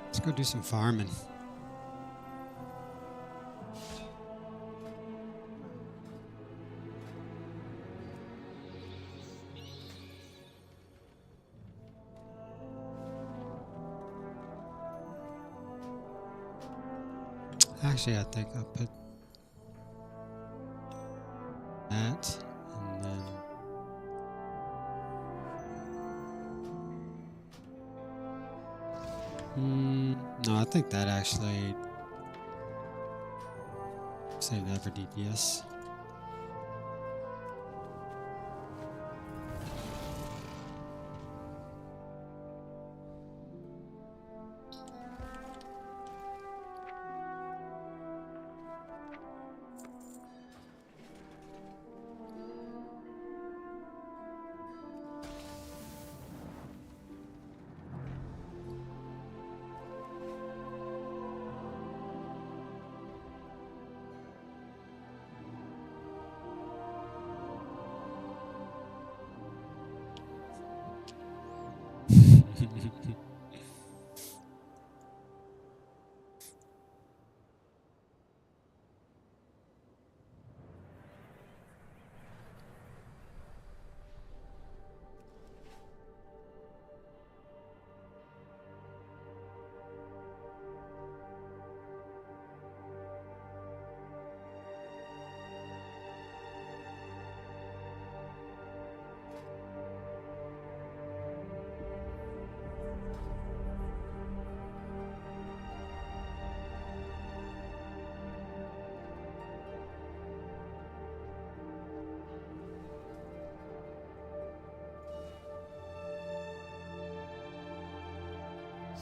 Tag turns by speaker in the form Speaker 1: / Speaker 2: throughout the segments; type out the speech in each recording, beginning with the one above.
Speaker 1: Let's go do some farming. Actually, I think I'll put that and then no, I think that actually save that for DPS.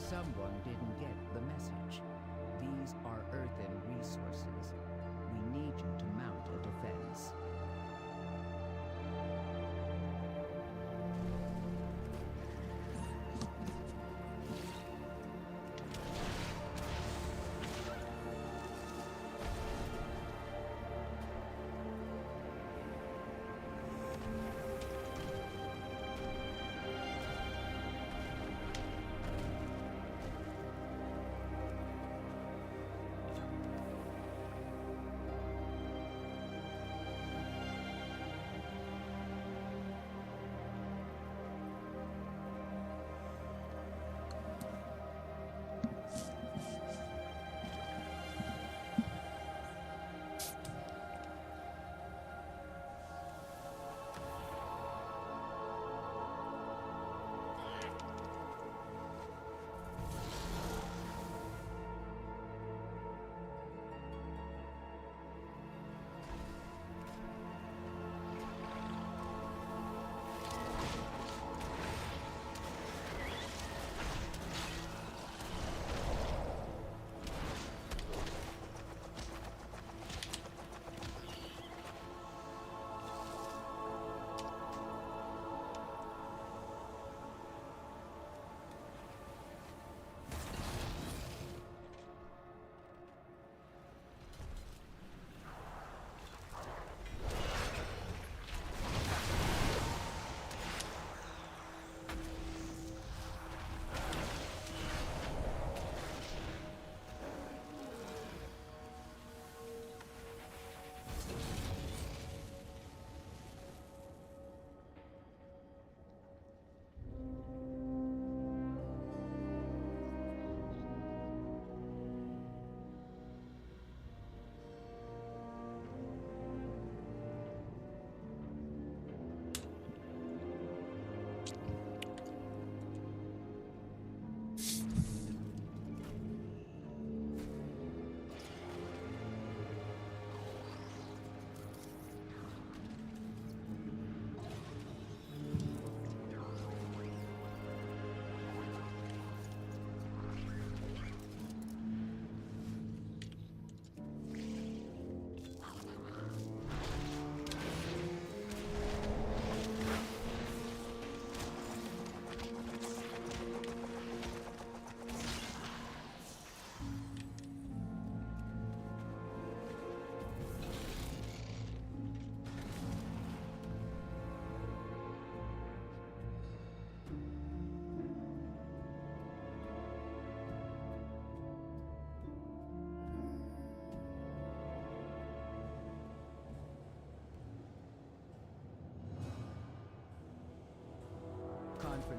Speaker 2: Someone didn't get the message. These are earthen resources. We need you to mount a defense.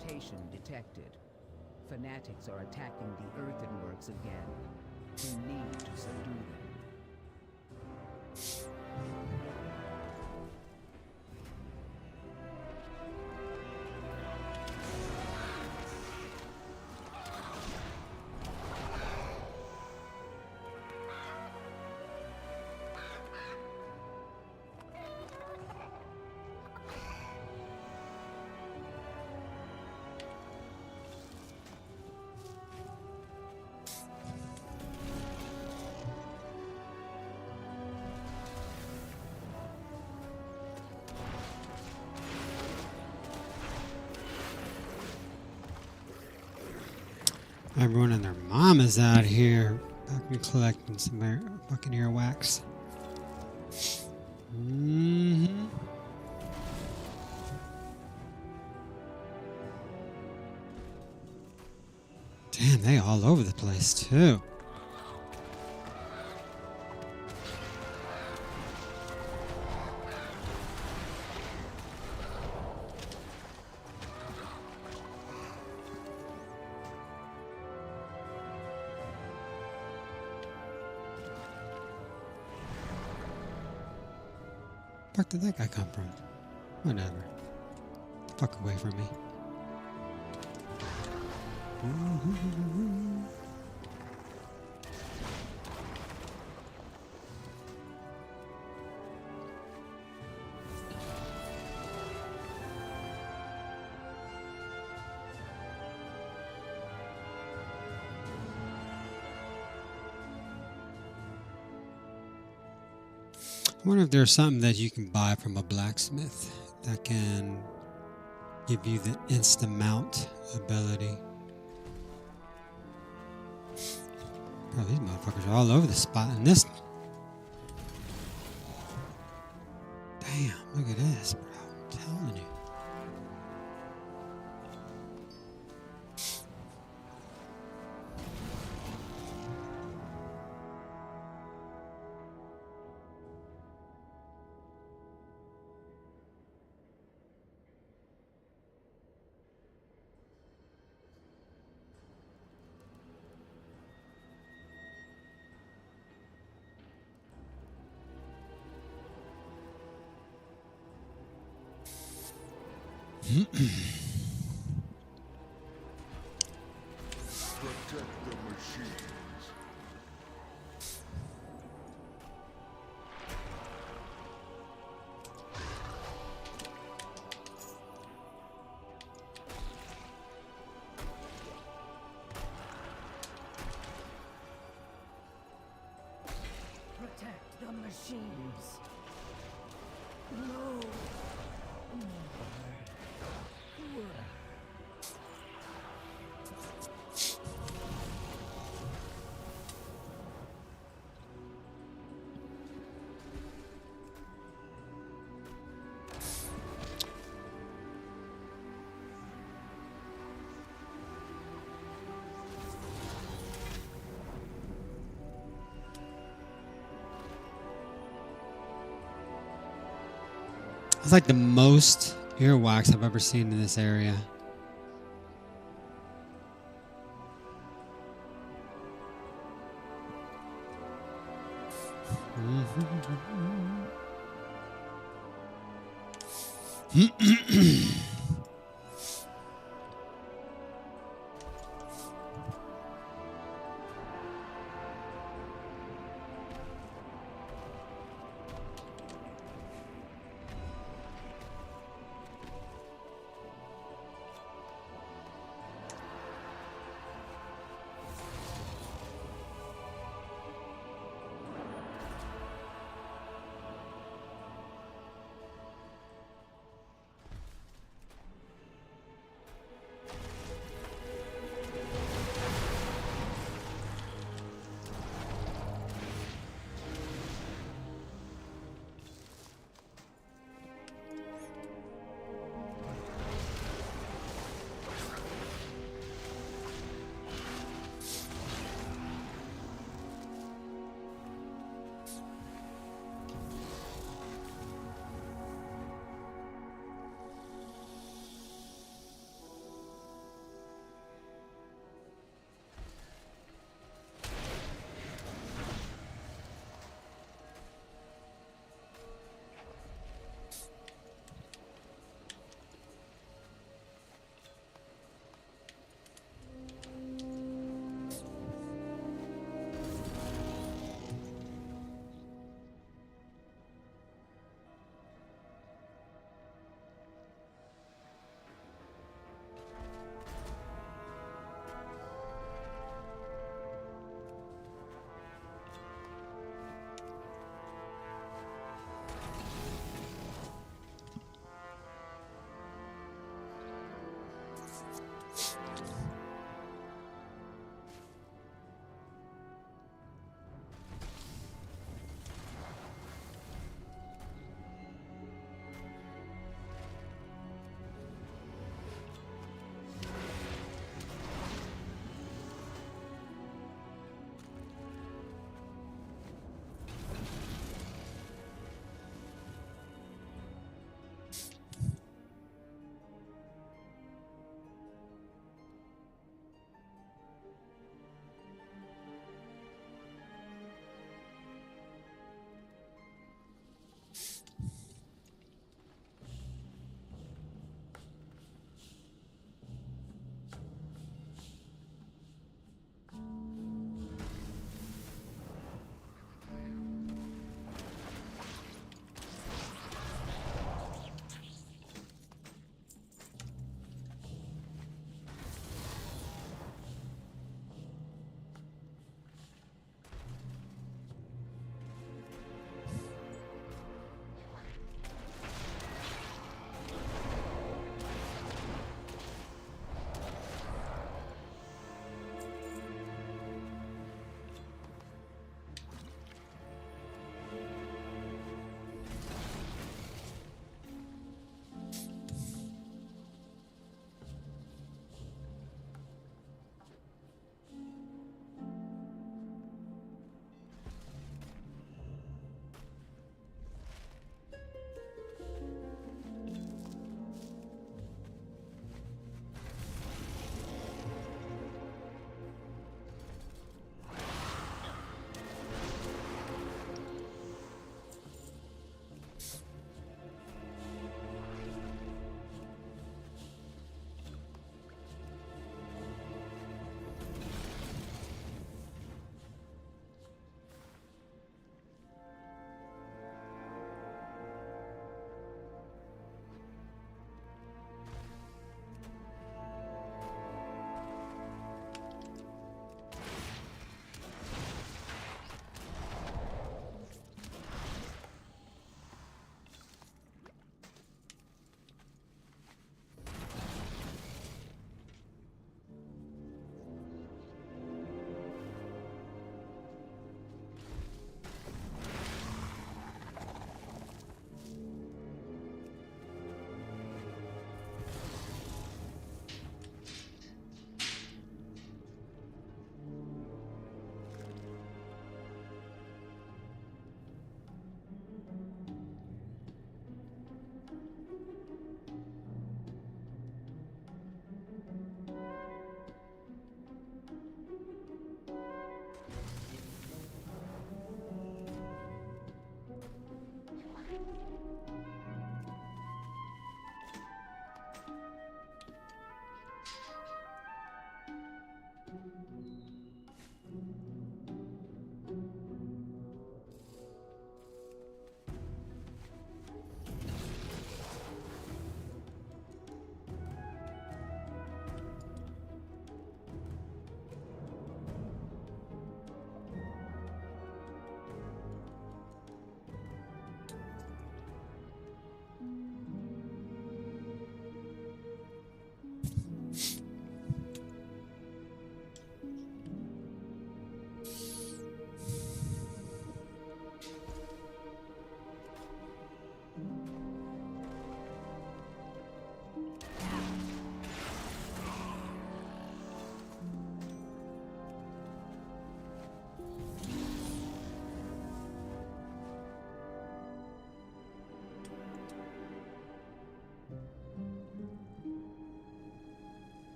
Speaker 2: mutation detected. Fanatics are attacking the earthenworks again. We need to subdue them.
Speaker 1: Everyone and their mom is out here fucking collecting some fucking earwax. Damn, they all over the place too. Where did that guy come from? Whatever. Fuck away from me. I wonder if there's something that you can buy from a blacksmith that can give you the instant mount ability. Bro, these motherfuckers are all over the spot in this. Damn, look at this, bro. I'm telling you.
Speaker 3: Protect the machines.
Speaker 2: Protect the machines. No.
Speaker 1: It's like the most earwax I've ever seen in this area.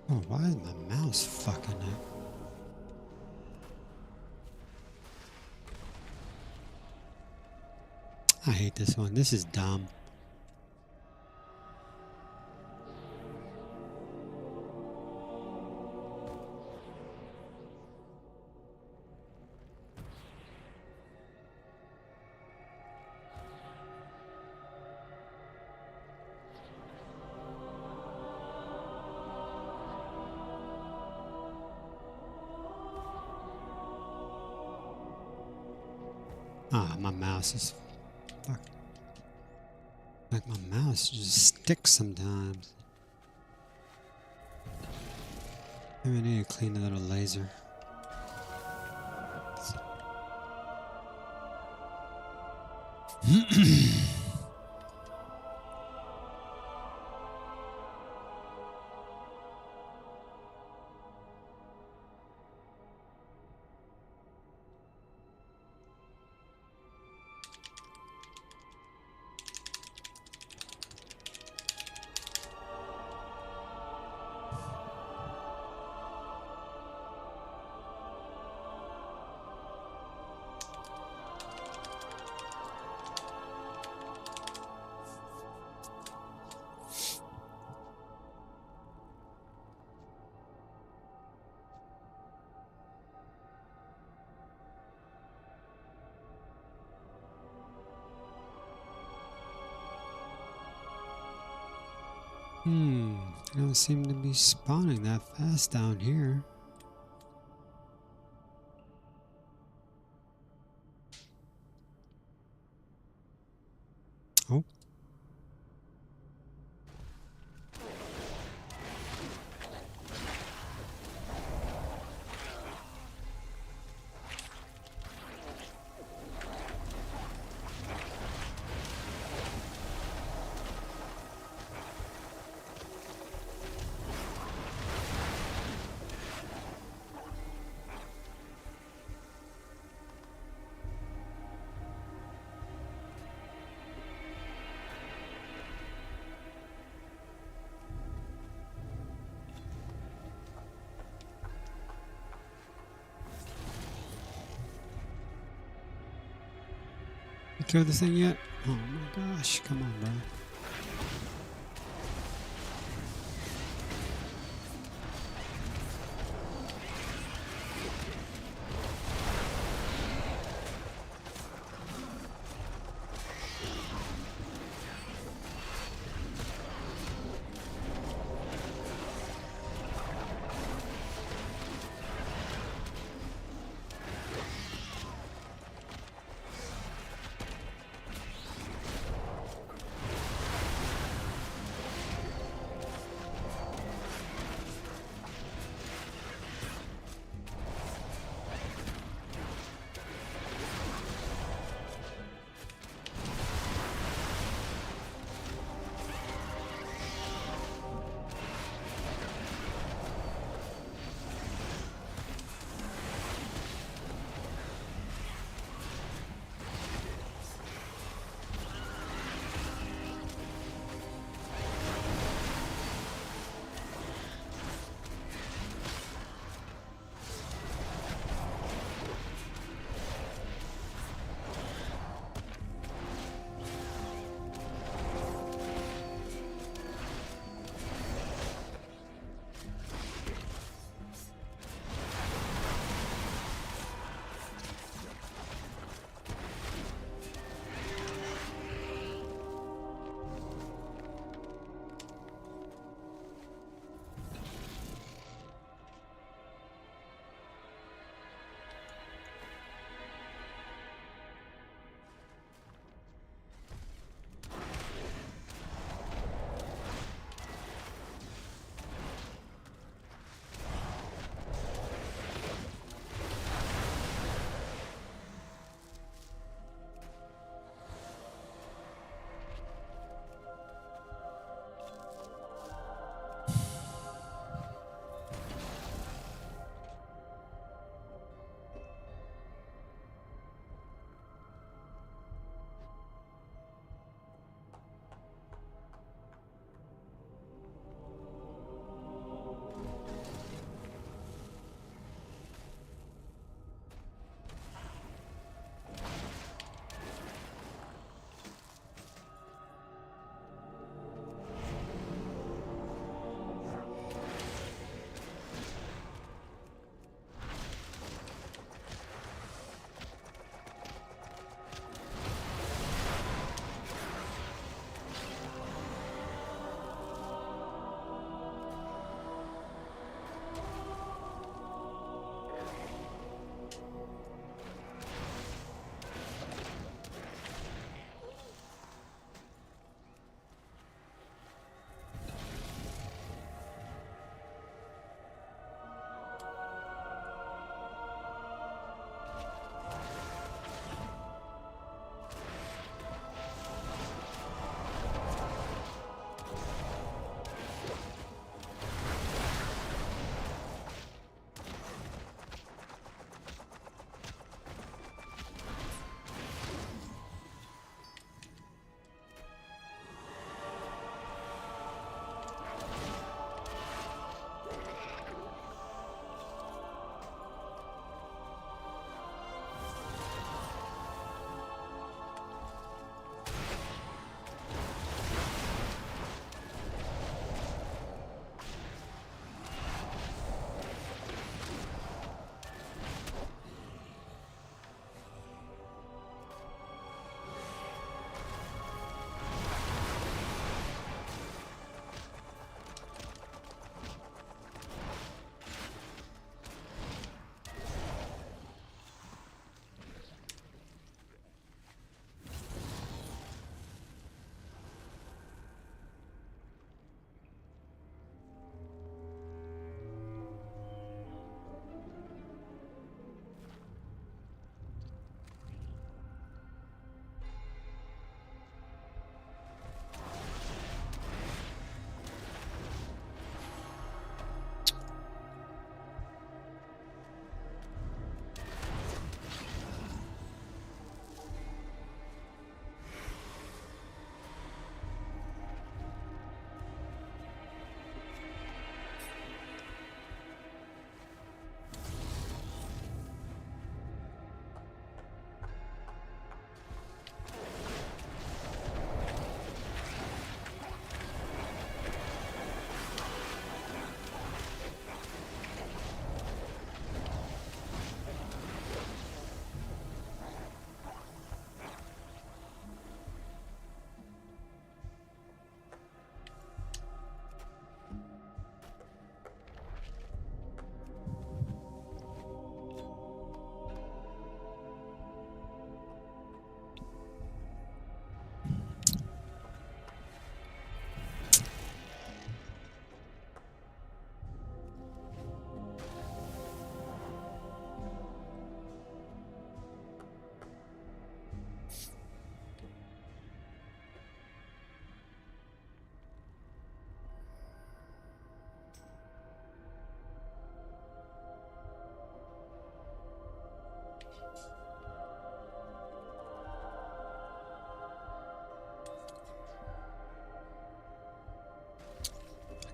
Speaker 1: Oh, why is my mouse fucking up? I hate this one. This is dumb. Ah, my mouse is fuck. Like my mouse just sticks sometimes. Maybe I need to clean a little laser. They don't seem to be spawning that fast down here. kill this thing yet? Oh my gosh, come on, bro.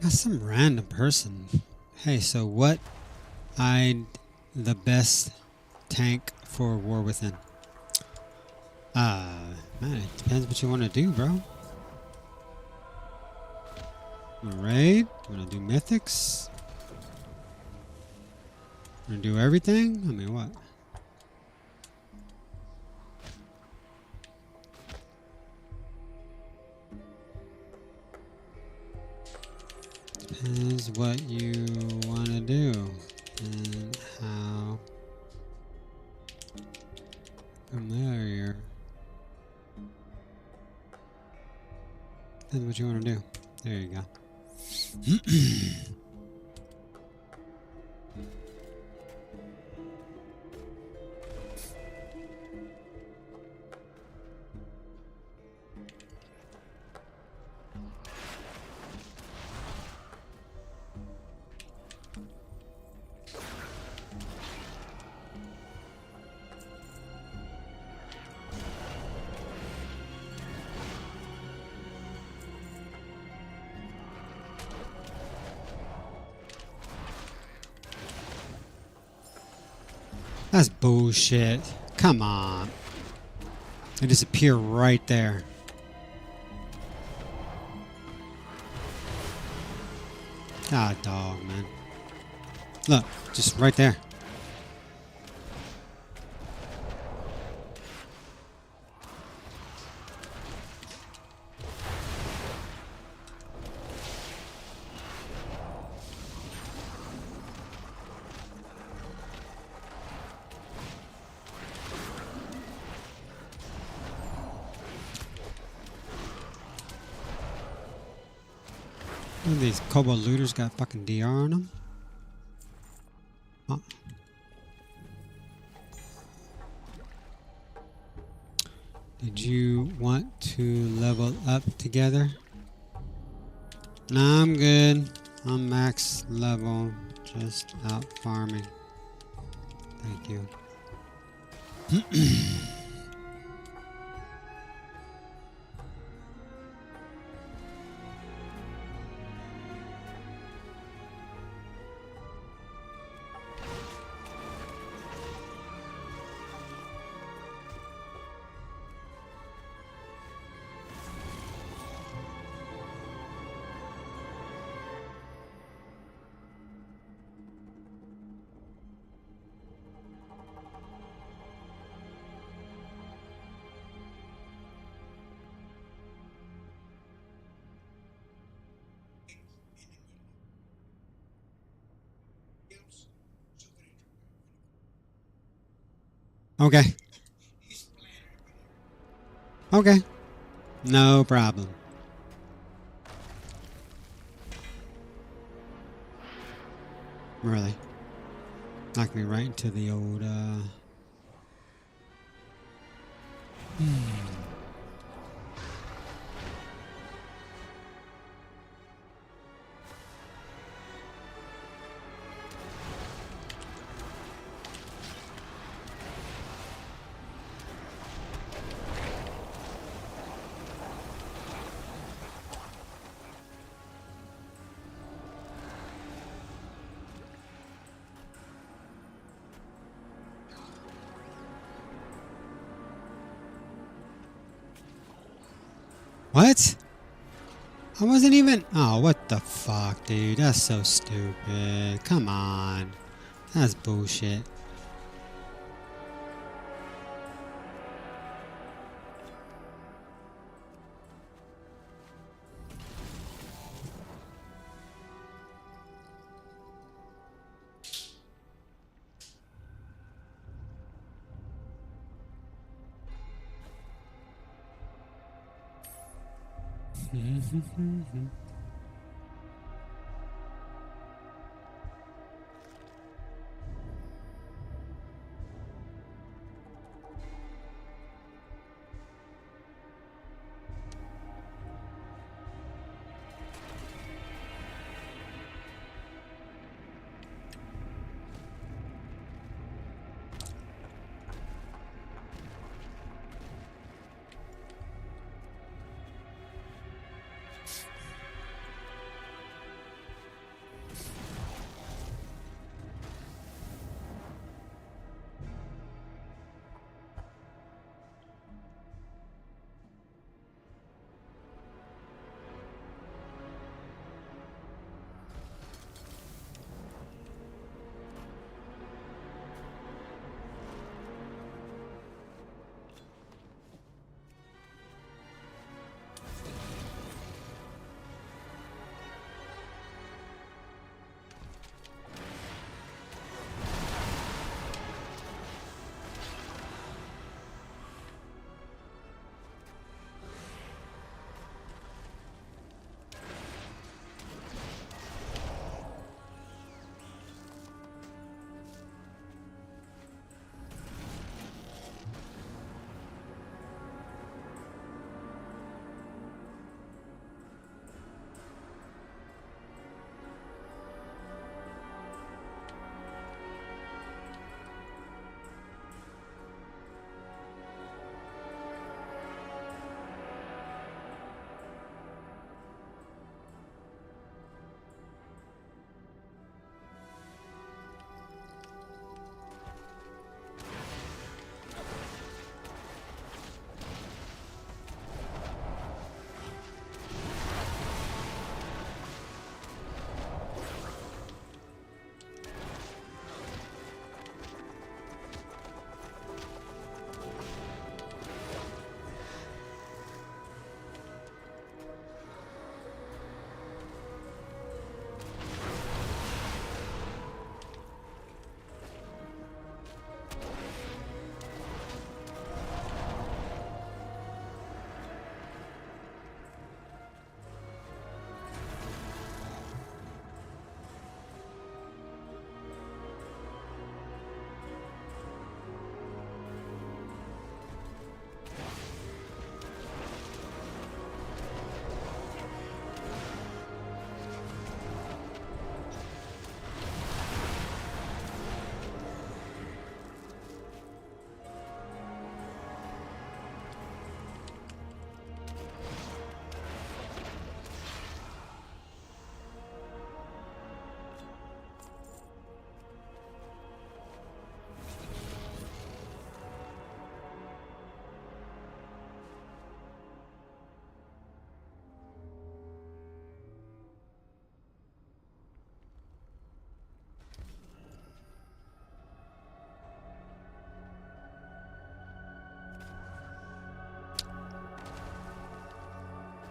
Speaker 1: Got some random person. Hey, so what eyed the best tank for War Within? Man, it depends what you want to do, bro. Wanna raid? Wanna do mythics? Wanna do everything? I mean, what? Depends what you want to do and how familiar. Depends what you want to do. There you go. That's bullshit. Come on. They disappear right there. Ah, dog, man. Look, just right there. Look at these kobold looters got fucking DR on them. Oh. Did you want to level up together? Nah, I'm good. I'm max level, just out farming. Thank you. Okay. Okay. No problem. Really. Knocked me right into the old, What? I wasn't even... Oh, what the fuck, dude? That's so stupid. Come on. That's bullshit.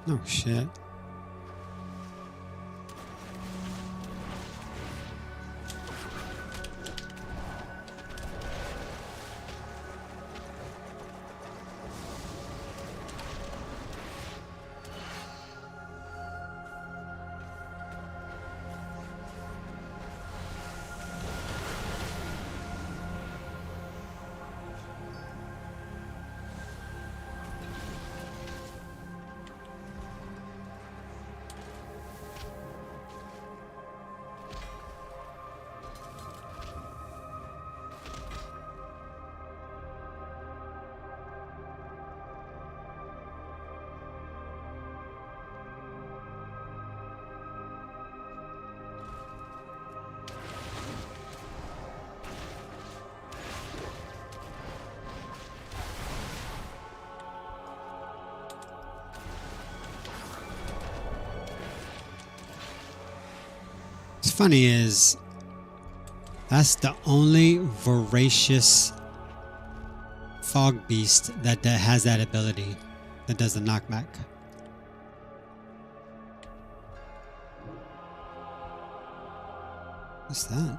Speaker 1: Oh shit. What's funny is that's the only voracious fog beast that has that ability, that does the knockback. What's that?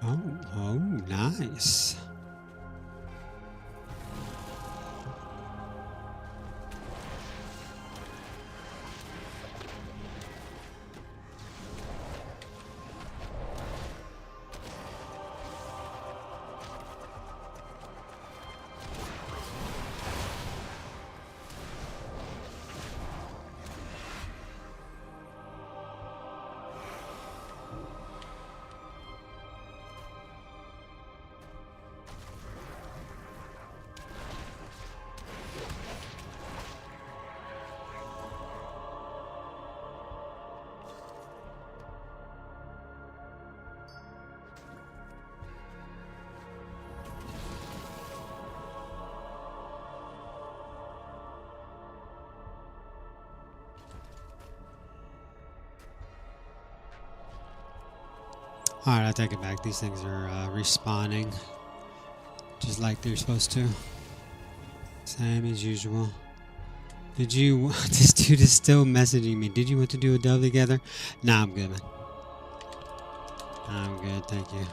Speaker 1: Oh, nice. Alright, I take it back. These things are respawning just like they're supposed to. Same as usual. Did you... This dude is still messaging me. Did you want to do a dub together? Nah, I'm good, man. I'm good, thank you.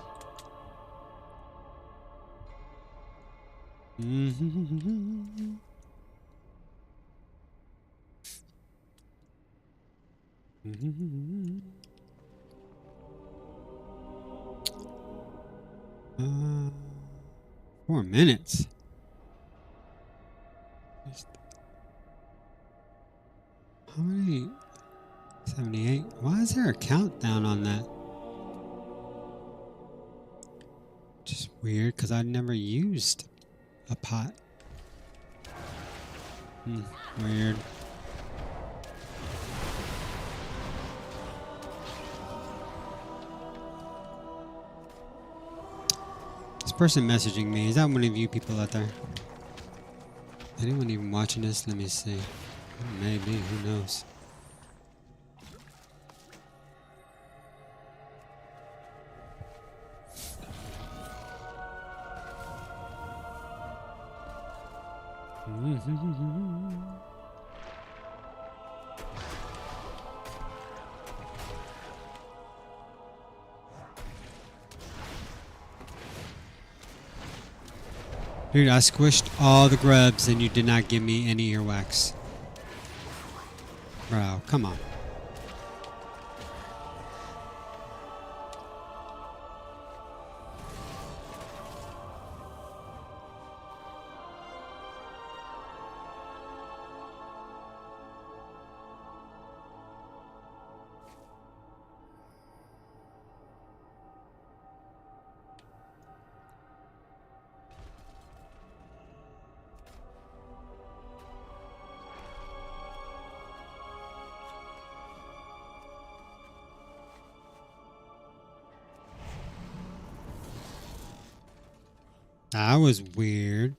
Speaker 1: Uh, 4 minutes. How many? 78. Why is there a countdown on that? Just weird, because I never used a pot. Weird. This person messaging me, is that one of you people out there? Anyone even watching this? Let me see. Maybe, who knows? Dude, I squished all the grubs and you did not give me any earwax. Bro, come on. That was weird.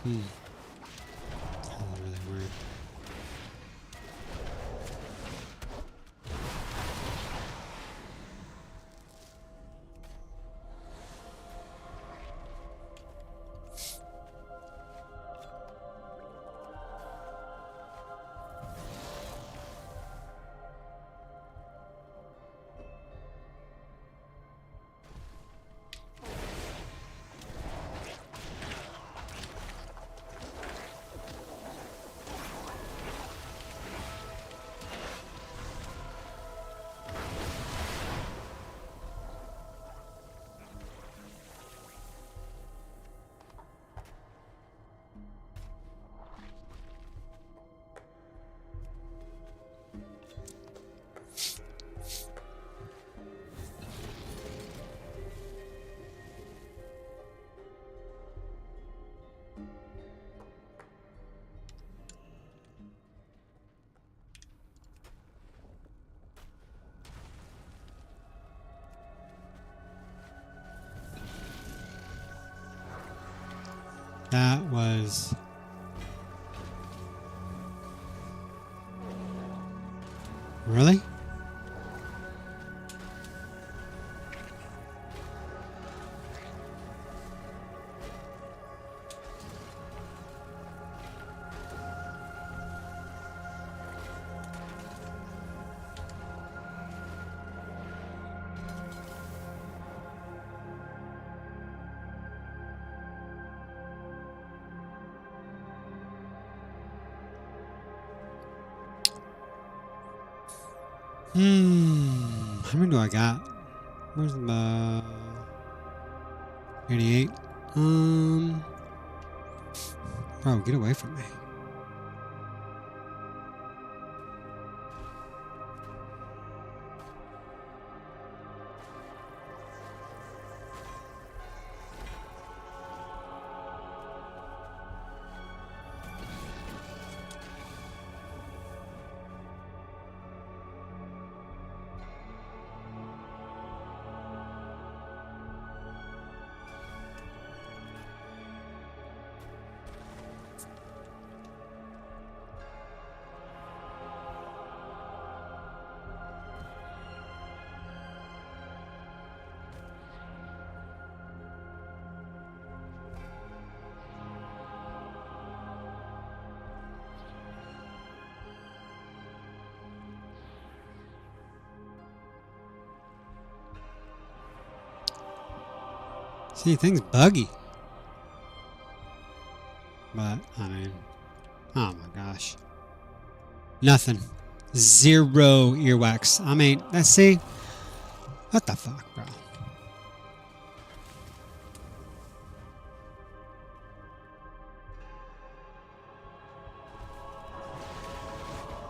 Speaker 1: That was really weird. That was... Really? How many do I got? Where's the 88? Bro, get away from me. See, things buggy. But, I mean, oh my gosh. Nothing. 0 earwax. I mean, let's see. What the fuck, bro?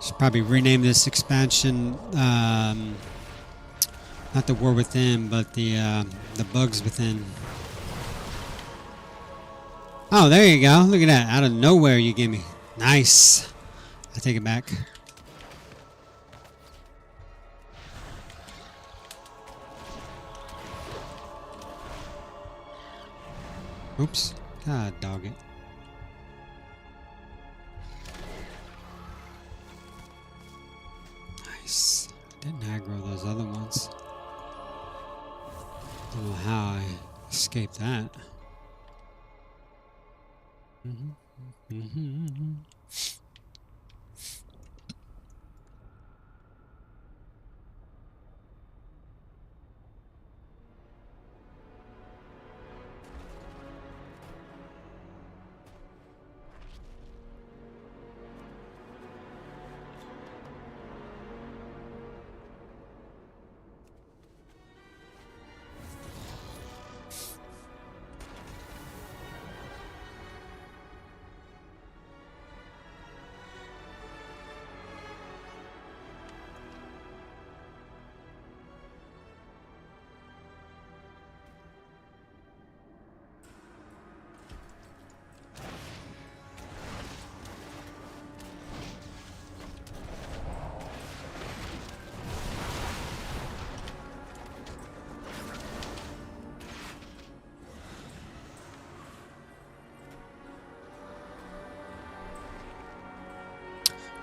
Speaker 1: Should probably rename this expansion, not the War Within, but the Bugs Within. Oh, there you go. Look at that. Out of nowhere you give me. Nice. I take it back. Oops. God dog it. Nice. Didn't aggro those other ones. Don't know how I escaped that.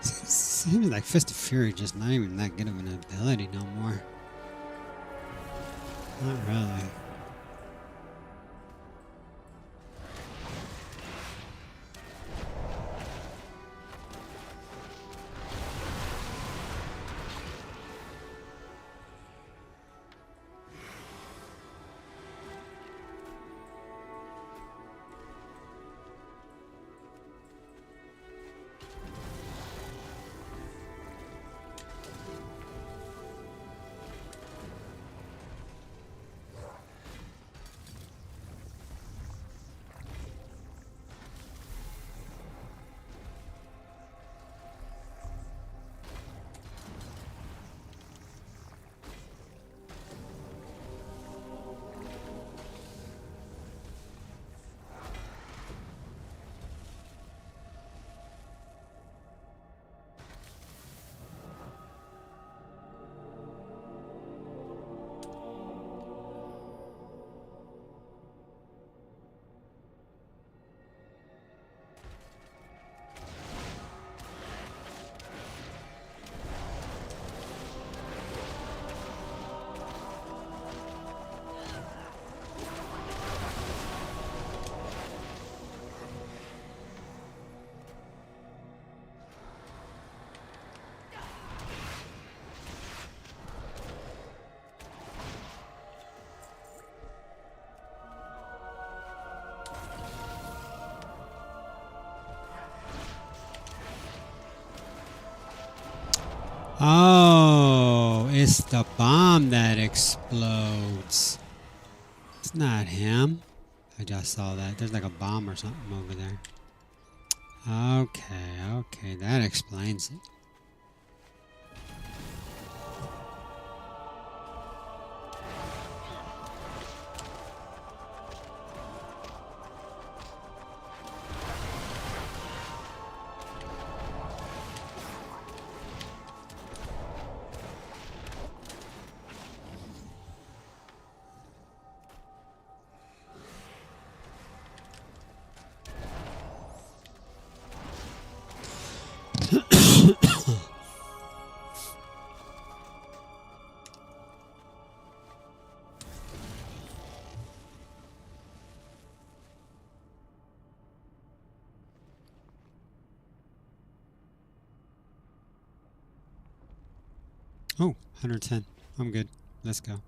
Speaker 1: Seems like Fist of Fury just not even that good of an ability no more. Not really. Oh, it's the bomb that explodes. It's not him. I just saw that. There's like a bomb or something over there. Okay, that explains it. Oh, 110. I'm good. Let's go.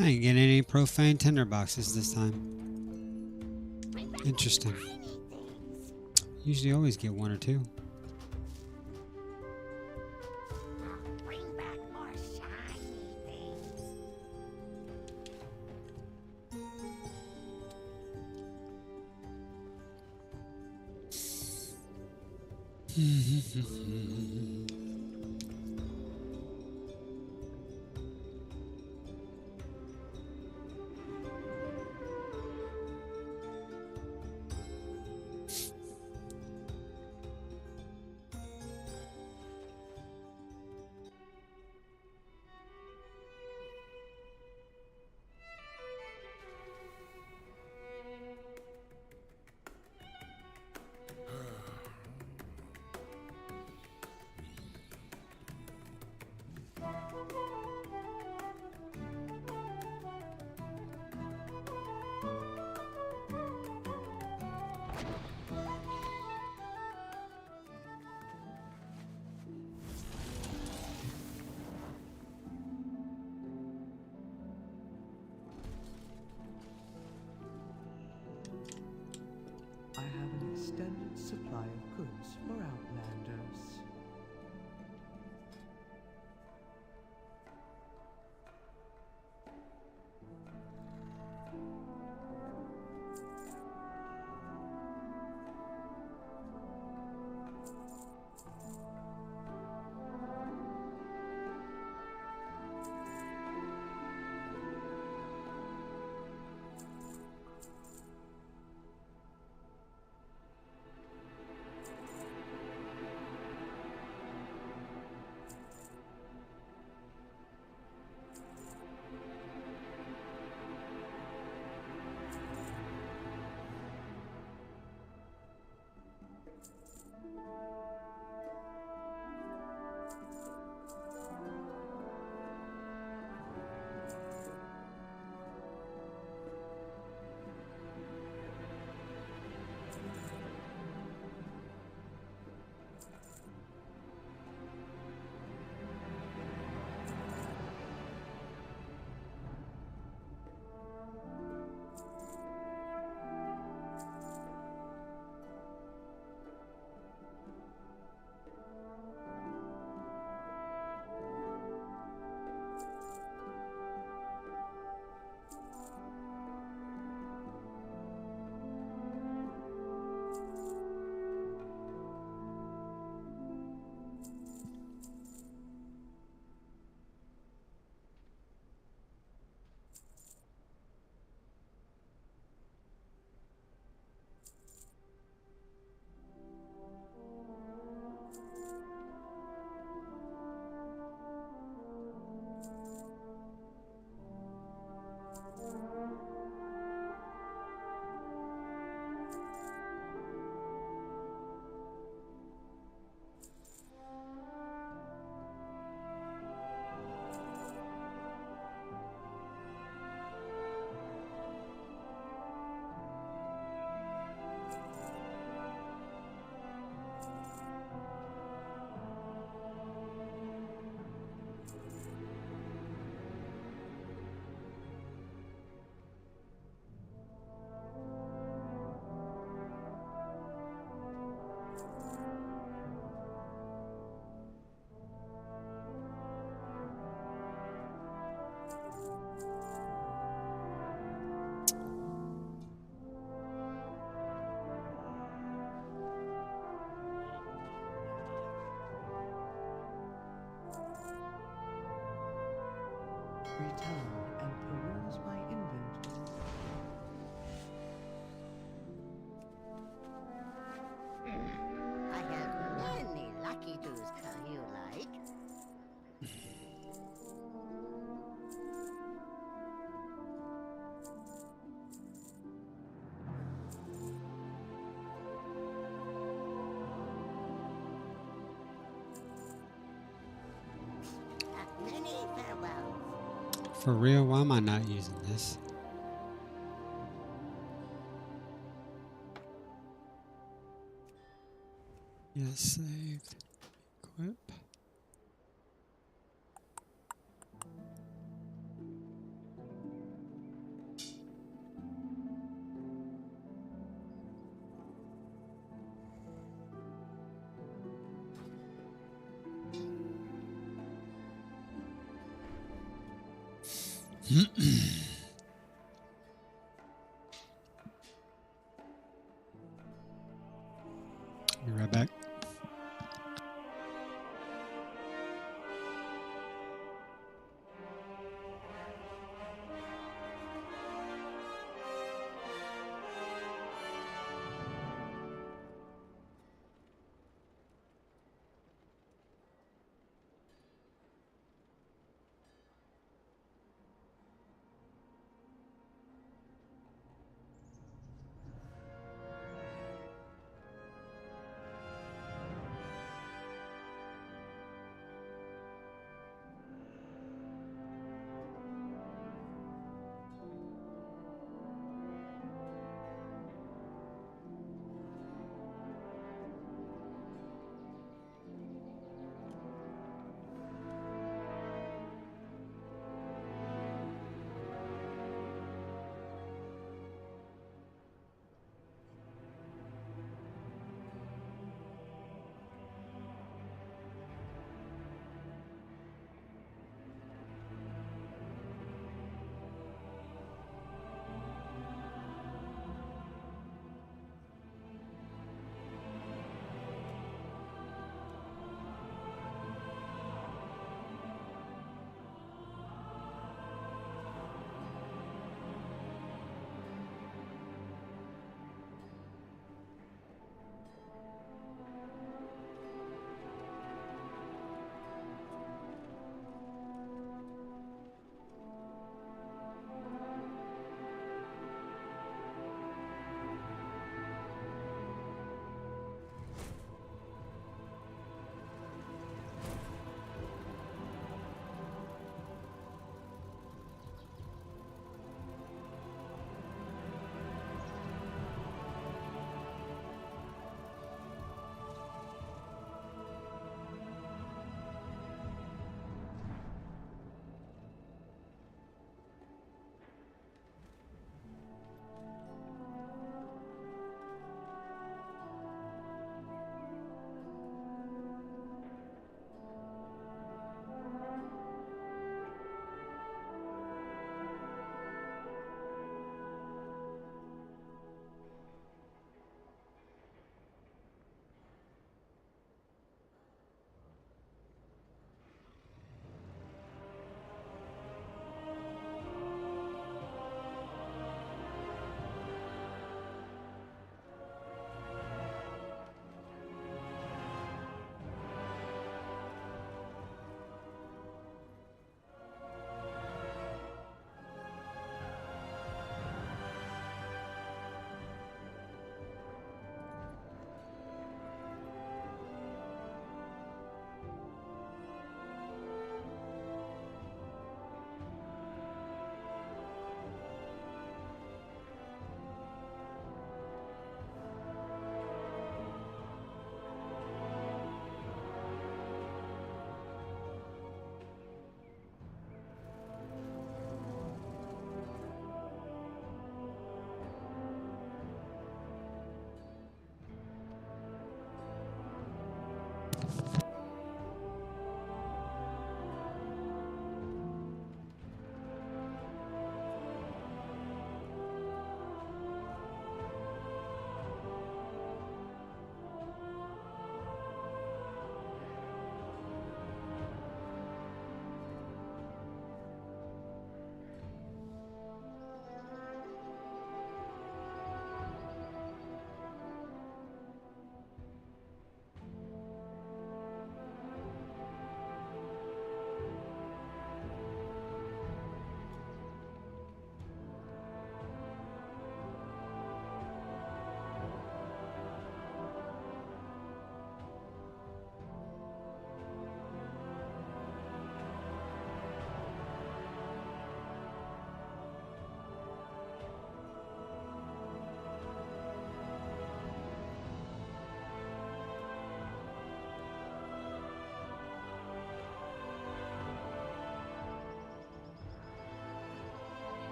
Speaker 1: I ain't getting any profane tinderboxes this time. Interesting. Usually always get one or two.
Speaker 4: Bring back more shiny things.
Speaker 2: I have an extended supply of goods for Outlanders. return and peruse my inventory.
Speaker 4: I have many lucky tools you like. Many farewells.
Speaker 1: For real, why am I not using this? Yes, save. Equip. Be right back.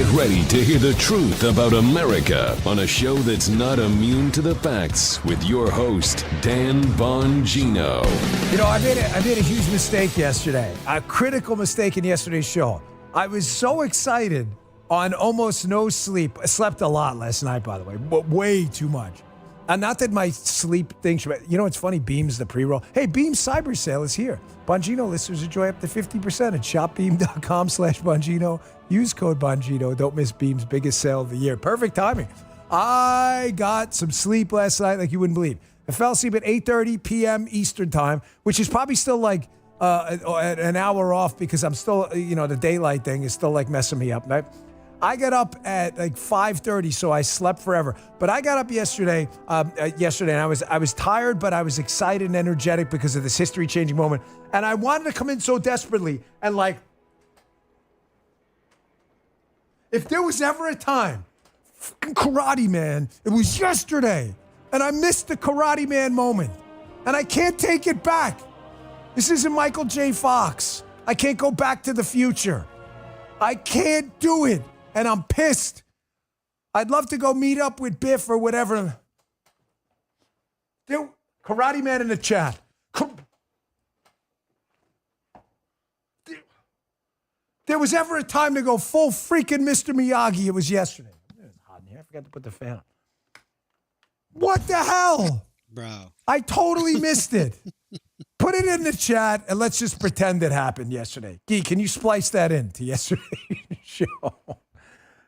Speaker 5: Get ready to hear the truth about America on a show that's not immune to the facts with your host, Dan Bongino.
Speaker 6: You know, I made a huge mistake yesterday, a critical mistake in yesterday's show. I was so excited on almost no sleep. I slept a lot last night, by the way, but way too much. And not that my sleep thing should, you know, it's funny, Beam's the pre-roll. Hey, Beam's cyber sale is here. Bongino listeners enjoy up to 50% at shopbeam.com/Bongino. Use code Bongino. Don't miss Beam's biggest sale of the year. Perfect timing. I got some sleep last night like you wouldn't believe. I fell asleep at 8:30 p.m. Eastern time, which is probably still like an hour off because I'm still, you know, the daylight thing is still like messing me up, right? I got up at like 5:30, so I slept forever. But I got up yesterday, and I was tired, but I was excited and energetic because of this history-changing moment. And I wanted to come in so desperately and like, if there was ever a time, fucking Karate Man, it was yesterday, and I missed the Karate Man moment, and I can't take it back. This isn't Michael J. Fox. I can't go back to the future. I can't do it. And I'm pissed. I'd love to go meet up with Biff or whatever. Karate Man in the chat. There was ever a time to go full freaking Mr. Miyagi. It was yesterday. It's hot in here. I forgot to put the fan on. What the hell?
Speaker 1: Bro.
Speaker 6: I totally missed it. Put it in the chat and let's just pretend it happened yesterday. Gee, can you splice that into yesterday's show?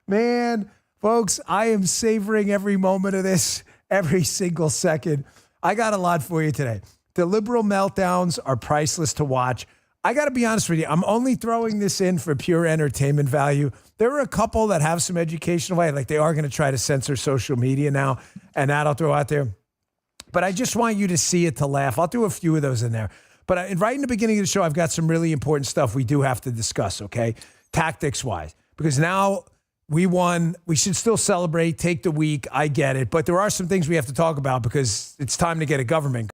Speaker 6: Man, folks, I am savoring every moment of this, every single second. I got a lot for you today. The liberal meltdowns are priceless to watch. I got to be honest with you. I'm only throwing this in for pure entertainment value. There are a couple that have some educational value, like they are going to try to censor social media now, and that I'll throw out there. But I just want you to see it to laugh. I'll do a few of those in there. But right in the beginning of the show, I've got some really important stuff we do have to discuss, okay? Tactics-wise. Because now we won. We should still celebrate, take the week. I get it. But there are some things we have to talk about because it's time to get a government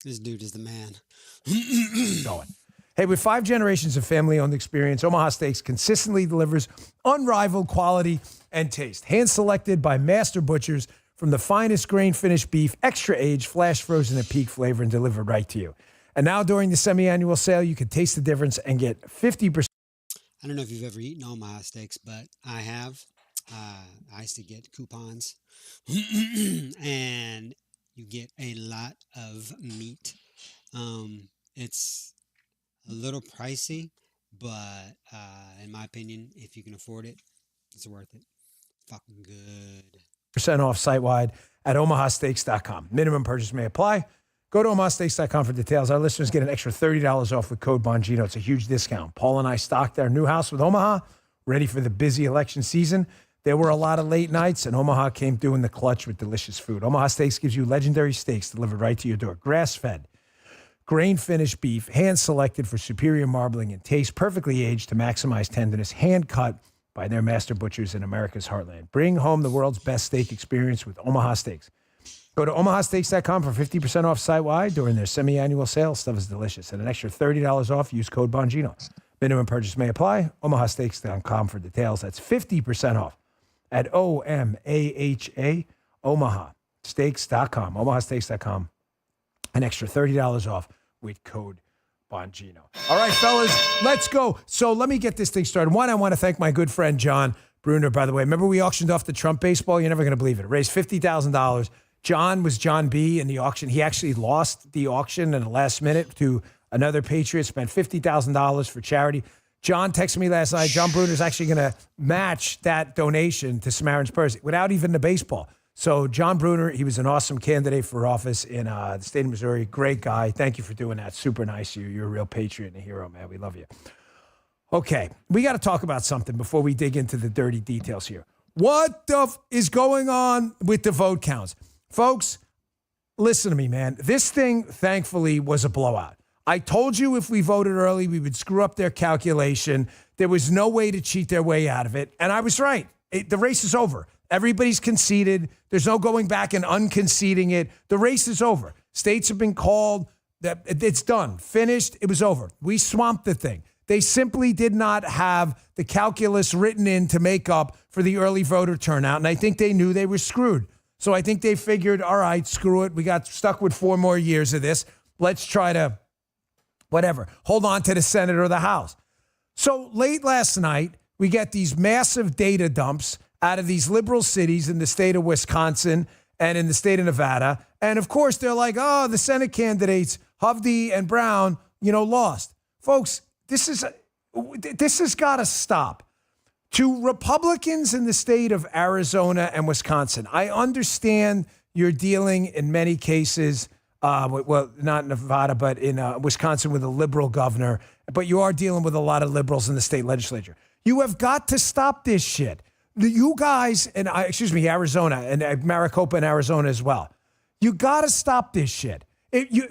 Speaker 1: This dude is the man.
Speaker 6: going. Hey, with 5 generations of family-owned experience, Omaha Steaks consistently delivers unrivaled quality and taste. Hand-selected by master butchers from the finest grain-finished beef, extra-aged, flash-frozen at peak flavor, and delivered right to you. And now during the semi-annual sale, you can taste the difference and get 50%.
Speaker 1: I don't know if you've ever eaten Omaha steaks, but I have. I used to get coupons, and you get a lot of meat. It's a little pricey, but in my opinion, if you can afford it, it's worth it. Fucking good.
Speaker 6: % off site-wide at omahasteaks.com. Minimum purchase may apply. Go to omahasteaks.com for details. Our listeners get an extra $30 off with code Bongino. It's a huge discount. Paul and I stocked our new house with Omaha, ready for the busy election season. There were a lot of late nights, and Omaha came through in the clutch with delicious food. Omaha Steaks gives you legendary steaks delivered right to your door. Grass-fed, grain-finished beef, hand-selected for superior marbling and taste, perfectly aged to maximize tenderness, hand-cut by their master butchers in America's heartland. Bring home the world's best steak experience with Omaha Steaks. Go to omahasteaks.com for 50% off site-wide during their semi-annual sale. Stuff is delicious. And an extra $30 off. Use code Bongino. Minimum purchase may apply. omahasteaks.com for details. That's 50% off at OMAHA, omahasteaks.com. omahasteaks.com. An extra $30 off with code Bongino. All right, fellas, let's go. So let me get this thing started. One, I want to thank my good friend John Bruner, by the way. Remember we auctioned off the Trump baseball? You're never going to believe it. It raised $50,000. John was John B. in the auction. He actually lost the auction in the last minute to another Patriot, spent $50,000 for charity. John texted me last night. John Bruner's actually going to match that donation to Samaritan's Purse without even the baseball. So John Bruner, he was an awesome candidate for office in the state of Missouri. Great guy. Thank you for doing that. Super nice of you. You're a real patriot and a hero, man. We love you. Okay, we got to talk about something before we dig into the dirty details here. What the is going on with the vote counts? Folks, listen to me, man. This thing, thankfully, was a blowout. I told you if we voted early, we would screw up their calculation. There was no way to cheat their way out of it. And I was right. The race is over. Everybody's conceded. There's no going back and unconceding it. The race is over. States have been called. It's done. Finished. It was over. We swamped the thing. They simply did not have the calculus written in to make up for the early voter turnout. And I think they knew they were screwed. So I think they figured, all right, screw it. We got stuck with 4 more years of this. Let's try to, whatever, hold on to the Senate or the House. So late last night, we get these massive data dumps out of these liberal cities in the state of Wisconsin and in the state of Nevada. And of course, they're like, oh, the Senate candidates, Hovde and Brown, lost. Folks, this has got to stop. To Republicans in the state of Arizona and Wisconsin, I understand you're dealing in many cases, well, not in Nevada, but in Wisconsin with a liberal governor, but you are dealing with a lot of liberals in the state legislature. You have got to stop this shit. You guys, and Arizona and Maricopa and Arizona as well. You got to stop this shit.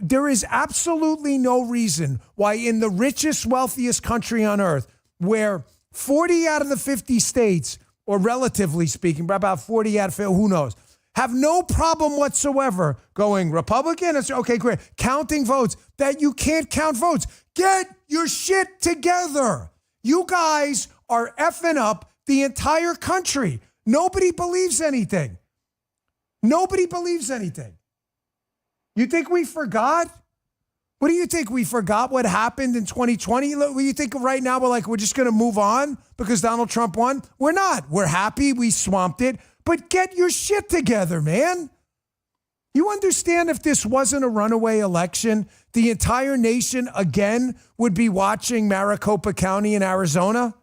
Speaker 6: There is absolutely no reason why in the richest, wealthiest country on earth, where 40 out of the 50 states, or relatively speaking, about 40 out of 50, who knows, have no problem whatsoever going Republican. Okay, great. Counting votes, that you can't count votes. Get your shit together. You guys are effing up the entire country. Nobody believes anything. Nobody believes anything. You think we forgot? What do you think? We forgot what happened in 2020? What do you think right now we're just going to move on because Donald Trump won? We're not. We're happy we swamped it. But get your shit together, man. You understand if this wasn't a runaway election, the entire nation again would be watching Maricopa County in Arizona?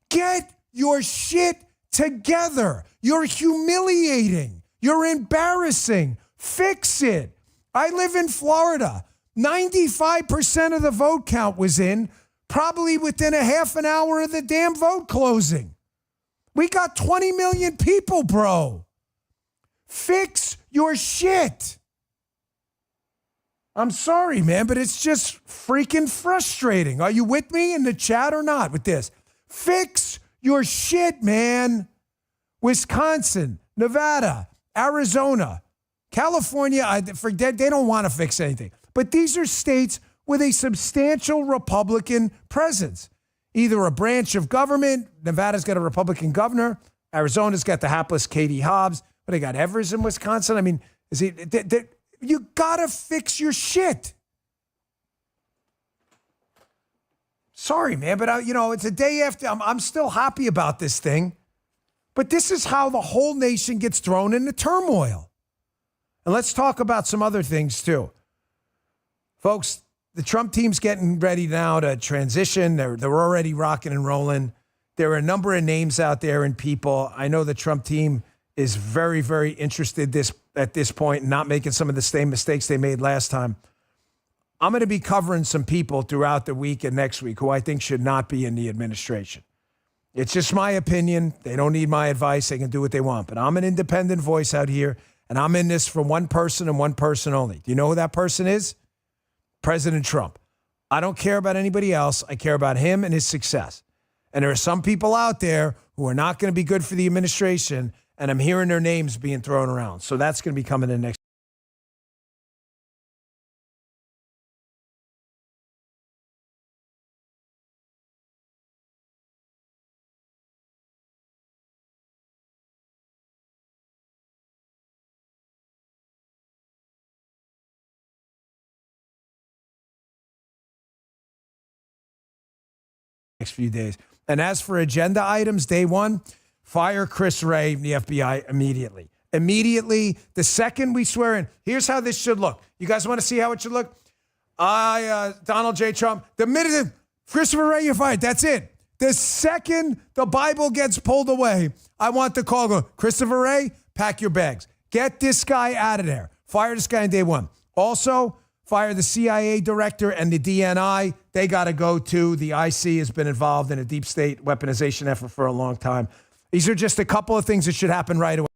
Speaker 6: Get your shit together. You're humiliating. You're embarrassing. Fix it. I live in Florida. 95% of the vote count was in, probably within a half an hour of the damn vote closing. We got 20 million people, bro. Fix your shit. I'm sorry, man, but it's just freaking frustrating. Are you with me in the chat or not with this? Fix your shit, man. Wisconsin, Nevada, Arizona, California, they don't want to fix anything. But these are states with a substantial Republican presence. Either a branch of government, Nevada's got a Republican governor, Arizona's got the hapless Katie Hobbs, but they got Evers in Wisconsin. I mean, you got to fix your shit. Sorry, man, but it's a day after. I'm still happy about this thing. But this is how the whole nation gets thrown into turmoil. And let's talk about some other things, too. Folks, the Trump team's getting ready now to transition. They're already rocking and rolling. There are a number of names out there and people. I know the Trump team is very, very interested at this point in not making some of the same mistakes they made last time. I'm going to be covering some people throughout the week and next week who I think should not be in the administration. It's just my opinion. They don't need my advice. They can do what they want. But I'm an independent voice out here, and I'm in this for one person and one person only. Do you know who that person is? President Trump. I don't care about anybody else. I care about him and his success. And there are some people out there who are not going to be good for the administration, and I'm hearing their names being thrown around. So that's going to be coming in next. Next few days. And as for agenda items, day one, fire Chris Wray from the FBI immediately. Immediately, the second we swear in, here's how this should look. You guys want to see how it should look? Donald J. Trump, the minute Christopher Wray, you're fired. That's it. The second the Bible gets pulled away, I want the call go, Christopher Wray, pack your bags. Get this guy out of there. Fire this guy on day one. Also, fire the CIA director and the DNI. They got to go too. The IC has been involved in a deep state weaponization effort for a long time. These are just a couple of things that should happen right away.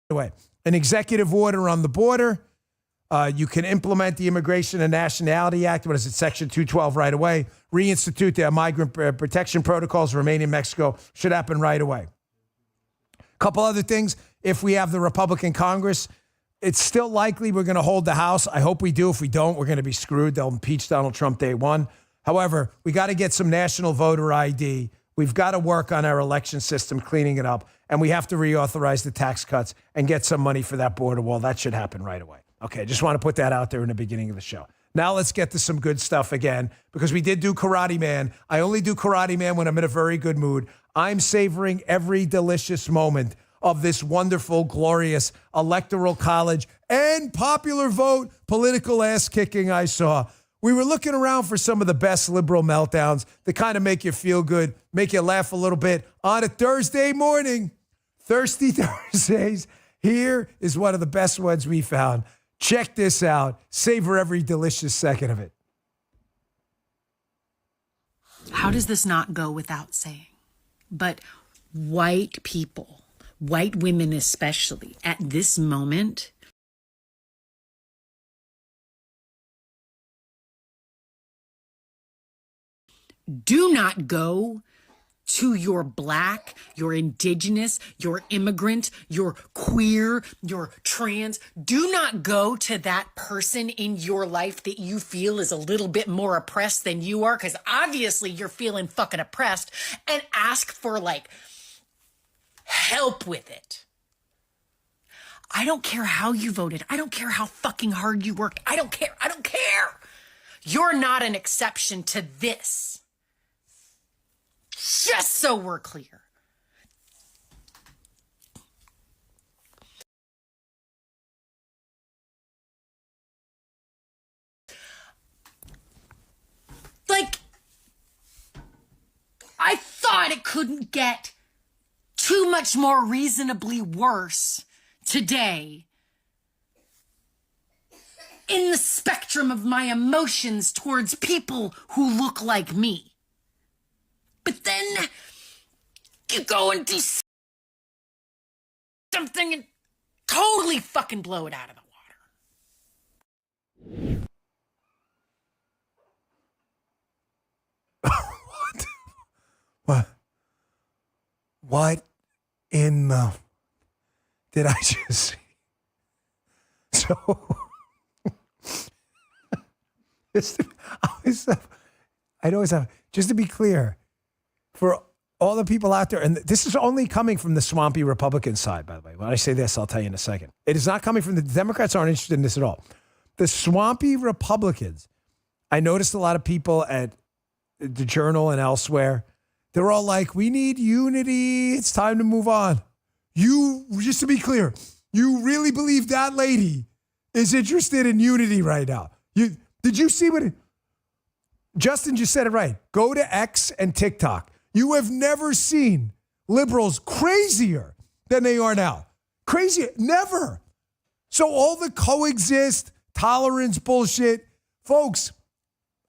Speaker 6: away. An executive order on the border. You can implement the Immigration and Nationality Act. What is it? Section 212 right away. Reinstitute their migrant protection protocols. Remain in Mexico. Should happen right away. A couple other things. If we have the Republican Congress, it's still likely we're going to hold the House. I hope we do. If we don't, we're going to be screwed. They'll impeach Donald Trump day one. However, we got to get some national voter ID. We've got to work on our election system, cleaning it up. And we have to reauthorize the tax cuts and get some money for that border wall. That should happen right away. Okay, just want to put that out there in the beginning of the show. Now let's get to some good stuff again, because we did do Karate Man. I only do Karate Man when I'm in a very good mood. I'm savoring every delicious moment of this wonderful, glorious electoral college and popular vote political ass kicking I saw. We were looking around for some of the best liberal meltdowns that kind of make you feel good, make you laugh a little bit on a Thursday morning. Thirsty Thursdays. Here is one of the best ones we found. Check this out. Savor every delicious second of it.
Speaker 7: How does this not go without saying? But white people, white women especially, at this moment, do not go to your black, your indigenous, your immigrant, your queer, your trans. Do not go to that person in your life that you feel is a little bit more oppressed than you are, because obviously you're feeling fucking oppressed, and ask for like help with it. I don't care how you voted. I don't care how fucking hard you worked. I don't care. I don't care. You're not an exception to this. Just so we're clear. Like, I thought it couldn't get too much more reasonably worse today in the spectrum of my emotions towards people who look like me. But then you go and do something and totally fucking blow it out of the
Speaker 6: water. What in the did I just see? So I'd always have, just to be clear, for all the people out there, and this is only coming from the swampy Republican side, by the way. When I say this, I'll tell you in a second. It is not coming from the Democrats. Aren't interested in this at all. The swampy Republicans, I noticed a lot of people at the Journal and elsewhere, they're all like, we need unity. It's time to move on. You, just to be clear, you really believe that lady is interested in unity right now? Did you see what Justin just said it right. Go to X and TikTok. You have never seen liberals crazier than they are now. Crazier. Never. So all the coexist, tolerance bullshit. Folks,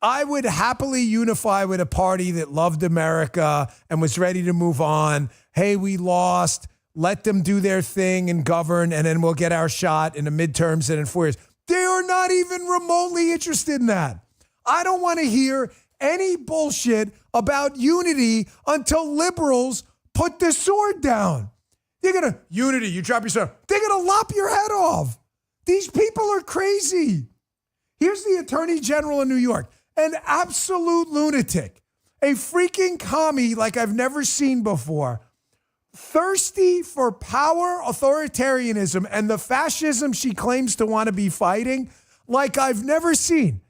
Speaker 6: I would happily unify with a party that loved America and was ready to move on. Hey, we lost. Let them do their thing and govern, and then we'll get our shot in the midterms and in 4 years. They are not even remotely interested in that. I don't want to hear any bullshit about unity until liberals put the sword down. You're going to, unity, you drop your sword. They're going to lop your head off. These people are crazy. Here's the Attorney General in New York, an absolute lunatic, a freaking commie like I've never seen before, thirsty for power, authoritarianism, and the fascism she claims to want to be fighting like I've never seen.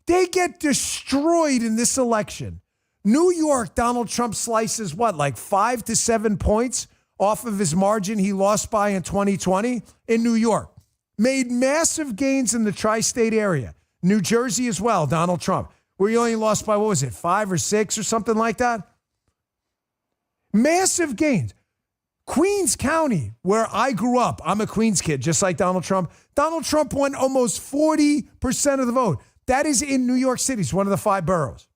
Speaker 6: They get destroyed in this election. New York, Donald Trump slices what, like 5 to 7 points off of his margin he lost by in 2020 in New York. Made massive gains in the tri-state area. New Jersey as well, Donald Trump, where he only lost by, 5 or 6 or something like that? Massive gains. Queens County, where I grew up, I'm a Queens kid, just like Donald Trump. Donald Trump won almost 40% of the vote. That is in New York City. It's one of the 5 boroughs.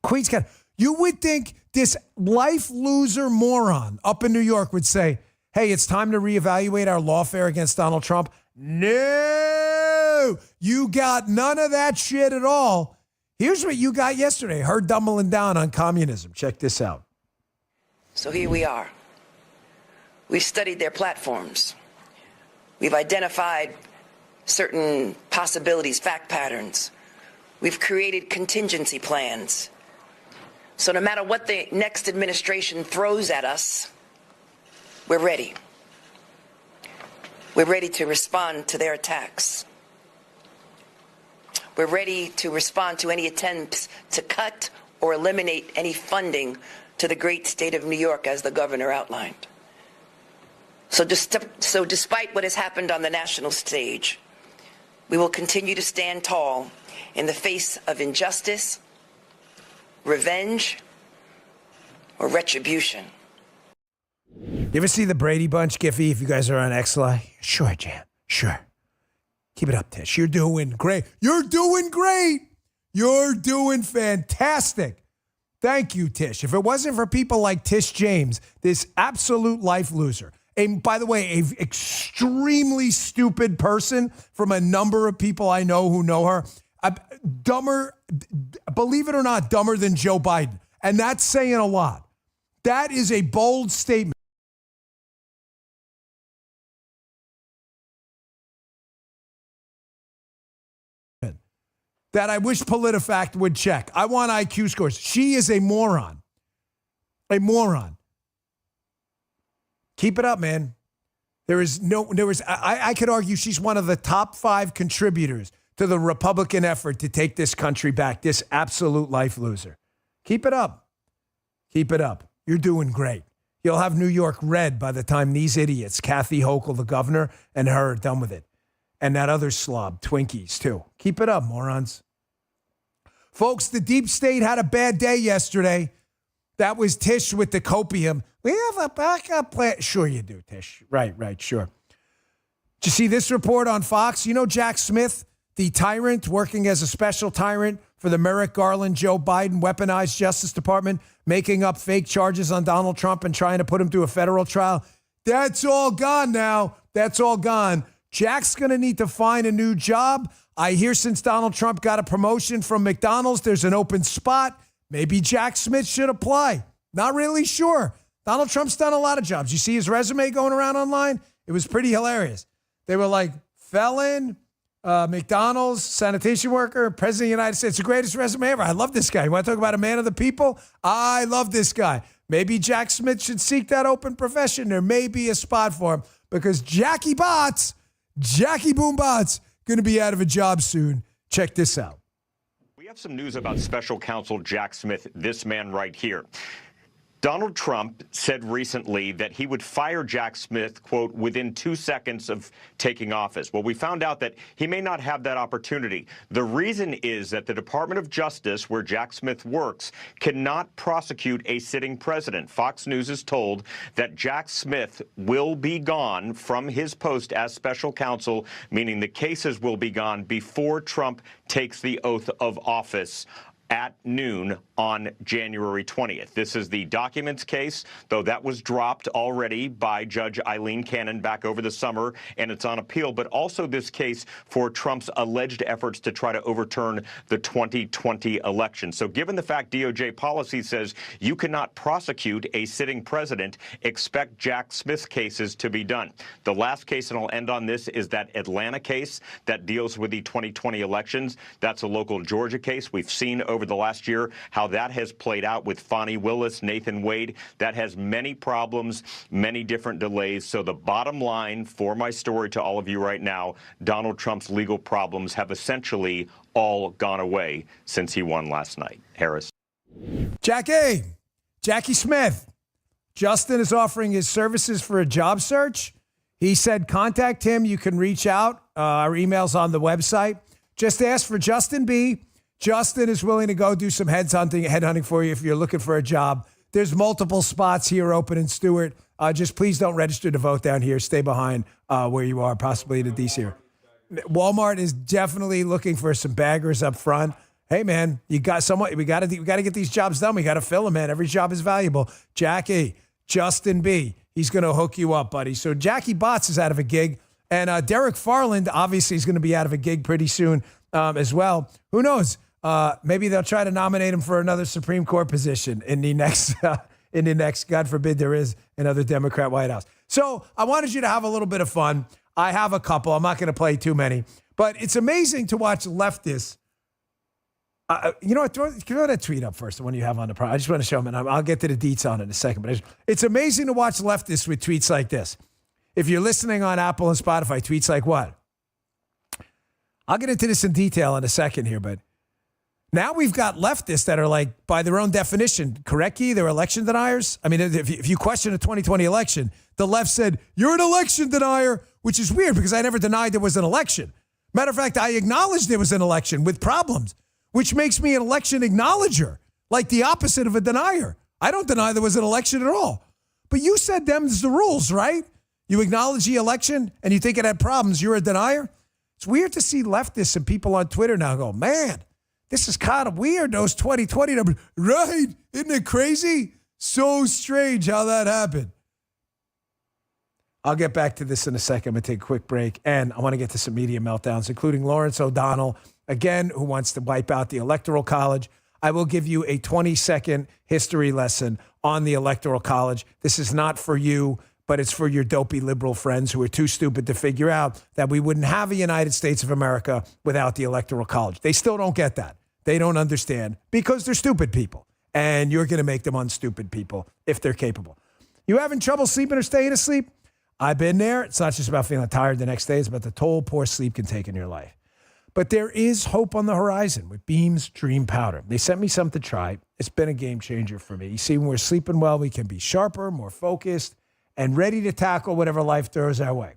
Speaker 6: Queens County. You would think this life loser moron up in New York would say, hey, it's time to reevaluate our lawfare against Donald Trump? No, you got none of that shit at all. Here's what you got yesterday. Her doubling down on communism. Check this out.
Speaker 8: So here we are. We've studied their platforms. We've identified certain possibilities, fact patterns. We've created contingency plans. So no matter what the next administration throws at us, we're ready. We're ready to respond to their attacks. We're ready to respond to any attempts to cut or eliminate any funding to the great state of New York, as the governor outlined. So despite what has happened on the national stage, we will continue to stand tall in the face of injustice, revenge, or retribution.
Speaker 6: You ever see the Brady Bunch, Giffy, if you guys are on XLI? Sure, Jan. Sure. Keep it up, Tish. You're doing great. You're doing great. You're doing fantastic. Thank you, Tish. If it wasn't for people like Tish James, this absolute life loser, and by the way, an extremely stupid person from a number of people I know who know her, dumber, believe it or not, dumber than Joe Biden. And that's saying a lot. That is a bold statement. That I wish PolitiFact would check. I want IQ scores. She is a moron. A moron. Keep it up, man. I could argue she's one of the top 5 contributors to the Republican effort to take this country back. This absolute life loser. Keep it up. Keep it up. You're doing great. You'll have New York red by the time these idiots, Kathy Hochul, the governor, and her are done with it. And that other slob, Twinkies, too. Keep it up, morons. Folks, the deep state had a bad day yesterday. That was Tish with the copium. We have a backup plan. Sure you do, Tish. Right, sure. Did you see this report on Fox? You know Jack Smith, the tyrant working as a special tyrant for the Merrick Garland, Joe Biden weaponized Justice Department, making up fake charges on Donald Trump and trying to put him through a federal trial? That's all gone now. That's all gone. Jack's going to need to find a new job. I hear since Donald Trump got a promotion from McDonald's, there's an open spot. Maybe Jack Smith should apply. Not really sure. Donald Trump's done a lot of jobs. You see his resume going around online? It was pretty hilarious. They were like, felon, McDonald's, sanitation worker, president of the United States. The greatest resume ever. I love this guy. You want to talk about a man of the people? I love this guy. Maybe Jack Smith should seek that open profession. There may be a spot for him because Jackie Boom Bots, going to be out of a job soon. Check this out.
Speaker 9: We have some news about special counsel Jack Smith, this man right here. Donald Trump said recently that he would fire Jack Smith, quote, within 2 seconds of taking office. Well, we found out that he may not have that opportunity. The reason is that the Department of Justice, where Jack Smith works, cannot prosecute a sitting president. Fox News is told that Jack Smith will be gone from his post as special counsel, meaning the cases will be gone before Trump takes the oath of office at noon on January 20th. This is the documents case, though that was dropped already by Judge Eileen Cannon back over the summer, and it's on appeal, but also this case for Trump's alleged efforts to try to overturn the 2020 election. So given the fact DOJ policy says you cannot prosecute a sitting president, expect Jack Smith's cases to be done. The last case, and I'll end on this, is that Atlanta case that deals with the 2020 elections. That's a local Georgia case. We've seen over the last year how that has played out with Fonnie Willis, Nathan Wade. That has many problems, many different delays. So the bottom line for my story to all of you right now, Donald Trump's legal problems have essentially all gone away since he won last night. Harris.
Speaker 6: Jackie Smith. Justin is offering his services for a job search. He said, contact him. You can reach out. Our email's on the website. Just ask for Justin B. Justin is willing to go do some headhunting for you if you're looking for a job. There's multiple spots here open in Stewart. Just please don't register to vote down here. Stay behind where you are, possibly in the DC area. Walmart is definitely looking for some baggers up front. Hey, man, you got someone. We got to get these jobs done. We got to fill them, man. Every job is valuable. Jackie, Justin B. he's going to hook you up, buddy. So Jackie Botts is out of a gig. And Derek Farland, obviously, is going to be out of a gig pretty soon as well. Who knows? Maybe they'll try to nominate him for another Supreme Court position in the next, God forbid there is another Democrat White House. So I wanted you to have a little bit of fun. I have a couple. I'm not going to play too many. But it's amazing to watch leftists. You know what? Throw that tweet up first, the one you have on the program. I just want to show them, and I'll get to the deets on it in a second. But it's amazing to watch leftists with tweets like this. If you're listening on Apple and Spotify, tweets like what? I'll get into this in detail in a second here, but now we've got leftists that are like, by their own definition, correct? They're election deniers. I mean, if you question the 2020 election, the left said, you're an election denier, which is weird because I never denied there was an election. Matter of fact, I acknowledged there was an election with problems, which makes me an election acknowledger, like the opposite of a denier. I don't deny there was an election at all. But you said them's the rules, right? You acknowledge the election and you think it had problems, you're a denier? It's weird to see leftists and people on Twitter now go, man, this is kind of weird, those 2020 numbers. Right? Isn't it crazy? So strange how that happened. I'll get back to this in a second. I'm going to take a quick break. And I want to get to some media meltdowns, including Lawrence O'Donnell, again, who wants to wipe out the Electoral College. I will give you a 20-second history lesson on the Electoral College. This is not for you, but it's for your dopey liberal friends who are too stupid to figure out that we wouldn't have a United States of America without the Electoral College. They still don't get that. They don't understand because they're stupid people. And you're going to make them unstupid people if they're capable. You having trouble sleeping or staying asleep? I've been there. It's not just about feeling tired the next day. It's about the toll poor sleep can take in your life. But there is hope on the horizon with Beam's Dream Powder. They sent me some to try. It's been a game changer for me. You see, when we're sleeping well, we can be sharper, more focused, and ready to tackle whatever life throws our way.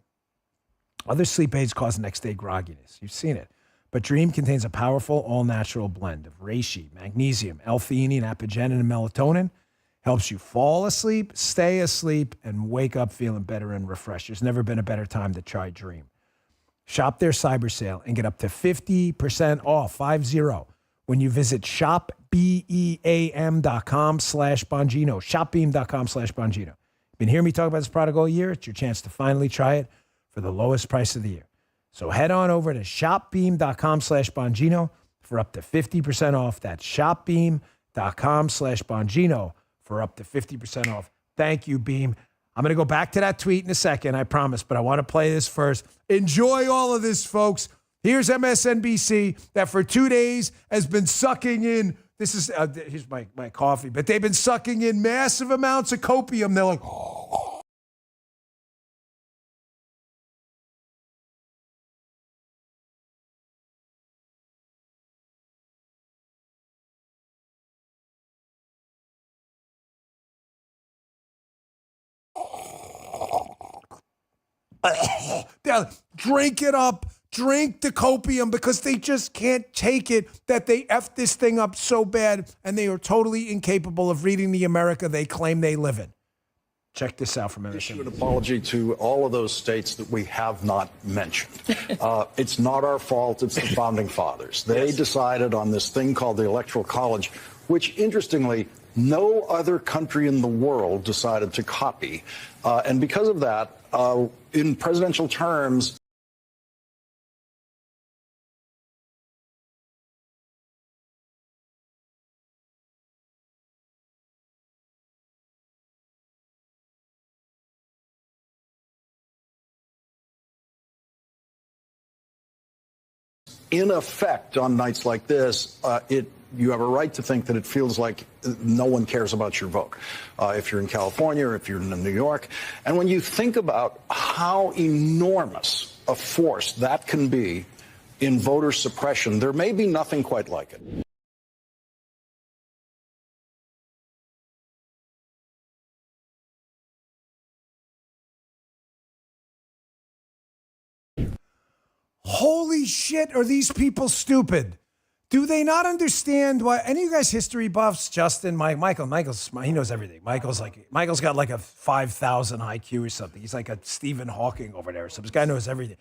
Speaker 6: Other sleep aids cause next-day grogginess. You've seen it. But Dream contains a powerful, all-natural blend of reishi, magnesium, L-theanine, apigenin, and melatonin. Helps you fall asleep, stay asleep, and wake up feeling better and refreshed. There's never been a better time to try Dream. Shop their cyber sale and get up to 50% off, 50, when you visit shopbeam.com/Bongino. Shopbeam.com/Bongino. Been hearing me talk about this product all year? It's your chance to finally try it for the lowest price of the year. So head on over to shopbeam.com/Bongino for up to 50% off. That's shopbeam.com/Bongino for up to 50% off. Thank you, Beam. I'm going to go back to that tweet in a second, I promise, but I want to play this first. Enjoy all of this, folks. Here's MSNBC that for 2 days has been sucking in, this is, here's my coffee, but they've been sucking in massive amounts of copium. They're like, drink it up, drink the copium because they just can't take it that they F this thing up so bad and they are totally incapable of reading the America they claim they live in. Check this out from
Speaker 10: Issue an apology to all of those states that we have not mentioned. It's not our fault. It's the founding fathers. They decided on this thing called the Electoral College, which interestingly, no other country in the world decided to copy. And because of that, in presidential terms, in effect, on nights like this, you have a right to think that it feels like no one cares about your vote. If you're in California or if you're in New York. And when you think about how enormous a force that can be in voter suppression, there may be nothing quite like it.
Speaker 6: Holy shit, are these people stupid? Do they not understand why? Any of you guys history buffs? Justin, Michael's he knows everything. Michael's got like a 5,000 IQ or something. He's like a Stephen Hawking over there. So this guy knows everything.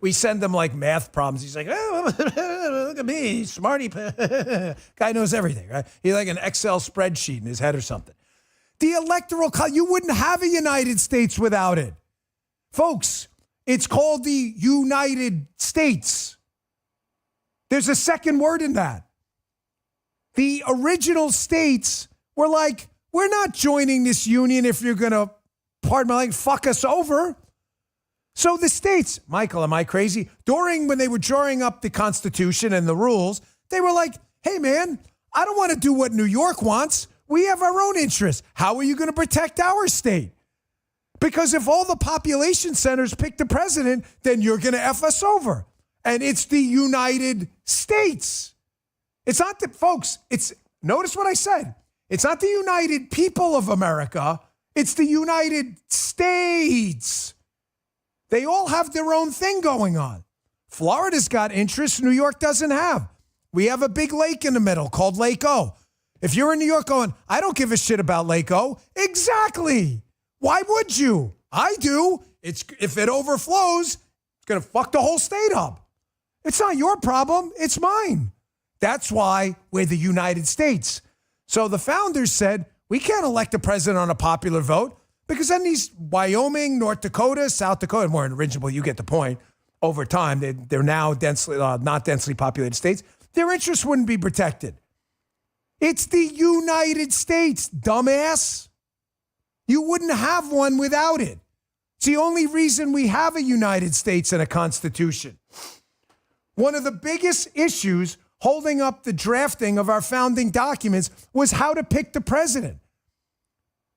Speaker 6: We send him like math problems. He's like, oh, look at me, smarty. Guy knows everything, right? He's like an Excel spreadsheet in his head or something. The electoral college, you wouldn't have a United States without it. Folks, it's called the United States. There's a second word in that. The original states were like, we're not joining this union if you're going to, pardon my language, fuck us over. So the states, Michael, am I crazy? When they were drawing up the Constitution and the rules, they were like, hey, man, I don't want to do what New York wants. We have our own interests. How are you going to protect our state? Because if all the population centers pick the president, then you're going to F us over. And it's the United States. It's not the, folks, notice what I said. It's not the United People of America. It's the United States. They all have their own thing going on. Florida's got interests New York doesn't have. We have a big lake in the middle called Lake O. If you're in New York going, I don't give a shit about Lake O. Exactly. Why would you? I do. If it overflows, it's going to fuck the whole state up. It's not your problem. It's mine. That's why we're the United States. So the founders said, we can't elect a president on a popular vote because then these Wyoming, North Dakota, South Dakota, more original, you get the point. Over time, they're now densely, not densely populated states. Their interests wouldn't be protected. It's the United States, dumbass. You wouldn't have one without it. It's the only reason we have a United States and a Constitution. One of the biggest issues holding up the drafting of our founding documents was how to pick the president.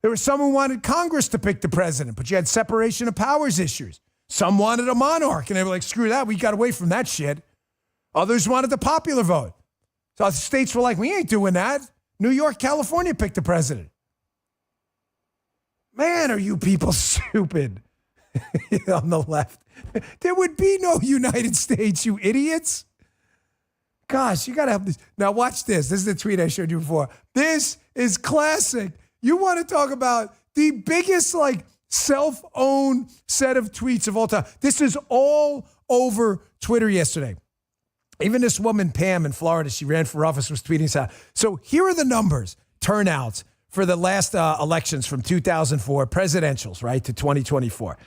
Speaker 6: There was some who wanted Congress to pick the president, but you had separation of powers issues. Some wanted a monarch, and they were like, screw that, we got away from that shit. Others wanted the popular vote. So the states were like, we ain't doing that. New York, California picked the president. Man, are you people stupid on the left. There would be no United States, you idiots. Gosh, you got to have this. Now watch this. This is the tweet I showed you before. This is classic. You want to talk about the biggest self-owned set of tweets of all time. This is all over Twitter yesterday. Even this woman, Pam, in Florida, she ran for office, was tweeting this out. So here are the numbers, turnouts for the last elections from 2004, presidentials, right, to 2024.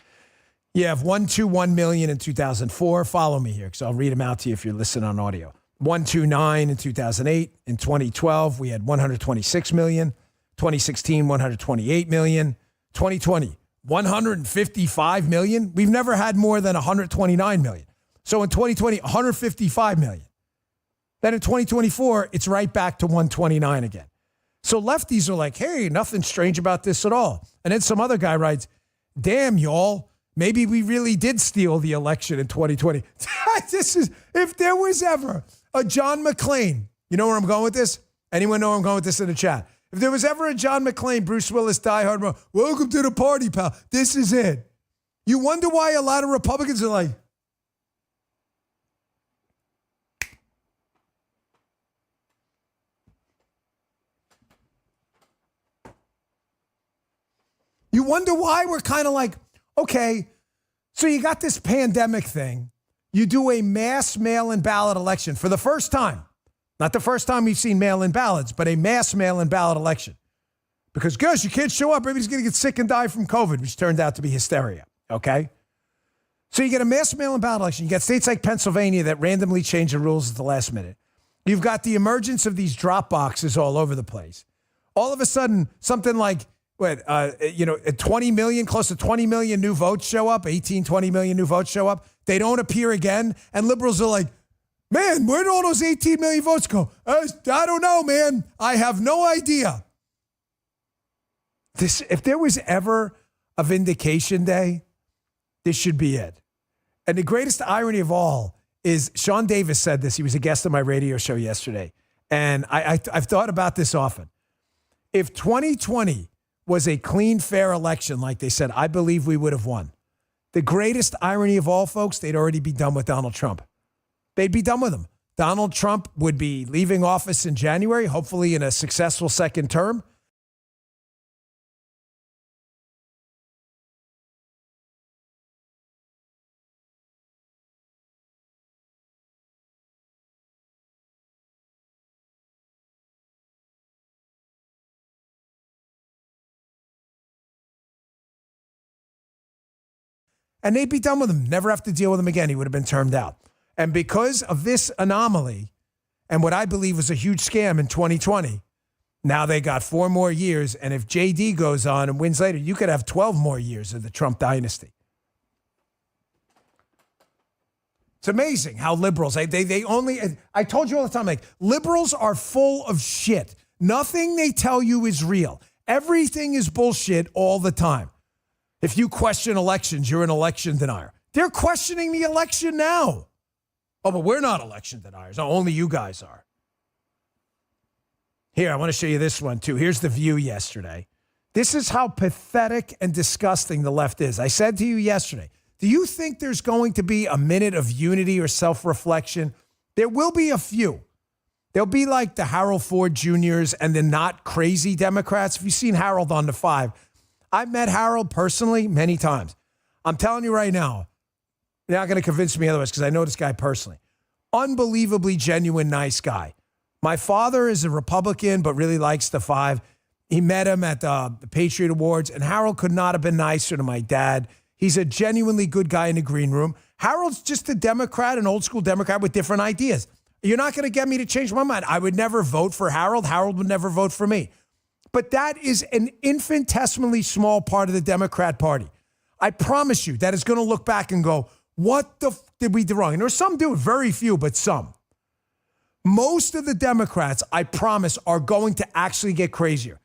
Speaker 6: You have 121 million in 2004. Follow me here because I'll read them out to you if you're listening on audio. 129 in 2008. In 2012, we had 126 million. 2016, 128 million. 2020, 155 million. We've never had more than 129 million. So in 2020, 155 million. Then in 2024, it's right back to 129 again. So lefties are like, hey, nothing strange about this at all. And then some other guy writes, damn, y'all, maybe we really did steal the election in 2020. If there was ever a John McClane, you know where I'm going with this? Anyone know where I'm going with this in the chat? If there was ever a John McClane, Bruce Willis, diehard, welcome to the party, pal. This is it. You wonder why a lot of Republicans are like, you wonder why we're kind of like, okay, so you got this pandemic thing. You do a mass mail-in ballot election for the first time. Not the first time we've seen mail-in ballots, but a mass mail-in ballot election. Because, gosh, you can't show up. Everybody's going to get sick and die from COVID, which turned out to be hysteria, okay? So you get a mass mail-in ballot election. You got states like Pennsylvania that randomly change the rules at the last minute. You've got the emergence of these drop boxes all over the place. All of a sudden, something like, 20 million, close to 20 million new votes show up, 18, 20 million new votes show up. They don't appear again. And liberals are like, man, where did all those 18 million votes go? I don't know, man. I have no idea. If there was ever a vindication day, this should be it. And the greatest irony of all is Sean Davis said this. He was a guest on my radio show yesterday. And I've thought about this often. If 2020 was a clean, fair election, like they said, I believe we would have won. The greatest irony of all, folks, they'd already be done with Donald Trump. They'd be done with him. Donald Trump would be leaving office in January, hopefully in a successful second term. and they'd be done with him. Never have to deal with him again. He would have been termed out. And because of this anomaly and what I believe was a huge scam in 2020, now they got 4 more years. And if JD goes on and wins later, you could have 12 more years of the Trump dynasty. It's amazing how liberals, they only, I told you all the time, like, liberals are full of shit. Nothing they tell you is real. Everything is bullshit all the time. If you question elections, you're an election denier. They're questioning the election now. Oh, but we're not election deniers. No, only you guys are. Here, I want to show you this one, too. Here's The View yesterday. This is how pathetic and disgusting the left is. I said to you yesterday, do you think there's going to be a minute of unity or self-reflection? There will be a few. They'll be like the Harold Ford Jr.'s and the not crazy Democrats. If you've seen Harold on The Five, I've met Harold personally many times. I'm telling you right now, you're not going to convince me otherwise because I know this guy personally. Unbelievably genuine, nice guy. My father is a Republican, but really likes The Five. He met him at the Patriot Awards, and Harold could not have been nicer to my dad. He's a genuinely good guy in the green room. Harold's just a Democrat, an old school Democrat with different ideas. You're not going to get me to change my mind. I would never vote for Harold. Harold would never vote for me. But that is an infinitesimally small part of the Democrat Party. I promise you that is going to look back and go, what the did we do wrong? And there's some do it, very few, but some. Most of the Democrats, I promise, are going to actually get crazier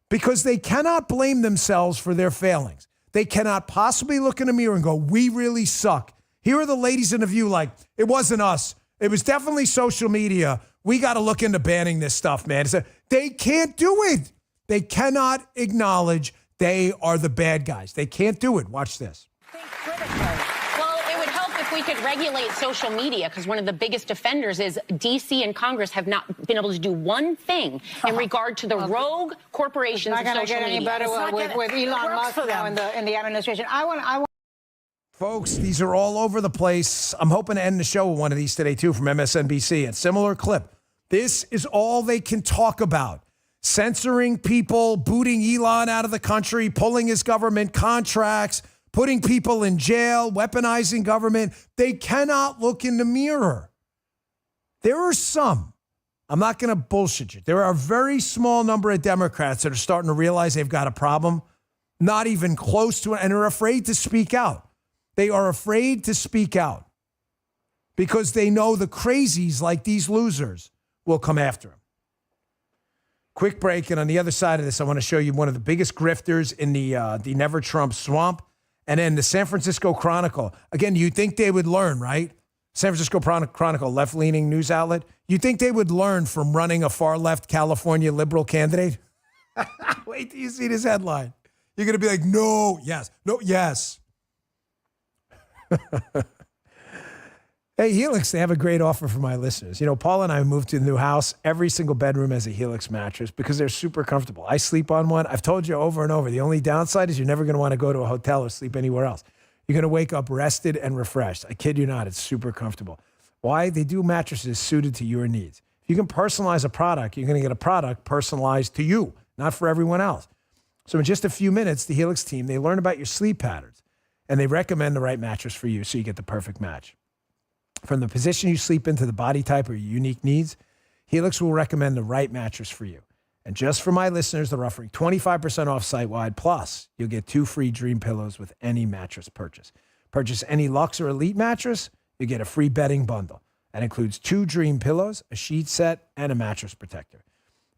Speaker 6: because they cannot blame themselves for their failings. They cannot possibly look in a mirror and go, we really suck. Here are the ladies in The View like, it wasn't us. It was definitely social media. We got to look into banning this stuff, man. They can't do it. They cannot acknowledge they are the bad guys. They can't do it. Watch this.
Speaker 11: Well, it would help if we could regulate social media because one of the biggest offenders is D.C. and Congress have not been able to do one thing in regard to the rogue corporations of social media.
Speaker 12: It's not going to get any better with Elon Musk now in the administration. I want.
Speaker 6: Folks, these are all over the place. I'm hoping to end the show with one of these today, too, from MSNBC. A similar clip. This is all they can talk about. Censoring people, booting Elon out of the country, pulling his government contracts, putting people in jail, weaponizing government. They cannot look in the mirror. There are some. I'm not going to bullshit you. There are a very small number of Democrats that are starting to realize they've got a problem, not even close to it, and are afraid to speak out. They are afraid to speak out because they know the crazies like these losers will come after them. Quick break, and on the other side of this, I want to show you one of the biggest grifters in the Never Trump swamp, and then the San Francisco Chronicle. Again, you'd think they would learn, right? San Francisco Chronicle, left-leaning news outlet. You'd think they would learn from running a far-left California liberal candidate. Wait till you see this headline. You're going to be like, no, yes, no, yes. Hey, Helix, they have a great offer for my listeners. You know, Paul and I moved to the new house. Every single bedroom has a Helix mattress because they're super comfortable. I sleep on one. I've told you over and over, the only downside is you're never going to want to go to a hotel or sleep anywhere else. You're going to wake up rested and refreshed. I kid you not, it's super comfortable. Why? They do mattresses suited to your needs. If you can personalize a product, you're going to get a product personalized to you, not for everyone else. So in just a few minutes, the Helix team, they learn about your sleep patterns and they recommend the right mattress for you so you get the perfect match. From the position you sleep in to the body type or your unique needs, Helix will recommend the right mattress for you. And just for my listeners, they're offering 25% off site-wide, plus you'll get 2 free Dream pillows with any mattress purchase. Purchase any Luxe or Elite mattress, you get a free bedding bundle. That includes 2 Dream pillows, a sheet set, and a mattress protector.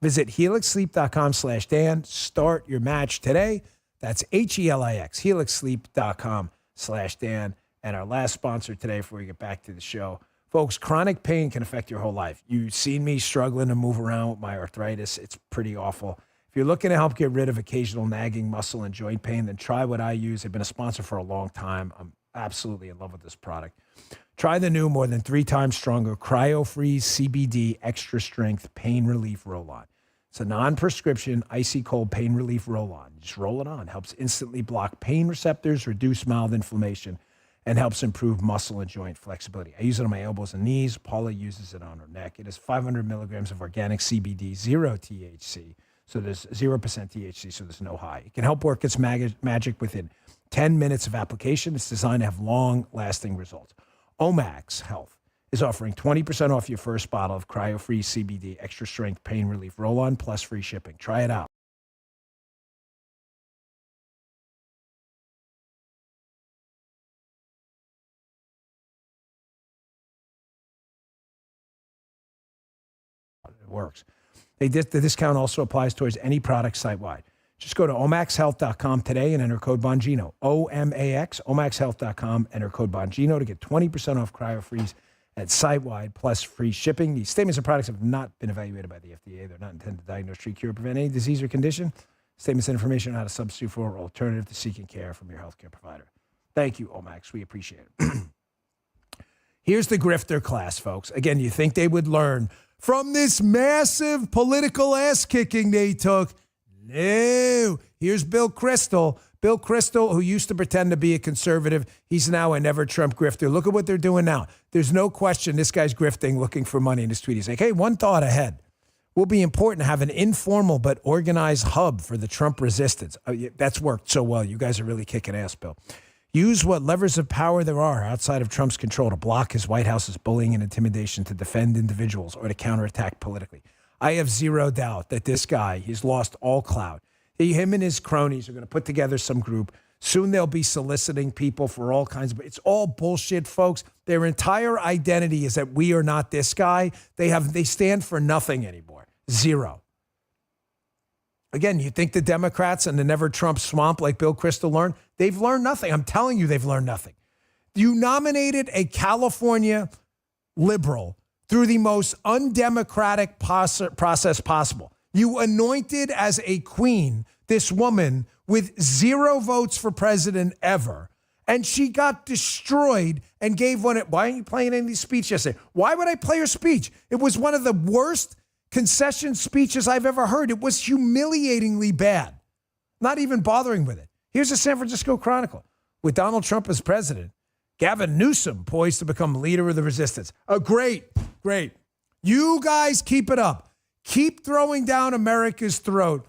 Speaker 6: Visit helixsleep.com/Dan. Start your match today. That's HELIX, helixsleep.com/Dan. And our last sponsor today before we get back to the show. Folks, chronic pain can affect your whole life. You've seen me struggling to move around with my arthritis. It's pretty awful. If you're looking to help get rid of occasional nagging muscle and joint pain, then try what I use. I've been a sponsor for a long time. I'm absolutely in love with this product. Try the new, more than 3 times stronger Cryo-Freeze CBD Extra Strength Pain Relief Roll-On. It's a non-prescription, icy cold pain relief roll-on. Just roll it on. Helps instantly block pain receptors, reduce mild inflammation, and helps improve muscle and joint flexibility. I use it on my elbows and knees. Paula uses it on her neck. It is 500 milligrams of organic CBD, 0 THC. So there's 0% THC, so there's no high. It can help work its magic within 10 minutes of application. It's designed to have long-lasting results. Omax Health is offering 20% off your first bottle of cryo-free CBD extra strength pain relief roll-on plus free shipping. Try it out. It works. The discount also applies towards any product site-wide. Just go to omaxhealth.com today and enter code Bongino. O-M-A-X, omaxhealth.com, enter code Bongino to get 20% off cryo-freeze at site-wide plus free shipping. These statements and products have not been evaluated by the FDA. They're not intended to diagnose, treat, cure, or prevent any disease or condition. Statements and information are not a substitute for or alternative to seeking care from your healthcare provider. Thank you, Omax. We appreciate it. Here's the grifter class, folks. Again, you think they would learn from this massive political ass-kicking they took? No. Here's Bill Kristol. Bill Kristol, who used to pretend to be a conservative, he's now a never-Trump grifter. Look at what they're doing now. There's no question this guy's grifting, looking for money in his tweet. He's like, hey, one thought ahead. Will be important to have an informal but organized hub for the Trump resistance. Oh, yeah, that's worked so well. You guys are really kicking ass, Bill. Use what levers of power there are outside of Trump's control to block his White House's bullying and intimidation, to defend individuals, or to counterattack politically. I have zero doubt that this guy, he's lost all clout. Him and his cronies are going to put together some group. Soon they'll be soliciting people for all kinds of, it's all bullshit, folks. Their entire identity is that we are not this guy. They stand for nothing anymore. Zero. Again, you think the Democrats and the never Trump swamp like Bill Kristol learned? They've learned nothing. I'm telling you, they've learned nothing. You nominated a California liberal through the most undemocratic process possible. You anointed as a queen this woman with 0 votes for president ever, and she got destroyed and gave one. Why aren't you playing any of these speeches yesterday? Why would I play her speech? It was one of the worst concession speeches I've ever heard. It was humiliatingly bad. Not even bothering with it. Here's the San Francisco Chronicle. With Donald Trump as president, Gavin Newsom poised to become leader of the resistance. Great. You guys keep it up. Keep throwing down America's throat.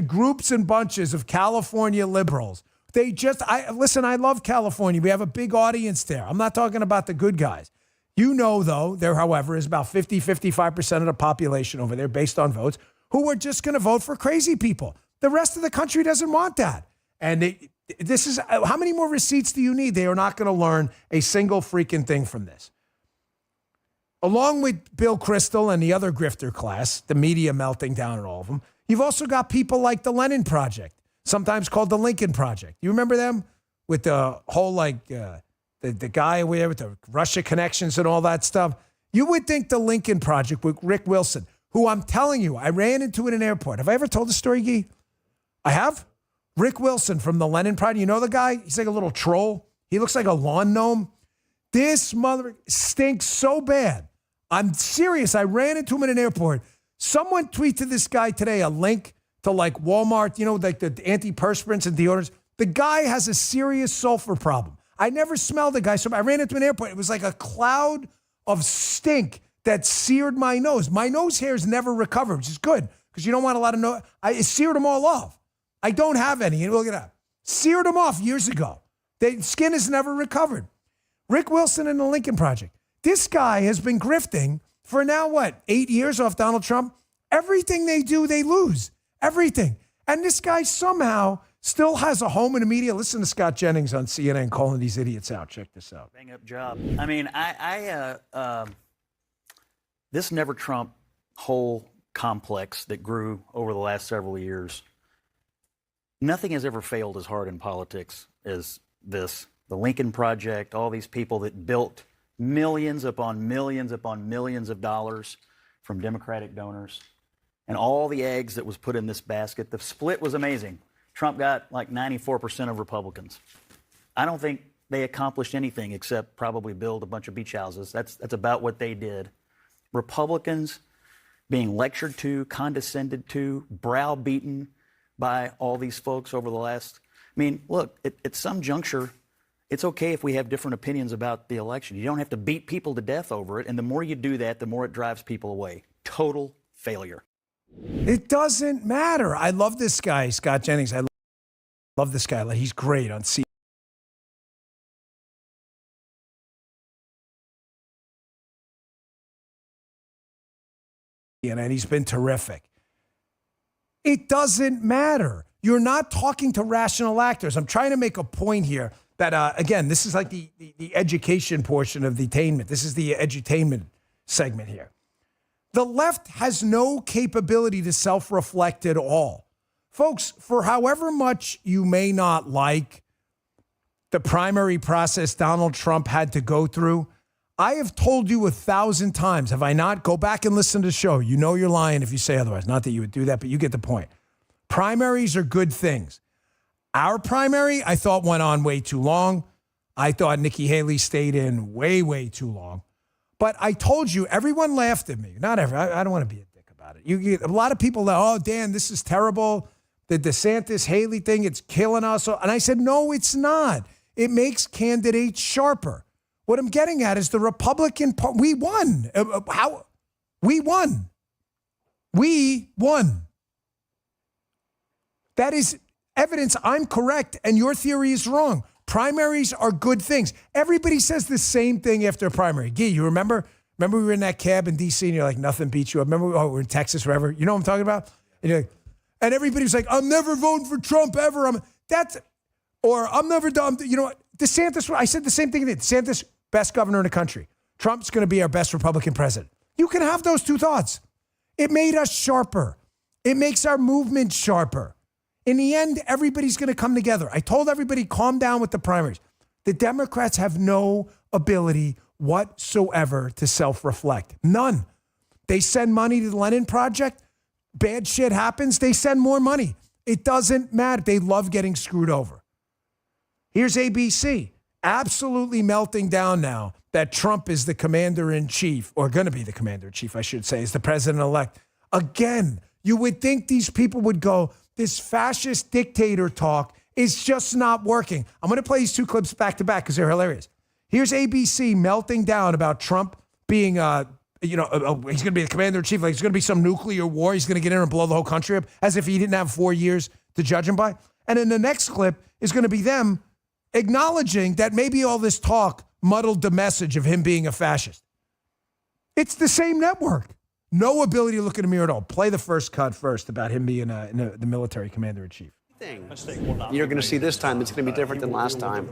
Speaker 6: Groups and bunches of California liberals. Listen, I love California. We have a big audience there. I'm not talking about the good guys. You know, though, there, however, is about 55% of the population over there based on votes who are just going to vote for crazy people. The rest of the country doesn't want that. And this is, how many more receipts do you need? They are not going to learn a single freaking thing from this. Along with Bill Kristol and the other grifter class, the media melting down and all of them, you've also got people like the Lenin Project, sometimes called the Lincoln Project. You remember them? With the whole, the guy over there with the Russia connections and all that stuff. You would think the Lincoln Project with Rick Wilson, who I'm telling you, I ran into in an airport. Have I ever told the story, Guy? I have? Rick Wilson from the Lenin Project. You know the guy? He's like a little troll. He looks like a lawn gnome. This mother stinks so bad. I'm serious. I ran into him in an airport. Someone tweeted this guy today a link to Walmart, like the antiperspirants and deodorants. The guy has a serious sulfur problem. I never smelled the guy. So I ran into an airport. It was like a cloud of stink that seared my nose. My nose hairs never recovered, which is good because you don't want a lot of nose. It seared them all off. I don't have any. And look at that. Seared them off years ago. The skin has never recovered. Rick Wilson and the Lincoln Project. This guy has been grifting for now, 8 years off Donald Trump? Everything they do, they lose. Everything. And this guy somehow still has a home in the media. Listen to Scott Jennings on CNN calling these idiots out. Check this out.
Speaker 13: Bang up job. I mean, this never Trump whole complex that grew over the last several years, nothing has ever failed as hard in politics as this. The Lincoln Project, all these people that built millions upon millions upon millions of dollars from Democratic donors, and all the eggs that was put in this basket. The split was amazing. Trump got 94% of Republicans. I don't think they accomplished anything except probably build a bunch of beach houses. That's about what they did. Republicans being lectured to, condescended to, browbeaten by all these folks over the last. I mean, look, at some juncture, it's okay if we have different opinions about the election. You don't have to beat people to death over it. And the more you do that, the more it drives people away. Total failure.
Speaker 6: It doesn't matter. I love this guy, Scott Jennings. I love this guy. He's great on CNN. And he's been terrific. It doesn't matter. You're not talking to rational actors. I'm trying to make a point here that, again, this is like the education portion of the attainment. This is the edutainment segment here. The left has no capability to self-reflect at all. Folks, for however much you may not like the primary process Donald Trump had to go through, I have told you 1,000 times, have I not? Go back and listen to the show. You know you're lying if you say otherwise. Not that you would do that, but you get the point. Primaries are good things. Our primary, I thought, went on way too long. I thought Nikki Haley stayed in way, way too long. But I told you, everyone laughed at me. Not everyone. I don't want to be a dick about it. You get a lot of people that, oh, Dan, this is terrible. The DeSantis-Haley thing, it's killing us. And I said, no, it's not. It makes candidates sharper. What I'm getting at is the Republican Party. We won. How? We won. We won. That is evidence I'm correct and your theory is wrong. Primaries are good things. Everybody says the same thing after a primary. Gee, you remember? Remember we were in that cab in D.C. and you're like, nothing beats you up. Remember we were in Texas, wherever. You know what I'm talking about? And you're like, and everybody's like, I'm never voting for Trump ever. I'm never done. You know what? DeSantis, I said the same thing. DeSantis, best governor in the country. Trump's going to be our best Republican president. You can have those two thoughts. It made us sharper. It makes our movement sharper. In the end, everybody's going to come together. I told everybody, calm down with the primaries. The Democrats have no ability whatsoever to self-reflect. None. They send money to the Lenin Project. Bad shit happens. They send more money. It doesn't matter. They love getting screwed over. Here's ABC. Absolutely melting down now that Trump is the commander-in-chief, or going to be the commander-in-chief, I should say, is the president-elect. Again, you would think these people would go, this fascist dictator talk is just not working. I'm going to play these two clips back to back because they're hilarious. Here's ABC melting down about Trump being, he's going to be the commander-in-chief. Like, it's going to be some nuclear war. He's going to get in and blow the whole country up as if he didn't have 4 years to judge him by. And then the next clip is going to be them acknowledging that maybe all this talk muddled the message of him being a fascist. It's the same network. No ability to look in the mirror at all. Play the first cut first about him being the military commander-in-chief.
Speaker 14: You're going to see this time, it's going to be different than last time,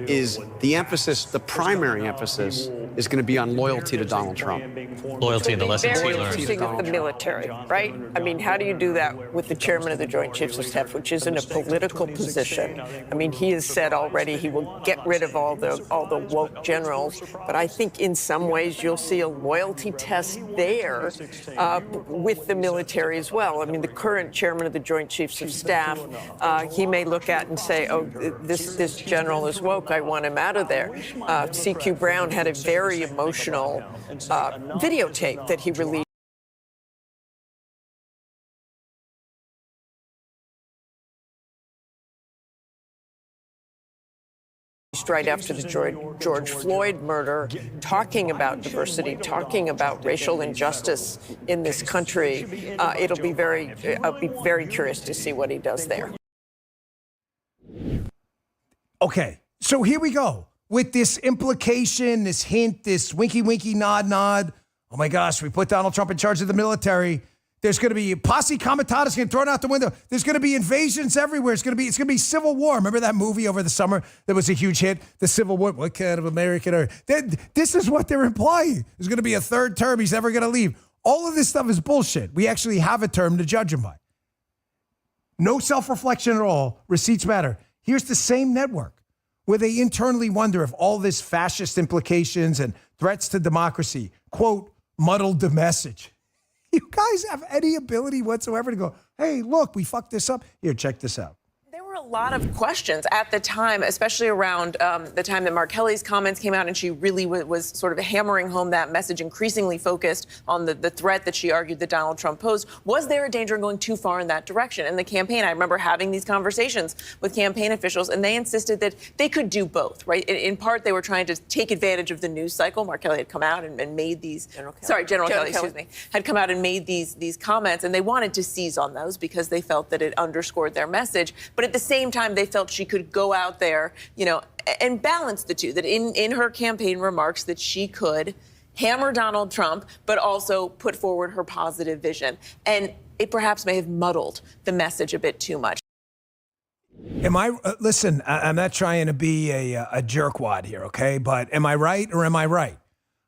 Speaker 14: is the emphasis, the primary emphasis, is going to be on loyalty to Donald Trump.
Speaker 15: Loyalty and the lessons he
Speaker 16: Very
Speaker 15: learned.
Speaker 16: interesting with the military, right? I mean, how do you do that with the chairman of the Joint Chiefs of Staff, which isn't a political position? I mean, he has said already he will get rid of all the woke generals, but I think in some ways you'll see a loyalty test there with the military as well. I mean, the current chairman of the Joint Chiefs of Staff, he may look at and say, oh, this general is woke, I want him out of there. CQ Brown had a very emotional videotape that he released right after the George Floyd murder, talking about diversity, talking about racial injustice in this country. I'll be very curious to see what he does there.
Speaker 6: Okay, so here we go with this implication, this hint, this winky, winky, nod, nod. Oh my gosh, we put Donald Trump in charge of the military. There's going to be posse comitatus getting thrown out the window. There's going to be invasions everywhere. It's going to be civil war. Remember that movie over the summer that was a huge hit, The Civil War? What kind of American are this? Is what they're implying. There's going to be a third term. He's never going to leave. All of this stuff is bullshit. We actually have a term to judge him by. No self-reflection at all. Receipts matter. Here's the same network where they internally wonder if all this fascist implications and threats to democracy, quote, muddled the message. You guys have any ability whatsoever to go, hey, look, we fucked this up. Here, check this out.
Speaker 17: There were a
Speaker 15: lot of questions at the time, especially around the time that Mark Kelly's comments came out, and she really was sort of hammering home that message, increasingly focused on the threat that she argued that Donald Trump posed. Was there a danger in going too far in that direction? And the campaign, I remember having these conversations with campaign officials, and they insisted that they could do both, right? In part, they were trying to take advantage of the news cycle. Mark Kelly had come out and made these, General Kelly, excuse me, had come out and made these comments, and they wanted to seize on those because they felt that it underscored their message. But at the same time, they felt she could go out there, and balance the two, that in her campaign remarks that she could hammer Donald Trump, but also put forward her positive vision. And it perhaps may have muddled the message a bit too much.
Speaker 6: Listen, I'm not trying to be a jerkwad here, okay? But am I right or am I right?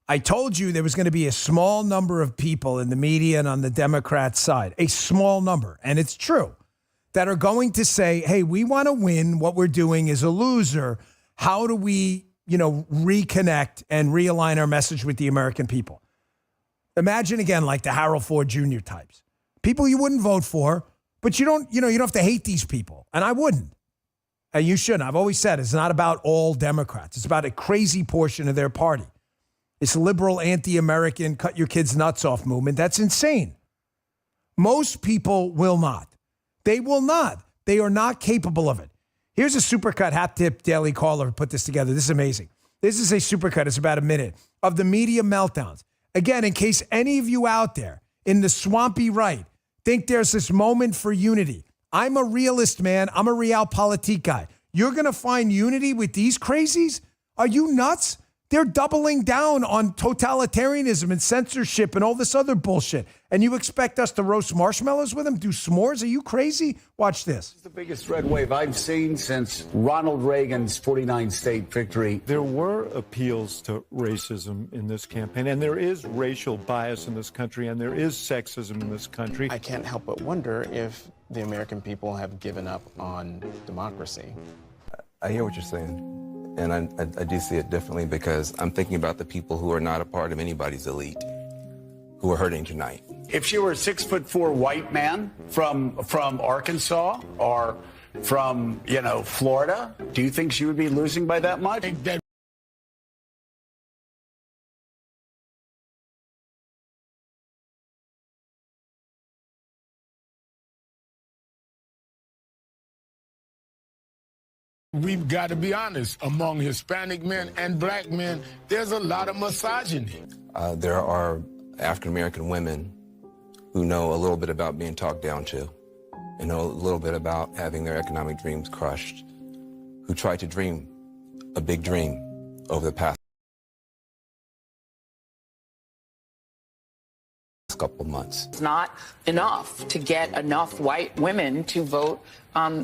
Speaker 6: I told you there was going to be a small number of people in the media and on the Democrat side, a small number, and it's true, that are going to say, hey, we want to win. What we're doing is a loser. How do we, reconnect and realign our message with the American people? Imagine, again, like the Harold Ford Jr. types. People you wouldn't vote for, but you don't have to hate these people. And I wouldn't. And you shouldn't. I've always said it's not about all Democrats. It's about a crazy portion of their party. It's liberal, anti-American, cut your kids' nuts off movement. That's insane. Most people will not. They will not. They are not capable of it. Here's a supercut hat tip daily caller who put this together. This is amazing. This is a supercut. It's about a minute of the media meltdowns. Again, in case any of you out there in the swampy right think there's this moment for unity. I'm a realist, man. I'm a realpolitik guy. You're going to find unity with these crazies? Are you nuts? They're doubling down on totalitarianism and censorship and all this other bullshit. And you expect us to roast marshmallows with them? Do s'mores? Are you crazy? Watch this.
Speaker 17: It's the biggest red wave I've seen since Ronald Reagan's 49-state victory.
Speaker 18: There were appeals to racism in this campaign, and there is racial bias in this country, and there is sexism in this country.
Speaker 19: I can't help but wonder if the American people have given up on democracy.
Speaker 20: I hear what you're saying. And I do see it differently because I'm thinking about the people who are not a part of anybody's elite, who are hurting tonight.
Speaker 17: If she were a 6'4" white man from Arkansas or from, Florida, do you think she would be losing by that much?
Speaker 3: We've got to be honest. Among Hispanic men and black men, there's a lot of misogyny.
Speaker 20: There are African-American women who know a little bit about being talked down to and know a little bit about having their economic dreams crushed, who tried to dream a big dream over the past couple of months.
Speaker 21: It's not enough to get enough white women to vote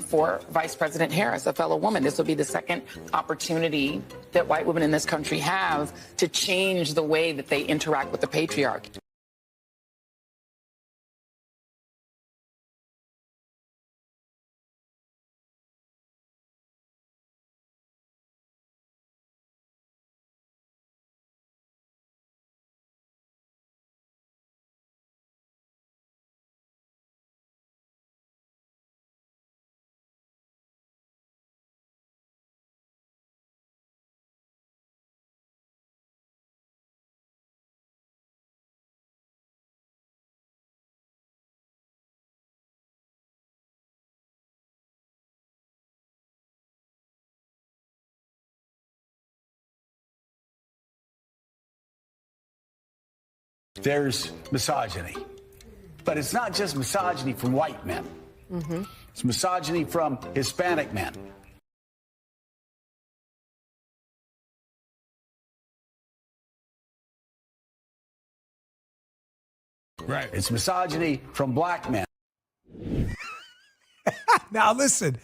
Speaker 21: for Vice President Harris, a fellow woman. This will be the second opportunity that white women in this country have to change the way that they interact with the patriarchy.
Speaker 17: There's misogyny. But it's not just misogyny from white men. Mm-hmm. It's misogyny from Hispanic men.
Speaker 3: Right.
Speaker 17: It's misogyny from black men.
Speaker 6: Now, listen,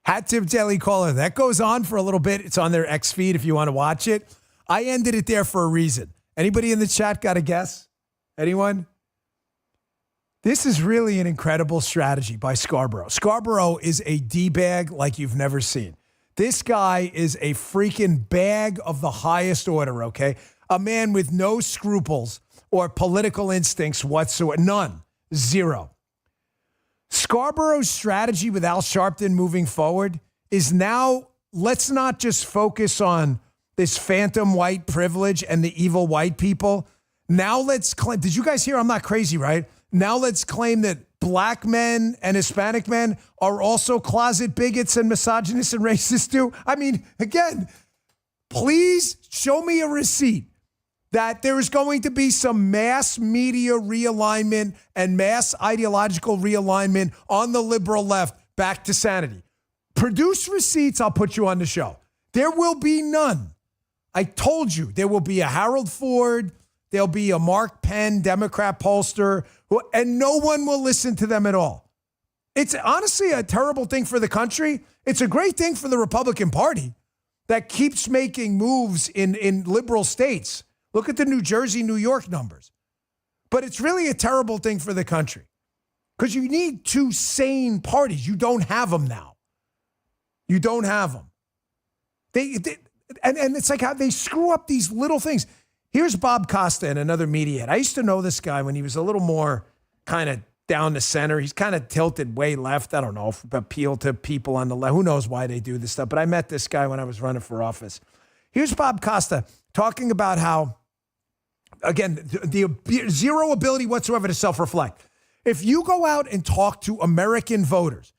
Speaker 6: Hat Tip Daily Caller, that goes on for a little bit. It's on their X feed if you want to watch it. I ended it there for a reason. Anybody in the chat got a guess? Anyone? This is really an incredible strategy by Scarborough. Scarborough is a D-bag like you've never seen. This guy is a freaking bag of the highest order, okay? A man with no scruples or political instincts whatsoever. None. Zero. Scarborough's strategy with Al Sharpton moving forward is now, let's not just focus on this phantom white privilege and the evil white people. Now let's claim, did you guys hear? I'm not crazy, right? Now let's claim that black men and Hispanic men are also closet bigots and misogynists and racists too. I mean, again, please show me a receipt that there is going to be some mass media realignment and mass ideological realignment on the liberal left back to sanity. Produce receipts, I'll put you on the show. There will be none. I told you there will be a Harold Ford, there'll be a Mark Penn, Democrat pollster, and no one will listen to them at all. It's honestly a terrible thing for the country. It's a great thing for the Republican Party that keeps making moves in liberal states. Look at the New Jersey, New York numbers. But it's really a terrible thing for the country because you need two sane parties. You don't have them now. You don't have them. And it's like how they screw up these little things. Here's Bob Costa and another media head. I used to know this guy when he was a little more kind of down the center. He's kind of tilted way left. I don't know, appeal to people on the left. Who knows why they do this stuff? But I met this guy when I was running for office. Here's Bob Costa talking about how, again, the zero ability whatsoever to self-reflect. If you go out and talk to American voters,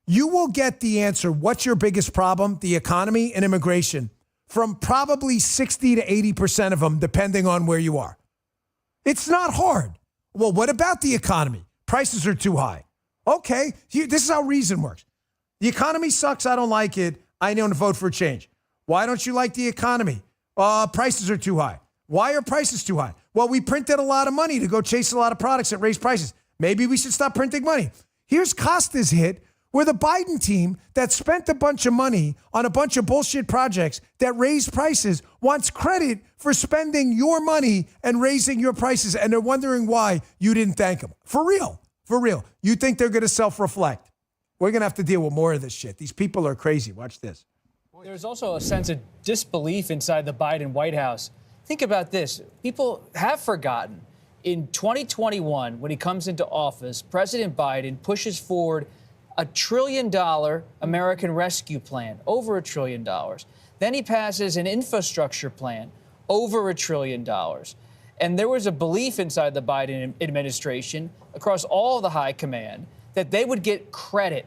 Speaker 6: you will get the answer, what's your biggest problem? The economy and immigration, from probably 60 to 80% of them, depending on where you are. It's not hard. Well, what about the economy? Prices are too high. Okay, this is how reason works. The economy sucks. I don't like it. I don't vote for change. Why don't you like the economy? Prices are too high. Why are prices too high? Well, we printed a lot of money to go chase a lot of products that raise prices. Maybe we should stop printing money. Here's Costa's hit, where the Biden team that spent a bunch of money on a bunch of bullshit projects that raised prices wants credit for spending your money and raising your prices, and they're wondering why you didn't thank them. For real. For real. You think they're going to self-reflect? We're going to have to deal with more of this shit. These people are crazy. Watch this.
Speaker 2: There's also a sense of disbelief inside the Biden White House. Think about this. People have forgotten. In 2021, when he comes into office, President Biden pushes forward $1 trillion American Rescue Plan, over $1 trillion. Then he passes an infrastructure plan, over $1 trillion. And there was a belief inside the Biden administration, across all of the high command, that they would get credit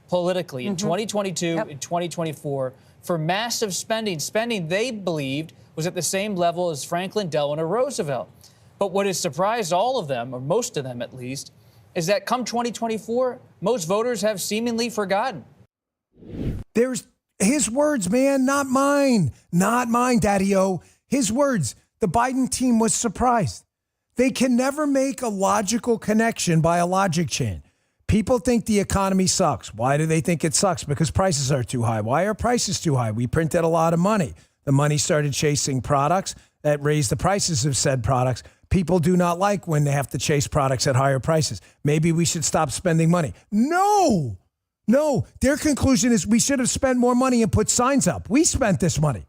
Speaker 2: politically in 2022 and 2024 for massive spending they believed was at the same level as Franklin Delano Roosevelt. But what has surprised all of them, or most of them at least, is that come 2024, most voters have seemingly forgotten.
Speaker 6: There's his words, man, not mine. Not mine, Daddy-O. His words. The Biden team was surprised. They can never make a logical connection by a logic chain. People think the economy sucks. Why do they think it sucks? Because prices are too high. Why are prices too high? We printed a lot of money. The money started chasing products that raised the prices of said products. People do not like when they have to chase products at higher prices. Maybe we should stop spending money. No. Their conclusion is we should have spent more money and put signs up. We spent this money.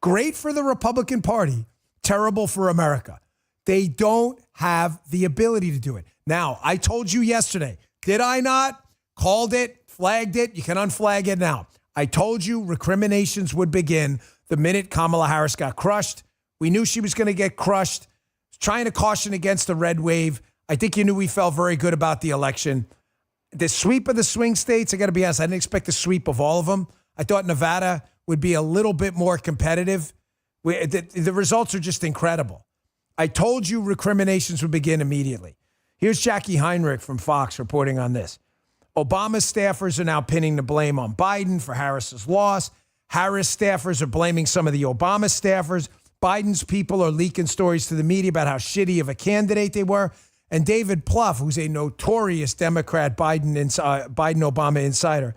Speaker 6: Great for the Republican Party, terrible for America. They don't have the ability to do it. Now, I told you yesterday, did I not? Called it, flagged it. You can unflag it now. I told you recriminations would begin the minute Kamala Harris got crushed. We knew she was going to get crushed. Trying to caution against the red wave. I think you knew we felt very good about the election. The sweep of the swing states, I got to be honest, I didn't expect a sweep of all of them. I thought Nevada would be a little bit more competitive. The results are just incredible. I told you recriminations would begin immediately. Here's Jackie Heinrich from Fox reporting on this. Obama staffers are now pinning the blame on Biden for Harris's loss. Harris staffers are blaming some of the Obama staffers. Biden's people are leaking stories to the media about how shitty of a candidate they were. And David Plouffe, who's a notorious Democrat Biden-Obama insider,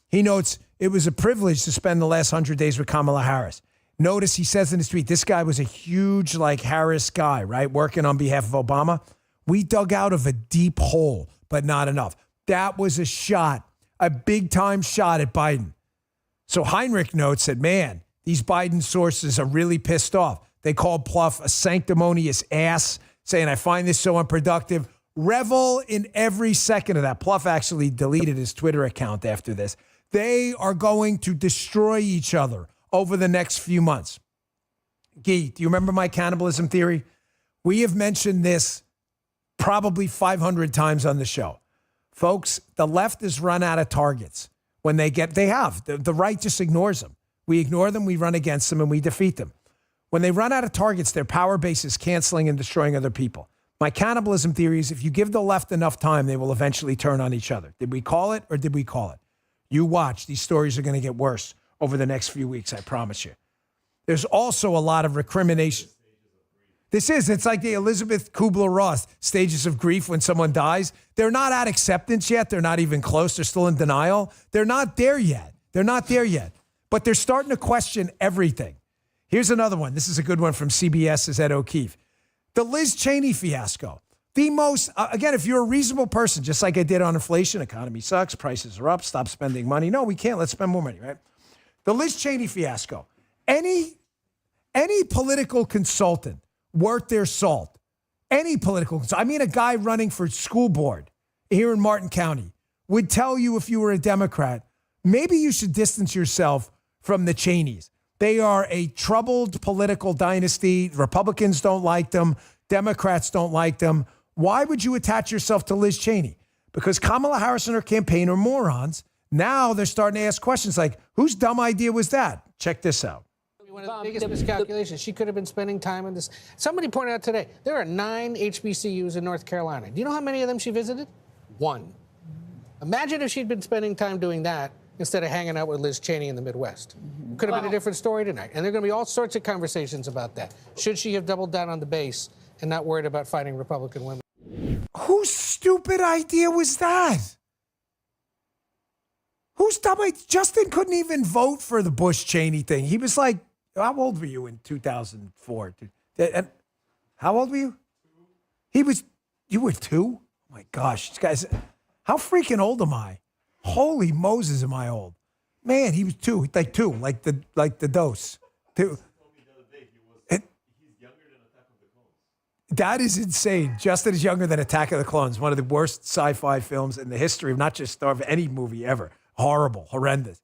Speaker 6: he notes it was a privilege to spend the last 100 days with Kamala Harris. Notice he says in his tweet, this guy was a huge Harris guy, right? Working on behalf of Obama. We dug out of a deep hole, but not enough. That was a shot, a big time shot at Biden. So Heinrich notes that, man, these Biden sources are really pissed off. They called Plouffe a sanctimonious ass, saying, I find this so unproductive. Revel in every second of that. Pluff actually deleted his Twitter account after this. They are going to destroy each other over the next few months. Guy, do you remember my cannibalism theory? We have mentioned this probably 500 times on the show. Folks, the left has run out of targets. When they have. The right just ignores them. We ignore them, we run against them, and we defeat them. When they run out of targets, their power base is canceling and destroying other people. My cannibalism theory is if you give the left enough time, they will eventually turn on each other. Did we call it or did we call it? You watch. These stories are going to get worse over the next few weeks, I promise you. There's also a lot of recrimination. It's like the Elizabeth Kubler-Ross stages of grief when someone dies. They're not at acceptance yet. They're not even close. They're still in denial. They're not there yet. But they're starting to question everything. Here's another one. This is a good one from CBS's Ed O'Keefe. The Liz Cheney fiasco. The most, again, if you're a reasonable person, just like I did on inflation, economy sucks, prices are up, stop spending money. No, we can't. Let's spend more money, right? The Liz Cheney fiasco. Any political consultant worth their salt, any political consultant, I mean a guy running for school board here in Martin County, would tell you if you were a Democrat, maybe you should distance yourself from the Cheneys. They are a troubled political dynasty. Republicans don't like them. Democrats don't like them. Why would you attach yourself to Liz Cheney? Because Kamala Harris and her campaign are morons. Now they're starting to ask questions like, whose dumb idea was that? Check this out.
Speaker 4: One of the biggest miscalculations. She could have been spending time on this. Somebody pointed out today, there are 9 HBCUs in North Carolina. Do you know how many of them she visited? 1. Imagine if she'd been spending time doing that instead of hanging out with Liz Cheney in the Midwest. Could have been a different story tonight. And there are going to be all sorts of conversations about that. Should she have doubled down on the base and not worried about fighting Republican women?
Speaker 6: Whose stupid idea was that? Whose dumb idea? Justin couldn't even vote for the Bush-Cheney thing. He was like, how old were you in 2004? And how old were you? You were 2? Oh my gosh, this guy's, how freaking old am I? Holy Moses, am I old? Man, he was 2, like the dose. 2. That is insane. Justin is younger than Attack of the Clones, one of the worst sci-fi films in the history of not just Star, of any movie ever. Horrible, horrendous.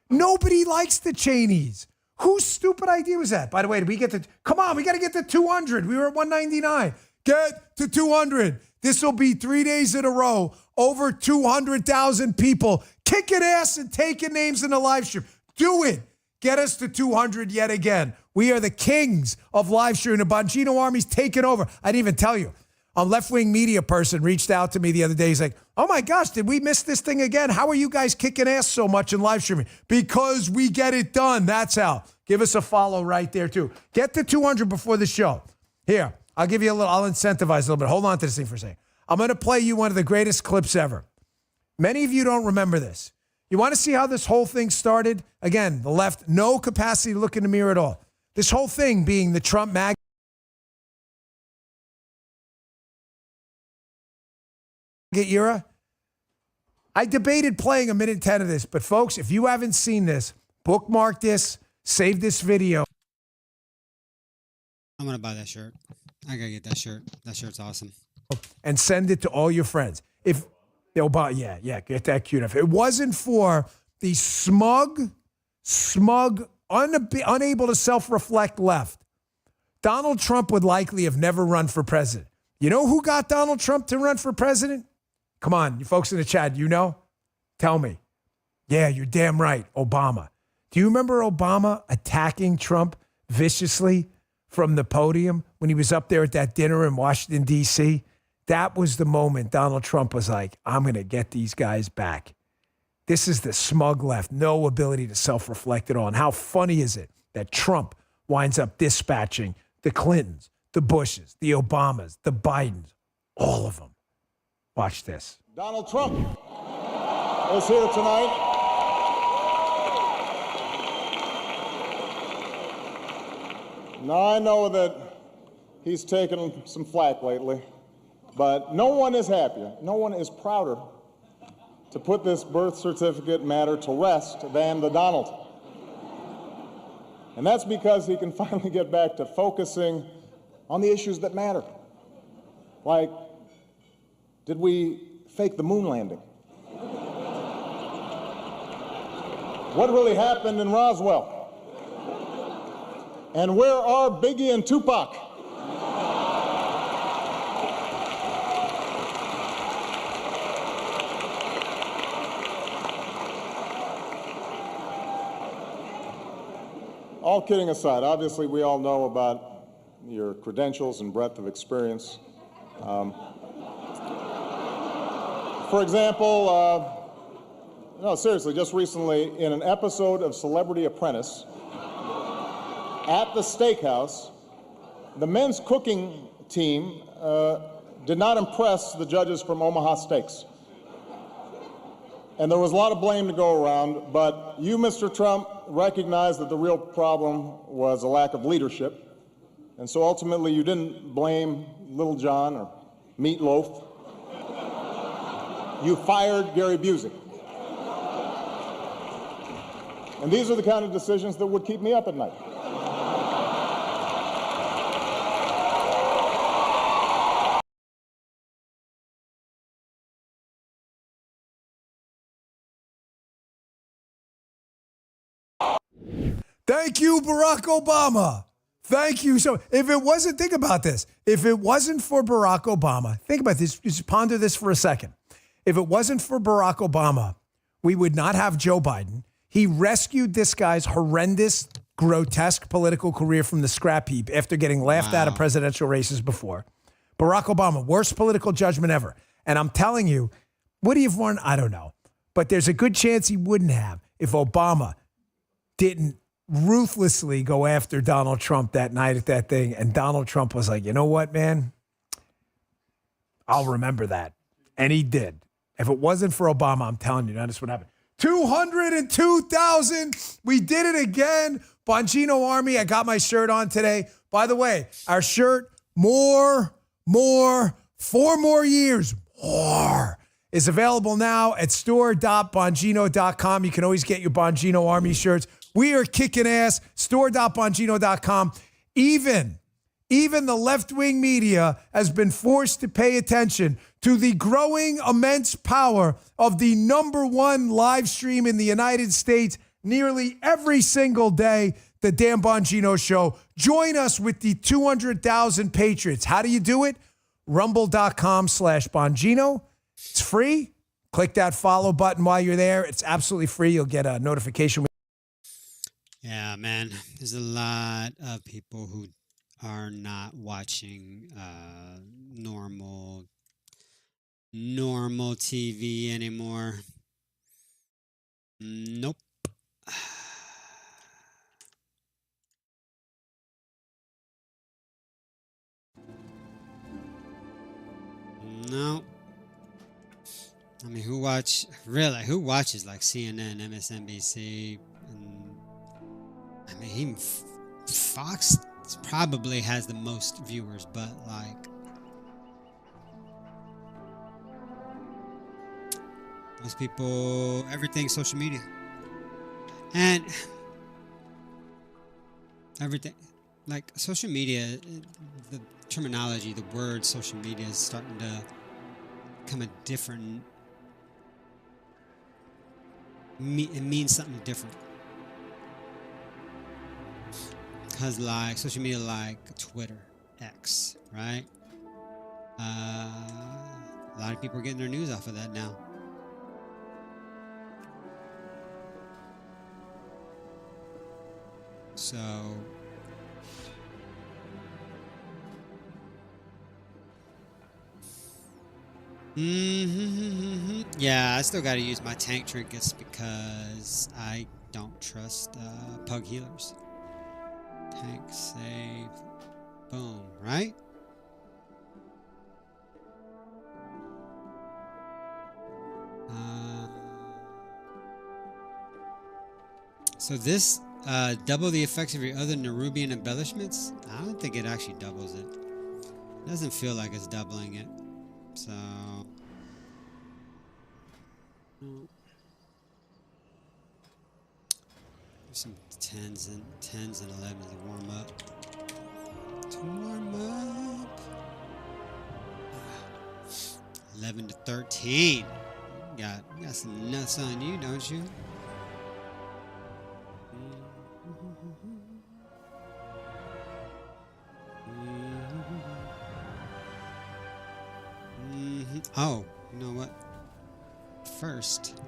Speaker 6: Nobody likes the Cheneys. Whose stupid idea was that? By the way, did we get to, come on, we got to get to 200. We were at 199. Get to 200. This will be 3 days in a row. Over 200,000 people kicking ass and taking names in the live stream. Do it. Get us to 200 yet again. We are the kings of live stream. The Bongino Army's taking over. I didn't even tell you. A left-wing media person reached out to me the other day. He's like, oh my gosh, did we miss this thing again? How are you guys kicking ass so much in live streaming? Because we get it done. That's how. Give us a follow right there too. Get to 200 before the show. Here, I'll give you a little, I'll incentivize a little bit. Hold on to this thing for a second. I'm going to play you one of the greatest clips ever. Many of you don't remember this. You want to see how this whole thing started? Again, the left, no capacity to look in the mirror at all. This whole thing being the Trump MAGA era. I debated playing 1:10 of this, but folks, if you haven't seen this, bookmark this, save this video.
Speaker 1: I'm going to buy that shirt. I got to get that shirt. That shirt's awesome.
Speaker 6: And send it to all your friends. If they'll buy, yeah, get that cute. If it wasn't for the smug, unable to self-reflect left, Donald Trump would likely have never run for president. You know who got Donald Trump to run for president? Come on, you folks in the chat, you know? Tell me. Yeah, you're damn right, Obama. Do you remember Obama attacking Trump viciously from the podium when he was up there at that dinner in Washington, D.C.? That was the moment Donald Trump was like, I'm going to get these guys back. This is the smug left, no ability to self-reflect at all. And how funny is it that Trump winds up dispatching the Clintons, the Bushes, the Obamas, the Bidens, all of them. Watch this.
Speaker 22: Donald Trump is here tonight. Now, I know that he's taken some flack lately, but no one is happier, no one is prouder to put this birth certificate matter to rest than the Donald. And that's because he can finally get back to focusing on the issues that matter, like Did we fake the moon landing? What really happened in Roswell? And where are Biggie and Tupac? All kidding aside, obviously we all know about your credentials and breadth of experience. For example, no, seriously, just recently in an episode of Celebrity Apprentice at the steakhouse, the men's cooking team did not impress the judges from Omaha Steaks. And there was a lot of blame to go around, but you, Mr. Trump, recognized that the real problem was a lack of leadership. And so ultimately you didn't blame Little John or Meatloaf. You fired Gary Busey. And these are the kind of decisions that would keep me up at night.
Speaker 6: Thank you, Barack Obama. Thank you. So if it wasn't, think about this. If it wasn't for Barack Obama, think about this, just ponder this for a second. If it wasn't for Barack Obama, we would not have Joe Biden. He rescued this guy's horrendous, grotesque political career from the scrap heap after getting laughed out of presidential races before. Barack Obama, worst political judgment ever. And I'm telling you, would he have won? I don't know. But there's a good chance he wouldn't have if Obama didn't ruthlessly go after Donald Trump that night at that thing. And Donald Trump was like, you know what, man? I'll remember that. And he did. If it wasn't for Obama, I'm telling you, that's what happened. 202,000. We did it again. Bongino Army. I got my shirt on today. By the way, our shirt, 4 more years, more, is available now at store.bongino.com. You can always get your Bongino Army shirts. We are kicking ass. Store.bongino.com. Even the left-wing media has been forced to pay attention to the growing immense power of the #1 live stream in the United States nearly every single day, the Dan Bongino Show. Join us with the 200,000 Patriots. How do you do it? Rumble.com/Bongino. It's free. Click that follow button while you're there. It's absolutely free. You'll get a notification.
Speaker 1: Yeah, man. There's a lot of people who are not watching normal TV anymore. Nope. No. I mean, who watches like CNN, MSNBC, and I mean, even Fox probably has the most viewers, but like most people, everything social media. And everything, like social media, the terminology, the word social media is starting to become a different, it means something different. Because like social media, like Twitter, X, right? A lot of people are getting their news off of that now. So yeah, I still got to use my tank trinkets because I don't trust pug healers. Tank save, boom, right? So this double the effects of your other Nerubian embellishments? I don't think it actually doubles it. It doesn't feel like it's doubling it. So some 10s and 11s to warm up. 11 to 13. You got some nuts on you, don't you? Oh, you know what? First,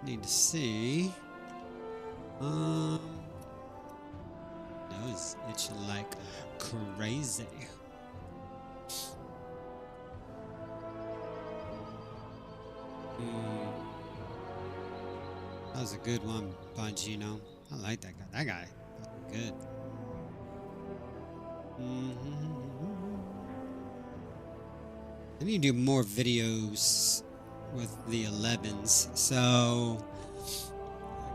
Speaker 1: need to see. Nose itching like crazy. That was a good one, Bongino. I like that guy. That guy, good. I need to do more videos with the 11s. So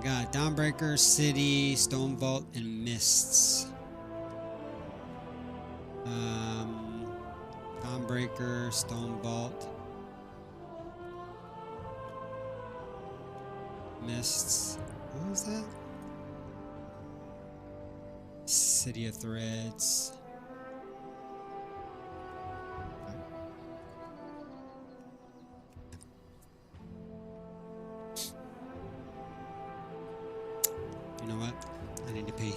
Speaker 1: I got Dawnbreaker, City, Stone Vault, and Mists. Dawnbreaker, Stone Vault, Mists. What was that? City of Threads. You know what? I need to pee.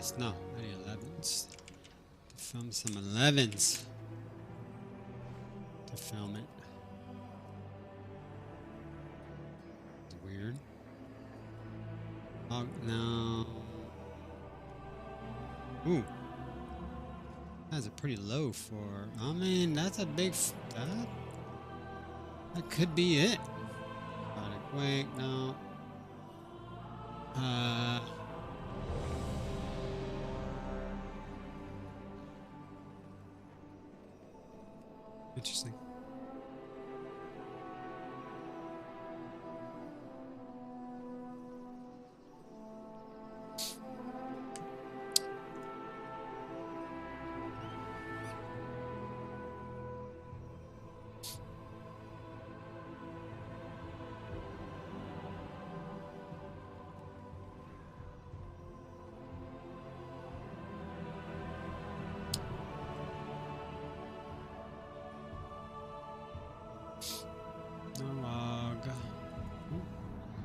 Speaker 1: 12s. No, I need 11s. To film some 11s. To film it. Weird. Oh, no. Ooh. That's a pretty low for... I mean, that's a big... That could be it. Wait, no. Interesting.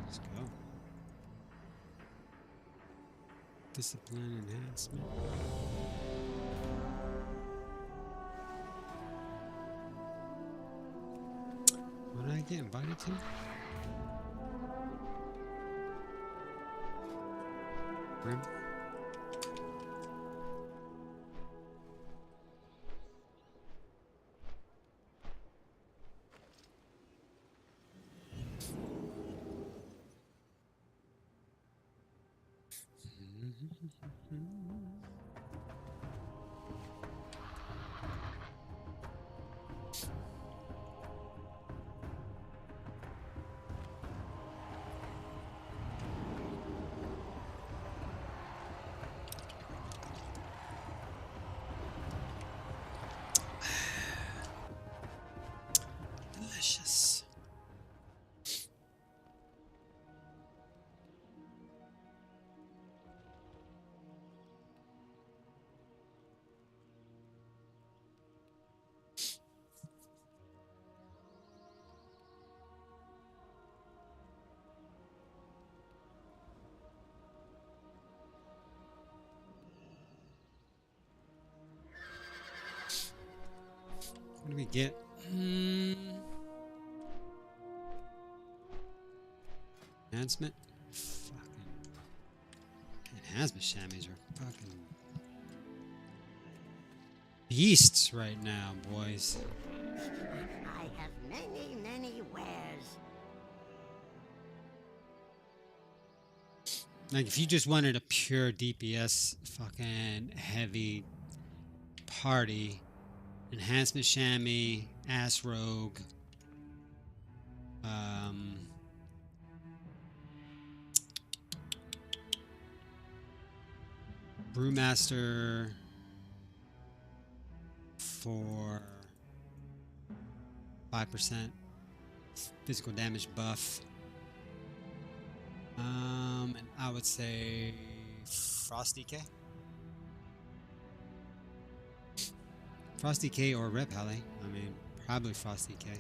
Speaker 1: Let's go. Discipline enhancement. What did I get invited to? Grim? Delicious. What do we get? Enhancement? Fucking enhancement chamois are fucking beasts right now, boys.
Speaker 5: I have many, many wares.
Speaker 1: Like, if you just wanted a pure DPS fucking heavy party, enhancement chamois, ass rogue, Brewmaster for 5% physical damage buff. And I would say Frosty K. Frosty K or Rep Halley. I mean, probably Frosty K.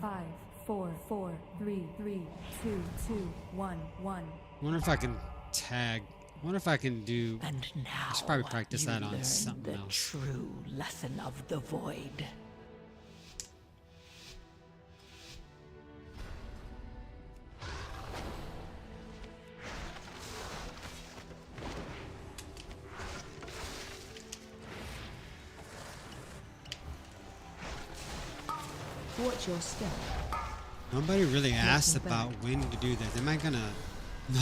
Speaker 7: Five, 4, 4, 3, 3, 2, 2, 1, 1.
Speaker 1: I wonder if I can tag. I wonder if I can do.
Speaker 5: And now
Speaker 1: I should probably practice
Speaker 5: you
Speaker 1: that on
Speaker 5: learn
Speaker 1: something
Speaker 5: the
Speaker 1: else.
Speaker 5: true lesson of the void.
Speaker 7: Watch your step.
Speaker 1: Nobody really asked about when to do this. Am I gonna...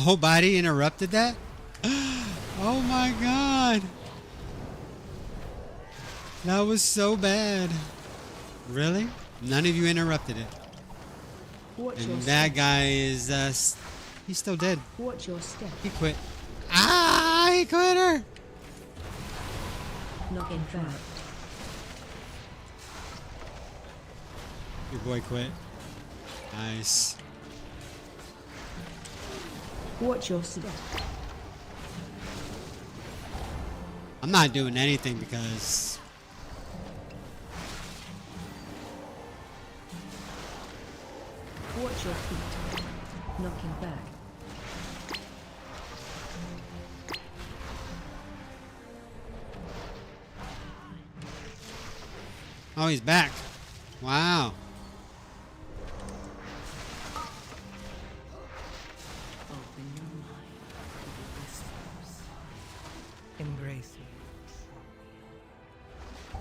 Speaker 1: Nobody interrupted that? Oh my god. That was so bad. Really? None of you interrupted it.
Speaker 7: Watch your
Speaker 1: And
Speaker 7: step.
Speaker 1: that guy is, he's still dead.
Speaker 7: Watch your step.
Speaker 1: He quit. Ah, he quit her.
Speaker 7: Knocking back.
Speaker 1: Your boy quit. Nice.
Speaker 7: Watch your step.
Speaker 1: I'm not doing anything because
Speaker 7: Watch your feet. Knocking back.
Speaker 1: oh, he's back. Wow.
Speaker 8: Open your mind to the whispers. Embrace me.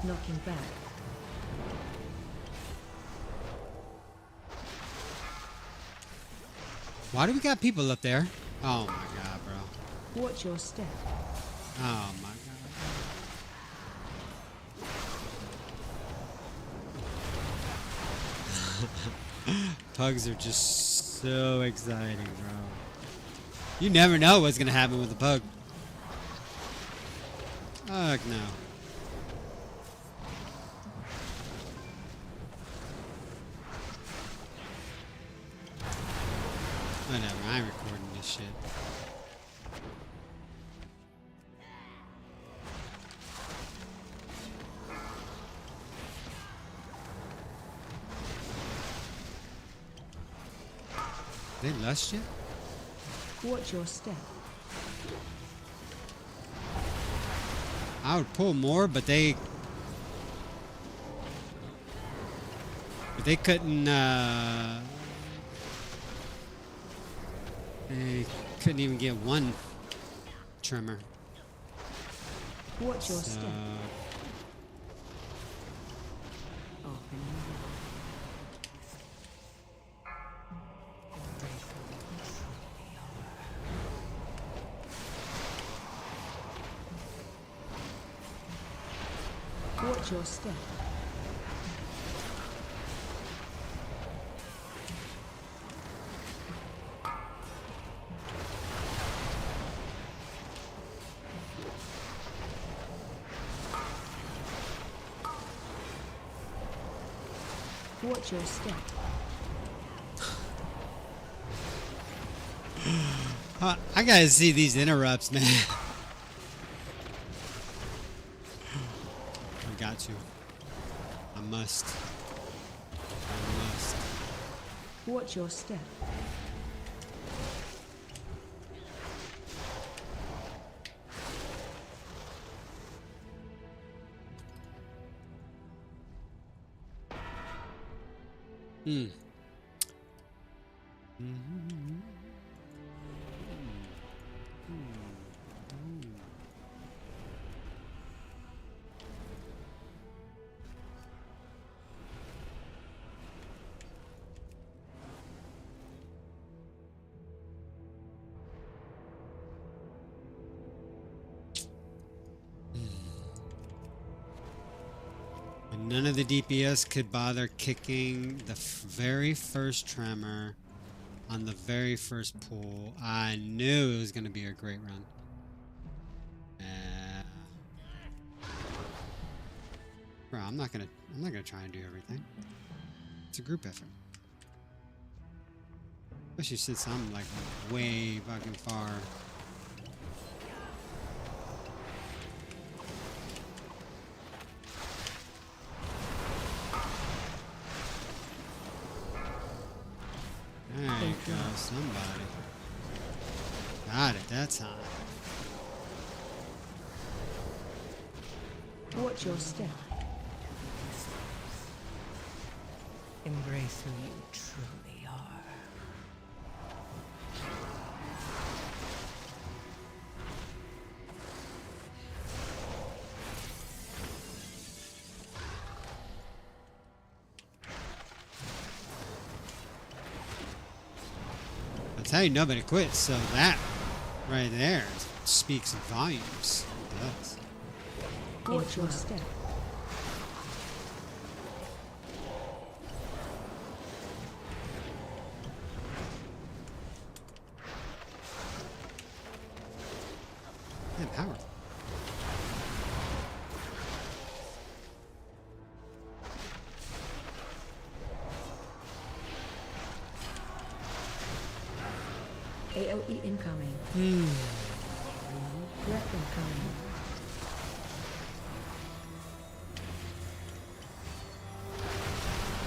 Speaker 7: Knocking back.
Speaker 1: Why do we got people up there? Oh my god, bro.
Speaker 7: Watch your step.
Speaker 1: Oh my god. Pugs are just so exciting, bro. You never know what's gonna happen with a pug. Fuck no. Whatever, I'm recording this shit. They lust you?
Speaker 7: Watch your step.
Speaker 1: I would pull more, but they couldn't they couldn't even get one trimmer.
Speaker 7: Watch your
Speaker 1: So,
Speaker 7: step.
Speaker 8: Open your mind. Embrace me.
Speaker 7: Watch your step. Watch your step.
Speaker 1: I gotta see these interrupts, man. I got to. I must. I must.
Speaker 7: Watch your step.
Speaker 1: Hmm. And none of the DPS could bother kicking the very first tremor on the very first pull. I knew it was going to be a great run. Bro, I'm not gonna try and do everything. It's a group effort. Especially since I'm like way fucking far. There you go, somebody. Got it that time.
Speaker 7: Watch your step.
Speaker 8: Embrace who you truly are.
Speaker 1: I'll tell you, nobody quits, so that right there speaks volumes. It does.
Speaker 7: Watch your step.
Speaker 1: power.
Speaker 7: AOE incoming. Breath incoming.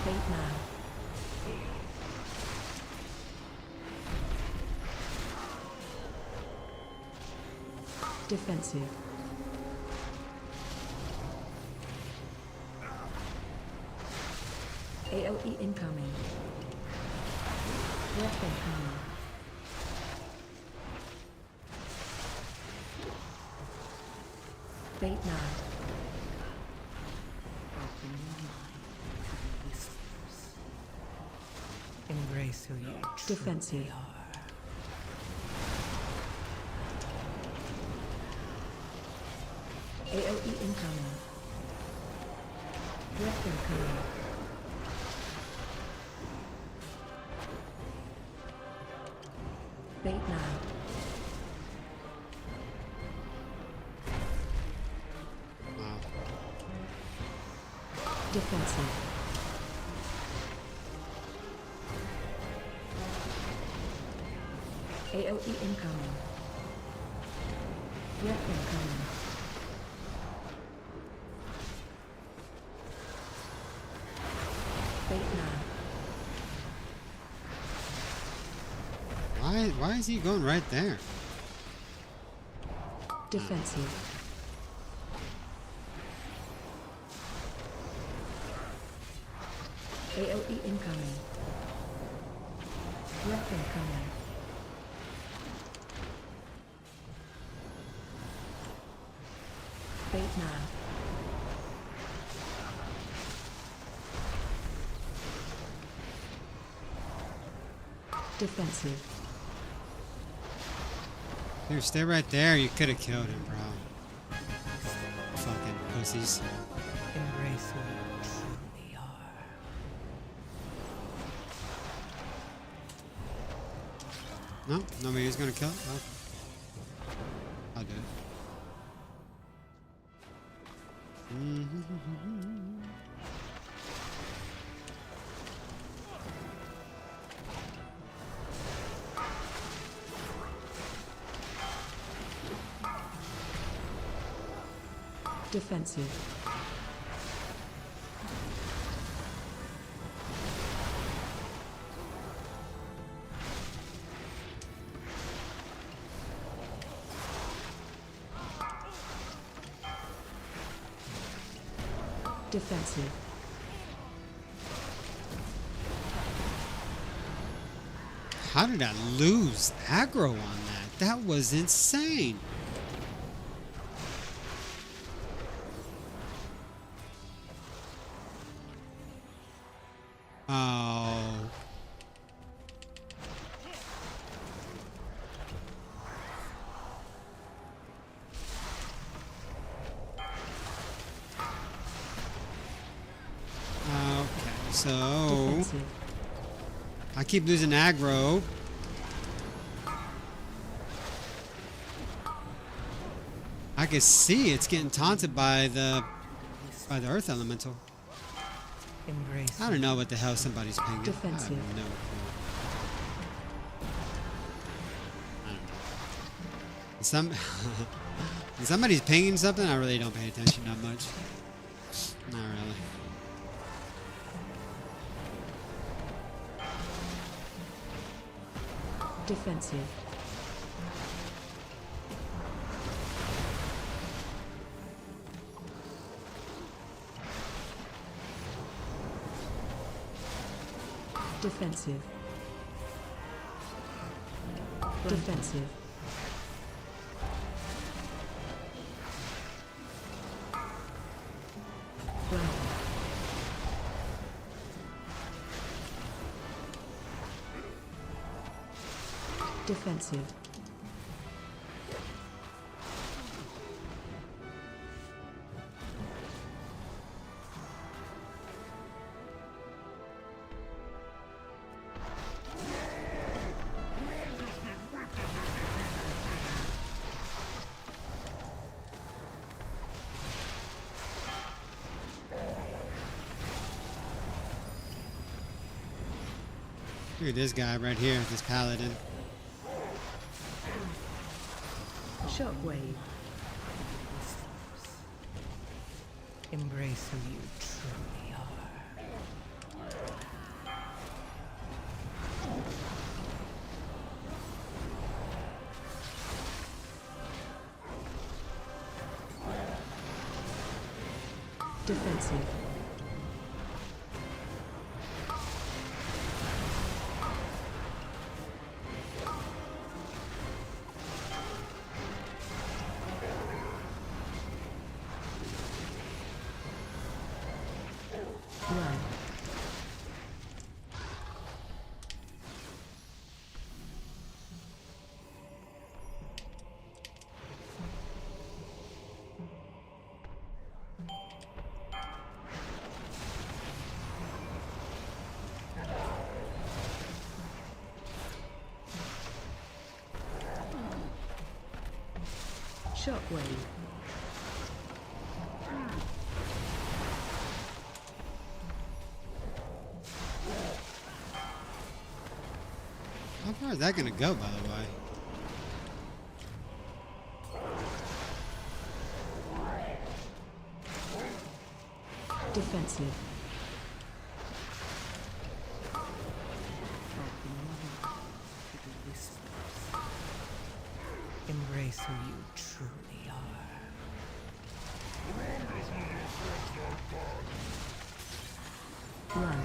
Speaker 7: Fate now. Defensive. AOE incoming. Breath incoming. Fate now.
Speaker 8: Open your mind to whispers. Embrace who you
Speaker 7: Defensive.
Speaker 8: truly are.
Speaker 7: AOE incoming. Breath incoming. Fate now.
Speaker 1: Wow.
Speaker 7: Defensive. AOE incoming. Breath incoming. Fate now.
Speaker 1: Why is he going right there?
Speaker 7: Defensive. AOE incoming. Breath incoming. Fate now. Defensive.
Speaker 1: Dude, stay right there. You could have killed him, bro. Fucking pussies.
Speaker 8: Embrace who you truly are.
Speaker 1: No? Nobody's gonna kill it? Oh. I'll do it.
Speaker 7: Defensive. Defensive.
Speaker 1: How did I lose aggro on that? That was insane. Oh. Okay, so
Speaker 7: Defensive.
Speaker 1: I keep losing aggro. I can see it's getting taunted by the earth elemental.
Speaker 8: Embrace.
Speaker 1: I don't know what the hell somebody's pinging.
Speaker 7: Defensive.
Speaker 1: I have no clue. I don't know. When somebody's pinging something, I really don't pay attention that much. Not really.
Speaker 7: Defensive. Defensive. Defensive. Grounded. Defensive.
Speaker 1: Look at this guy right here, this paladin.
Speaker 8: Shockwave. Embrace who you truly are. Defensive. Run. Shockwave.
Speaker 1: How far is that gonna go, by the way?
Speaker 8: Defensive. Embrace who you truly are. Run.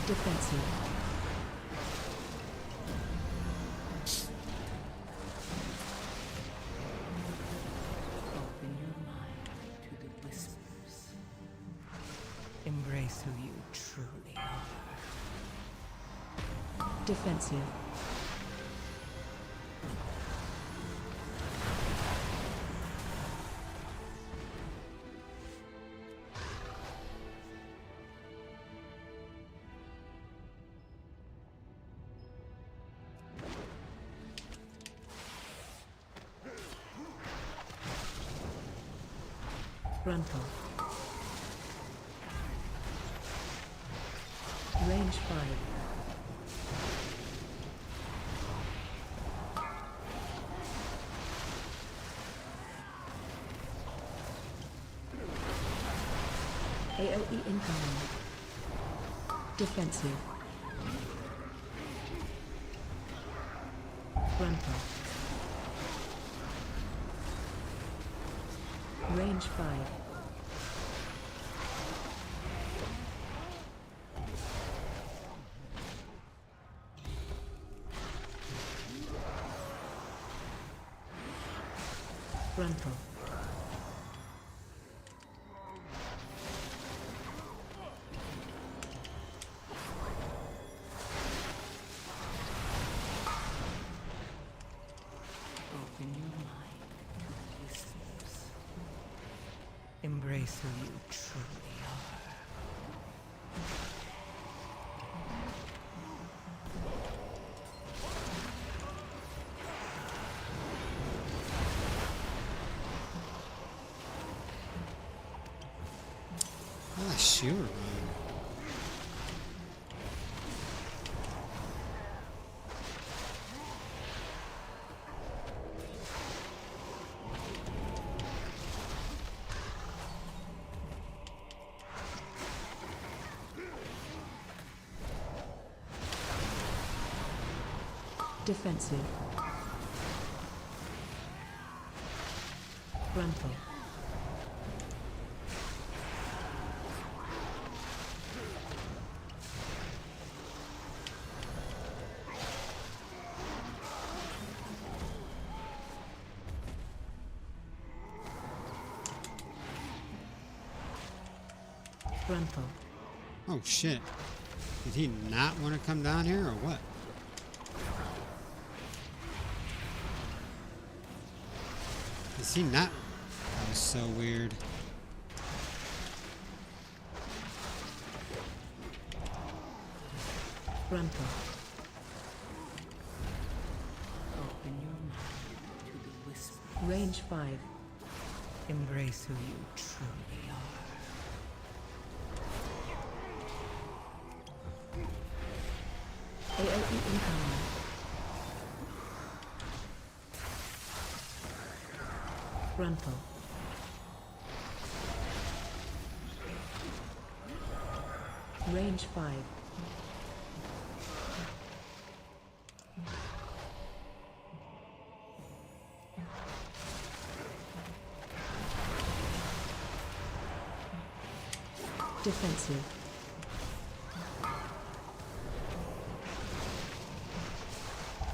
Speaker 8: Defensive. Open your mind to the whispers. Embrace who you truly are. Defensive. Frontal. Range 5. AOE incoming. Defensive. Frontal. Range 5. Frontal. Open your mind to the whispers. Embrace who you truly are.
Speaker 1: Ah, sure.
Speaker 8: Defensive.
Speaker 7: Frontal. Frontal.
Speaker 1: Oh shit. Did he not want to come down here or what? Is he not? That was so weird.
Speaker 7: Frontal.
Speaker 8: Open your mind to the whisper.
Speaker 7: Range 5.
Speaker 8: Embrace who you truly are.
Speaker 7: AOE incoming. Frontal. Range 5. Defensive.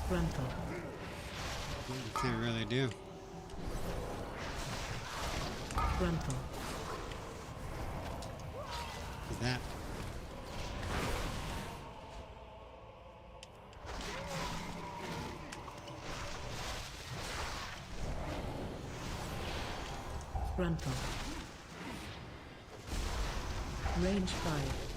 Speaker 7: Frontal.
Speaker 1: Can't really do.
Speaker 7: Frontal.
Speaker 1: What's that?
Speaker 7: Frontal. Range 5.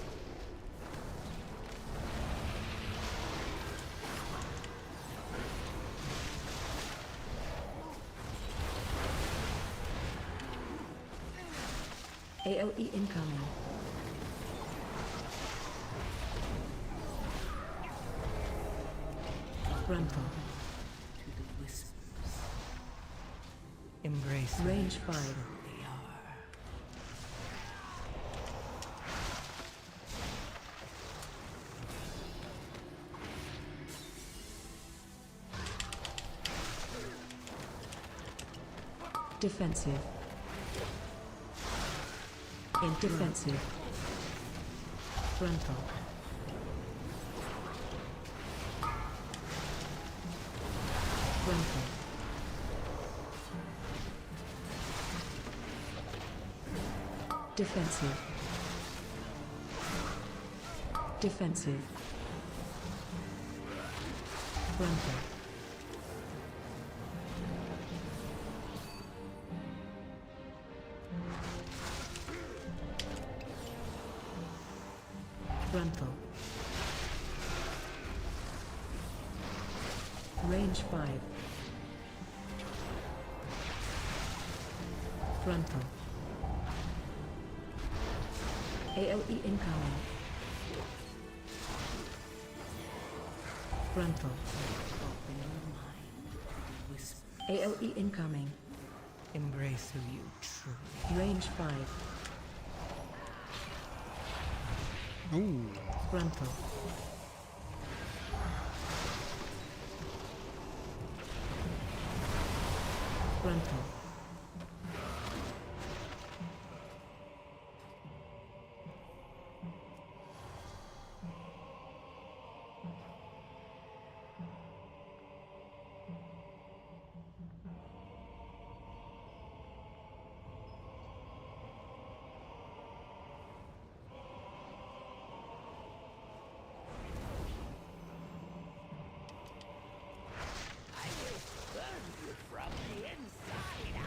Speaker 7: AOE incoming. Frontal.
Speaker 8: To the whispers. Embrace
Speaker 7: Range 5. Defensive. In defensive. Frontal. Frontal. Defensive. Defensive. Frontal. Frontal. Range 5. Frontal. AOE incoming. Frontal.
Speaker 8: Open your mind to the whisper.
Speaker 7: AOE incoming.
Speaker 8: Embrace who you truly
Speaker 7: Range 5.
Speaker 1: Ooh.
Speaker 7: Frontal. Frontal.
Speaker 5: From the inside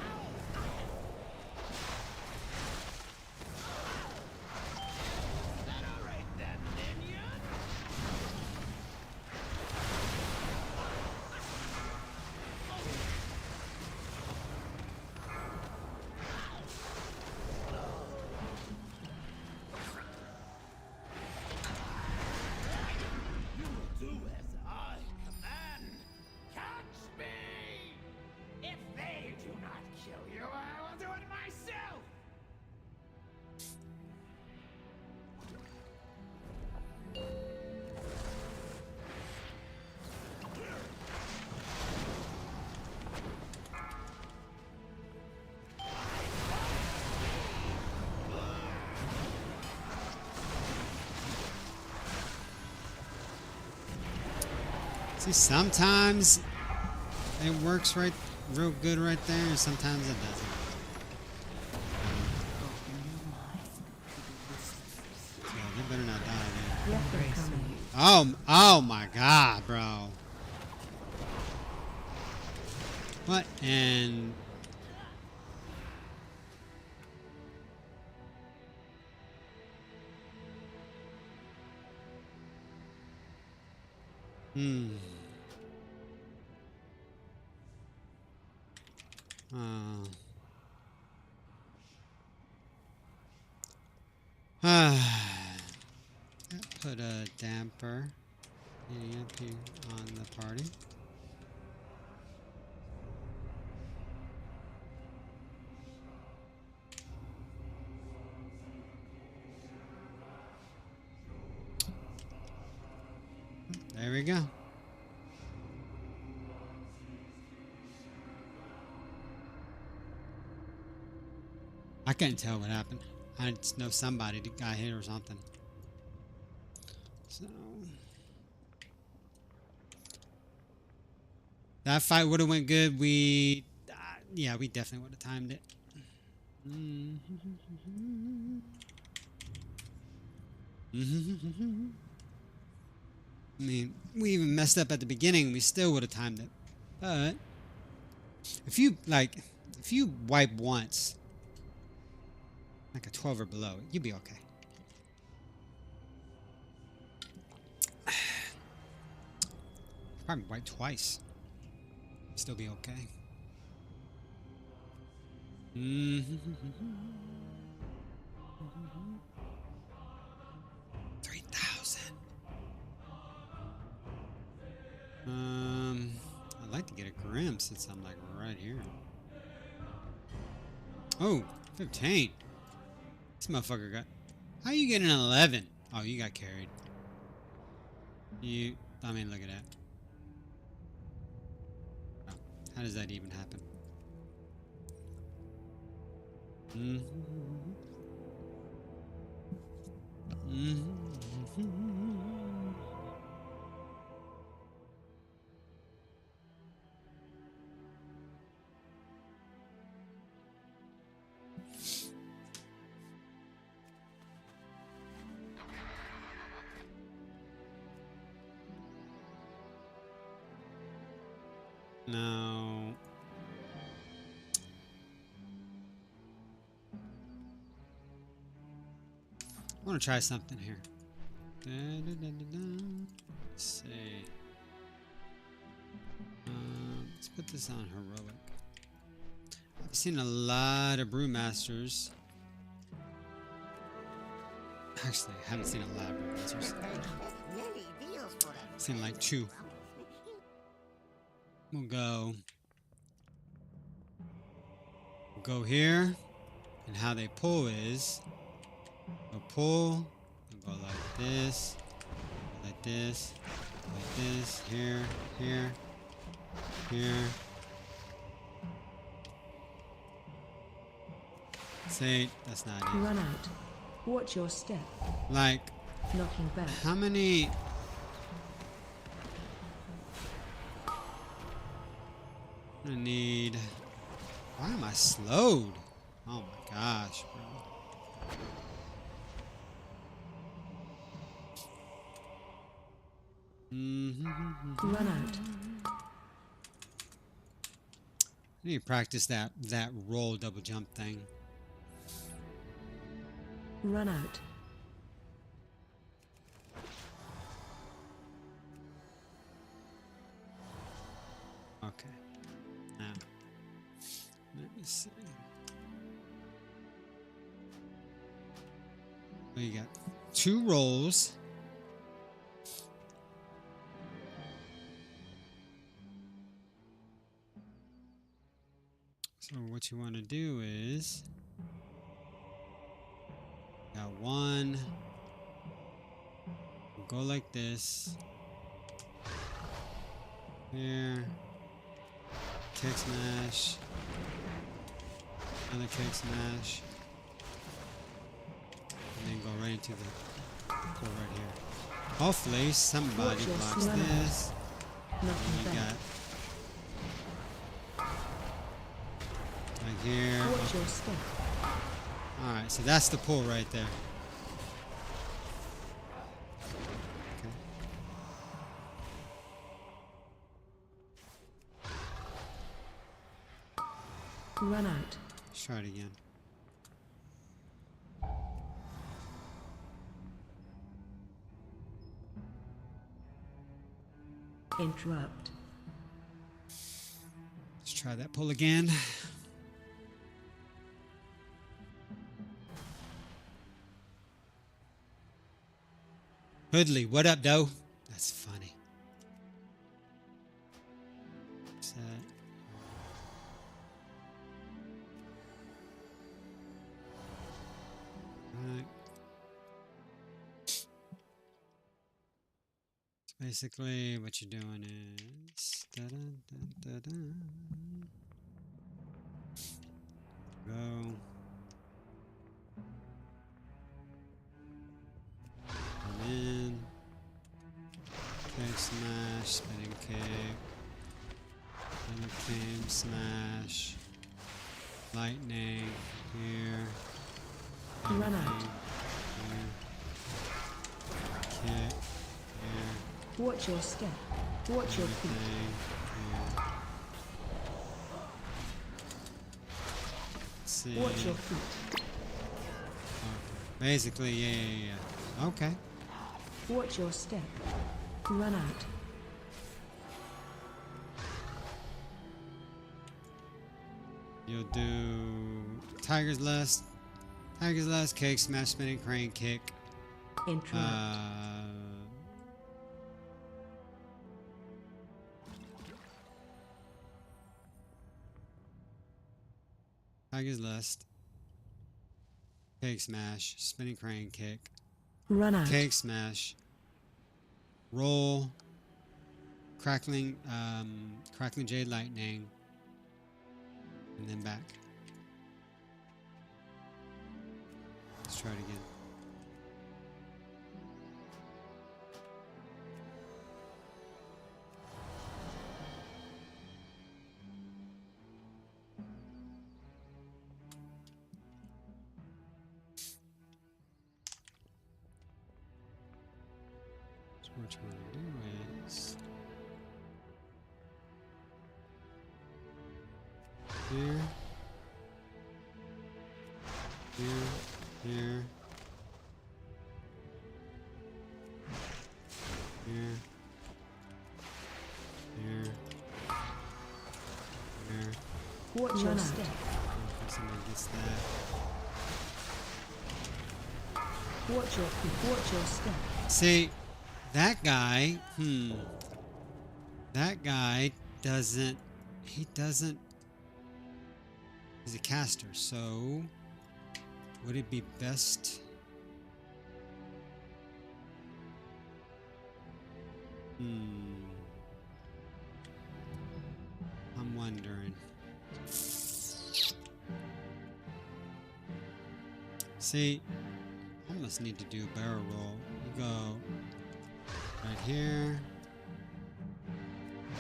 Speaker 1: See, sometimes it works real good right there, and sometimes it doesn't. So they better not die again. Oh my God, bro. What? And put a damper on the party. There we go. I couldn't tell what happened. I just know somebody got hit or something. So that fight would have went good. Yeah, we definitely would have timed it. I mean, we even messed up at the beginning. We still would have timed it. But if you wipe once, like a 12 or below, you'll be okay. Probably wipe twice. Still be okay. 3,000. I'd like to get a Grim since I'm like right here. Oh, 15. This motherfucker got. How you getting an 11? Oh, you got carried. I mean, look at that. Oh, how does that even happen? Now, I want to try something here. Let's see. Let's put this on heroic. I've seen a lot of Brewmasters. Actually, I haven't seen a lot of Brewmasters. I've seen like 2. We'll go here, and how they pull is they'll pull and go like this, here, here, here. See, that's not it.
Speaker 7: Run out. Watch your step.
Speaker 1: Like,
Speaker 7: knocking back.
Speaker 1: How many? I need. Why am I slowed? Oh my gosh, bro.
Speaker 7: Run out.
Speaker 1: I need to practice that roll double jump thing.
Speaker 7: Run out.
Speaker 1: Okay. Now, let me see. Well, you got 2 rolls. So what you want to do is got 1. Go like this. Here. Kick smash. Another kick smash. And then go right into the pull right here. Hopefully somebody blocks this. You got right here.
Speaker 7: Watch your step.
Speaker 1: All right, so that's the pull right there.
Speaker 7: Run out.
Speaker 1: Let's try it again.
Speaker 7: Interrupt.
Speaker 1: Let's try that pull again. Hoodley, what up, doe? That's funny. Set. Right. So basically, what you're doing is go. Come in. Kick smash, spinning kick. Spinning kick, smash. Lightning here.
Speaker 7: Run out.
Speaker 1: Here. Kick here.
Speaker 7: Watch your step. Watch your feet.
Speaker 1: Here. Let's see.
Speaker 7: Watch your feet.
Speaker 1: Basically, yeah. Okay.
Speaker 7: Watch your step. Run out.
Speaker 1: You'll do Tiger's Lust, kick, smash, spinning, crane, kick.
Speaker 7: Interrupt.
Speaker 1: Tiger's Lust, kick, smash, spinning, crane, kick.
Speaker 7: Run out.
Speaker 1: Kick, smash, roll, crackling jade lightning, and then back. Let's try it again. So what you want to do is here, here, here.
Speaker 7: Watch your step.
Speaker 1: Hopefully somebody gets that.
Speaker 7: Watch your feet. Watch your step.
Speaker 1: See, that guy, that guy doesn't, he's a caster, so would it be best? I'm wondering. See, almost need to do a barrel roll. You go right here,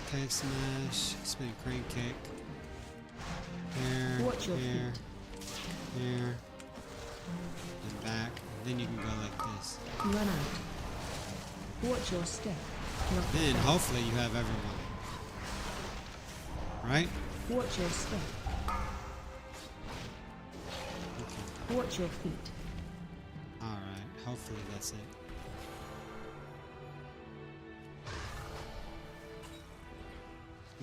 Speaker 1: kick smash, spin crane kick, here,
Speaker 7: Watch your
Speaker 1: here, here, and back. And then you can go like this.
Speaker 7: Run out. Watch your step.
Speaker 1: Then hopefully you have everyone. Right?
Speaker 7: Watch your step.
Speaker 1: Okay.
Speaker 7: Watch your feet.
Speaker 1: Alright, hopefully that's it.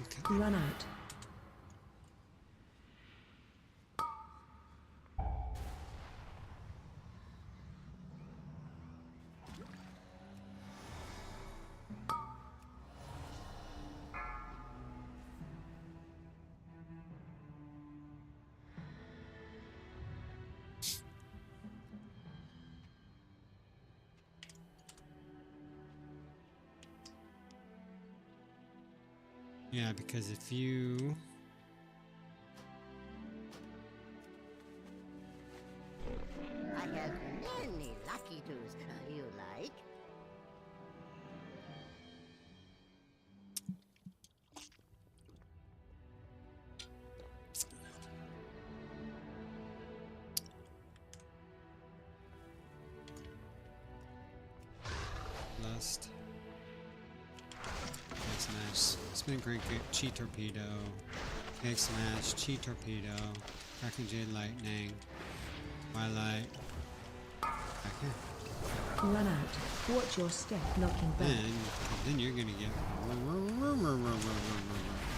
Speaker 1: Okay.
Speaker 7: Run out.
Speaker 1: Yeah, because if you...
Speaker 5: I have many lucky twos. You like?
Speaker 1: Dust. Cake Smash. Spin Crank, Chi Torpedo. Cake Smash, Chi Torpedo. Cracking Jade Lightning. Twilight. Back here.
Speaker 7: Run out. Watch your step. Looking back.
Speaker 1: Then you're gonna get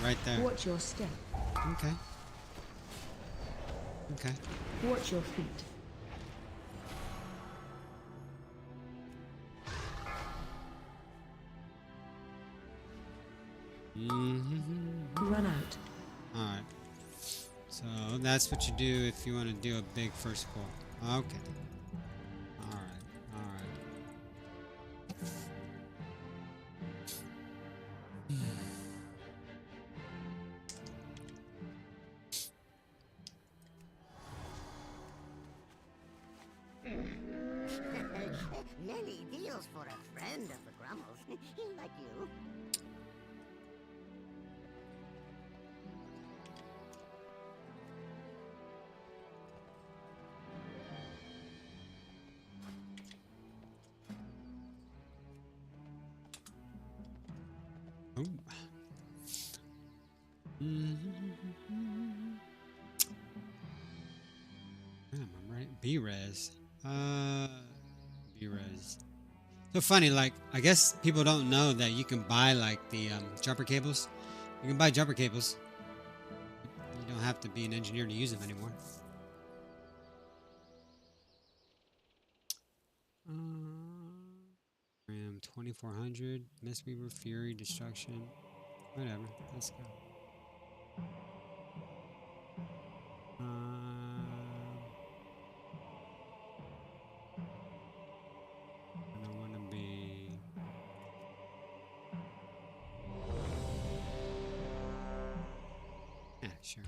Speaker 1: right there.
Speaker 7: Watch your step.
Speaker 1: Okay. Okay.
Speaker 7: Watch your feet. Run out.
Speaker 1: Alright. So that's what you do if you want to do a big first pull. Okay. Alright. Alright.
Speaker 5: Many deals for a friend of the Grummels, like you.
Speaker 1: I'm right. B-Res. B-Res. So funny, like, I guess people don't know that you can buy, like, the jumper cables. You can buy jumper cables. You don't have to be an engineer to use them anymore. RAM 2400, Mistweaver, Fury, Destruction. Whatever. Let's go. I don't want to be. Yeah, sure.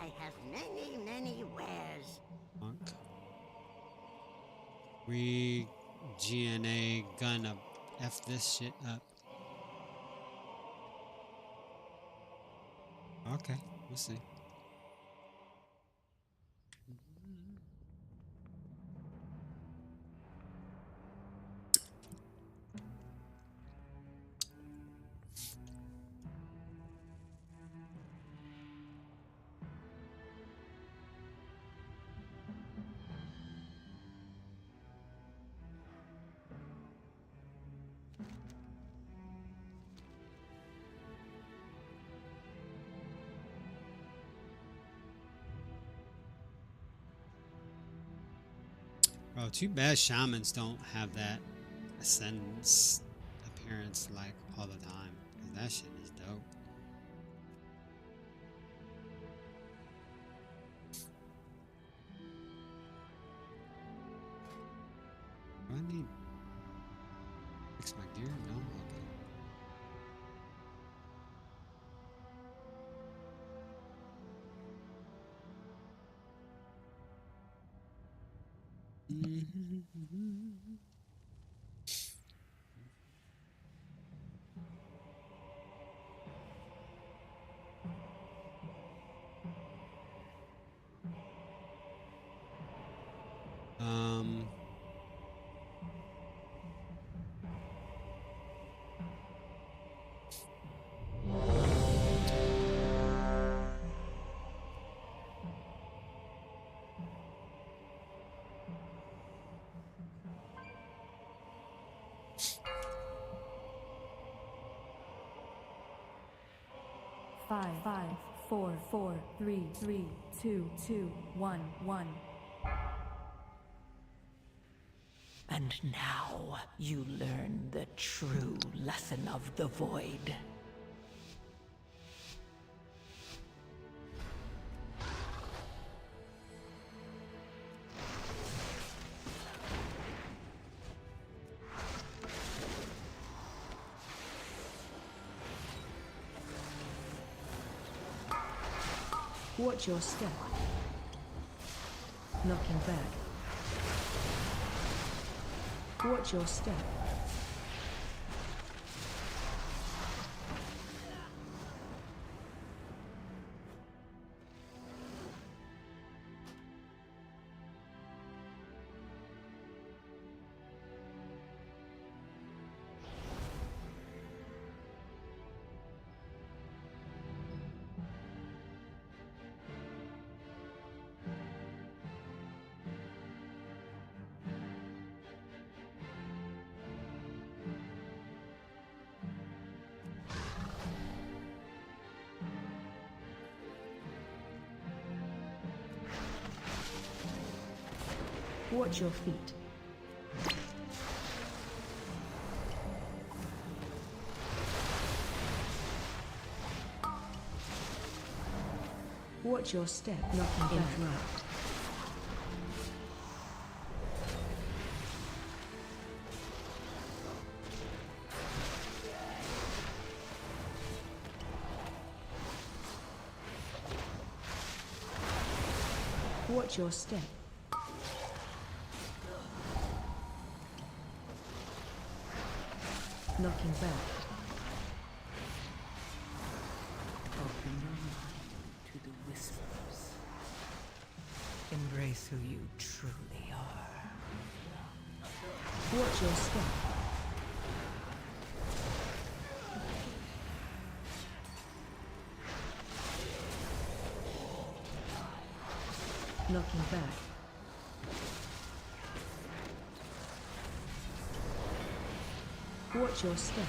Speaker 5: I have many, many wares.
Speaker 1: Monk. We GNA gonna F this shit up. Okay, we'll see. Bro, too bad shamans don't have that ascendance appearance like all the time. 'Cause that shit is dope. Do I need fix my gear? No? Okay. Um.
Speaker 7: Five, 4, 4, 3, 3, 2, 2, 1, 1.
Speaker 8: And now you learn the true lesson of the void.
Speaker 7: Watch your step. Looking back. Watch your step. Watch your feet. Watch your step, knocking back. Interrupt. Watch your step. Knocking back.
Speaker 8: Open your mind to the whispers. Embrace who you truly are.
Speaker 7: Watch your step. Knocking back. Watch your step.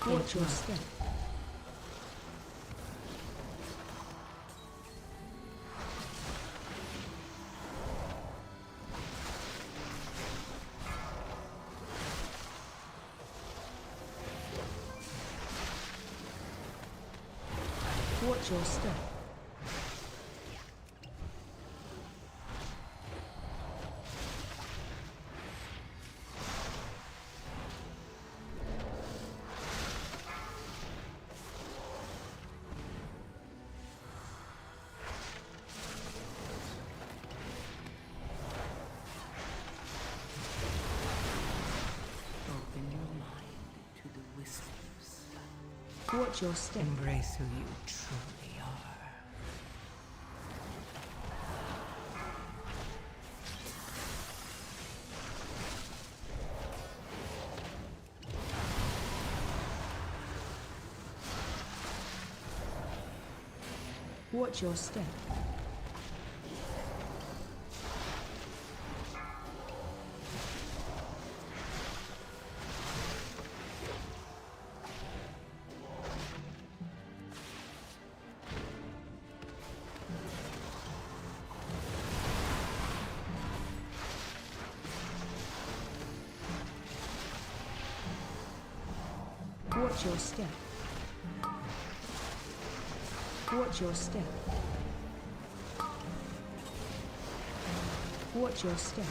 Speaker 7: Watch your step. Watch your step.
Speaker 8: Open your mind to the whispers.
Speaker 7: Watch your step.
Speaker 8: Embrace who you truly are.
Speaker 7: Watch your step. Watch your step. Watch your step. Watch your step.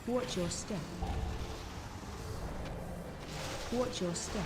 Speaker 7: Watch your step. Watch your step.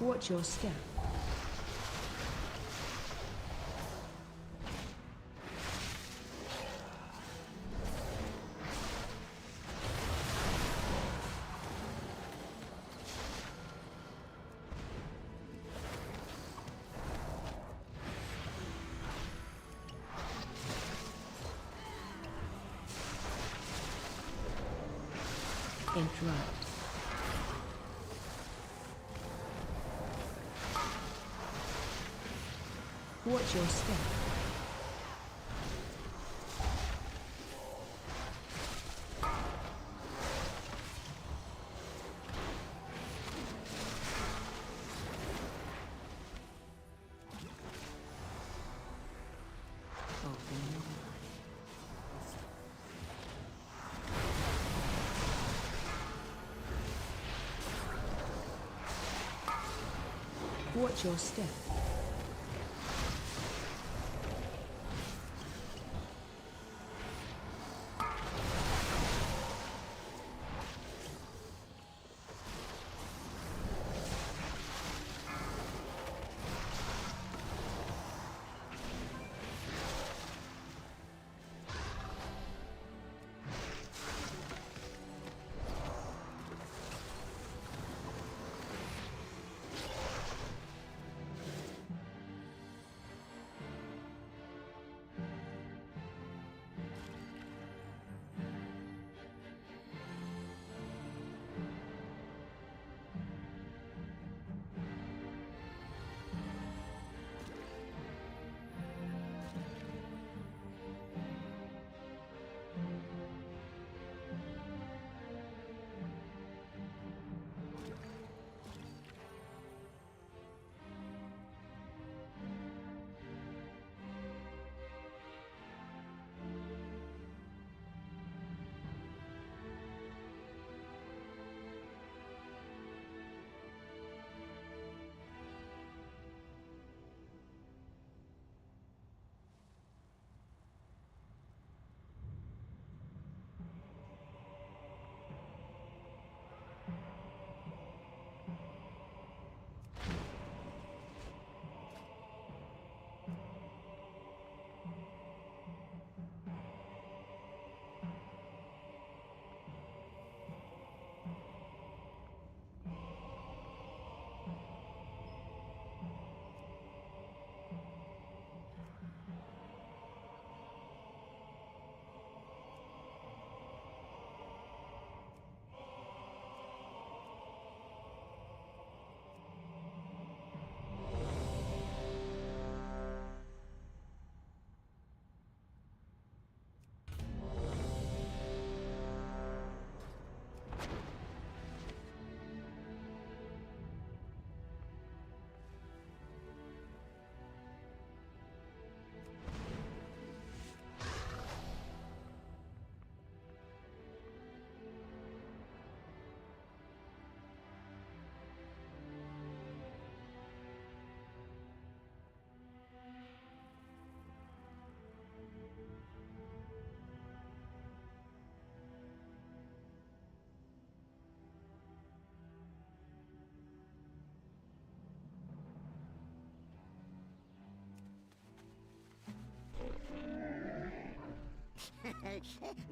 Speaker 7: Watch your step. Interrupt. Watch your step. Watch your step.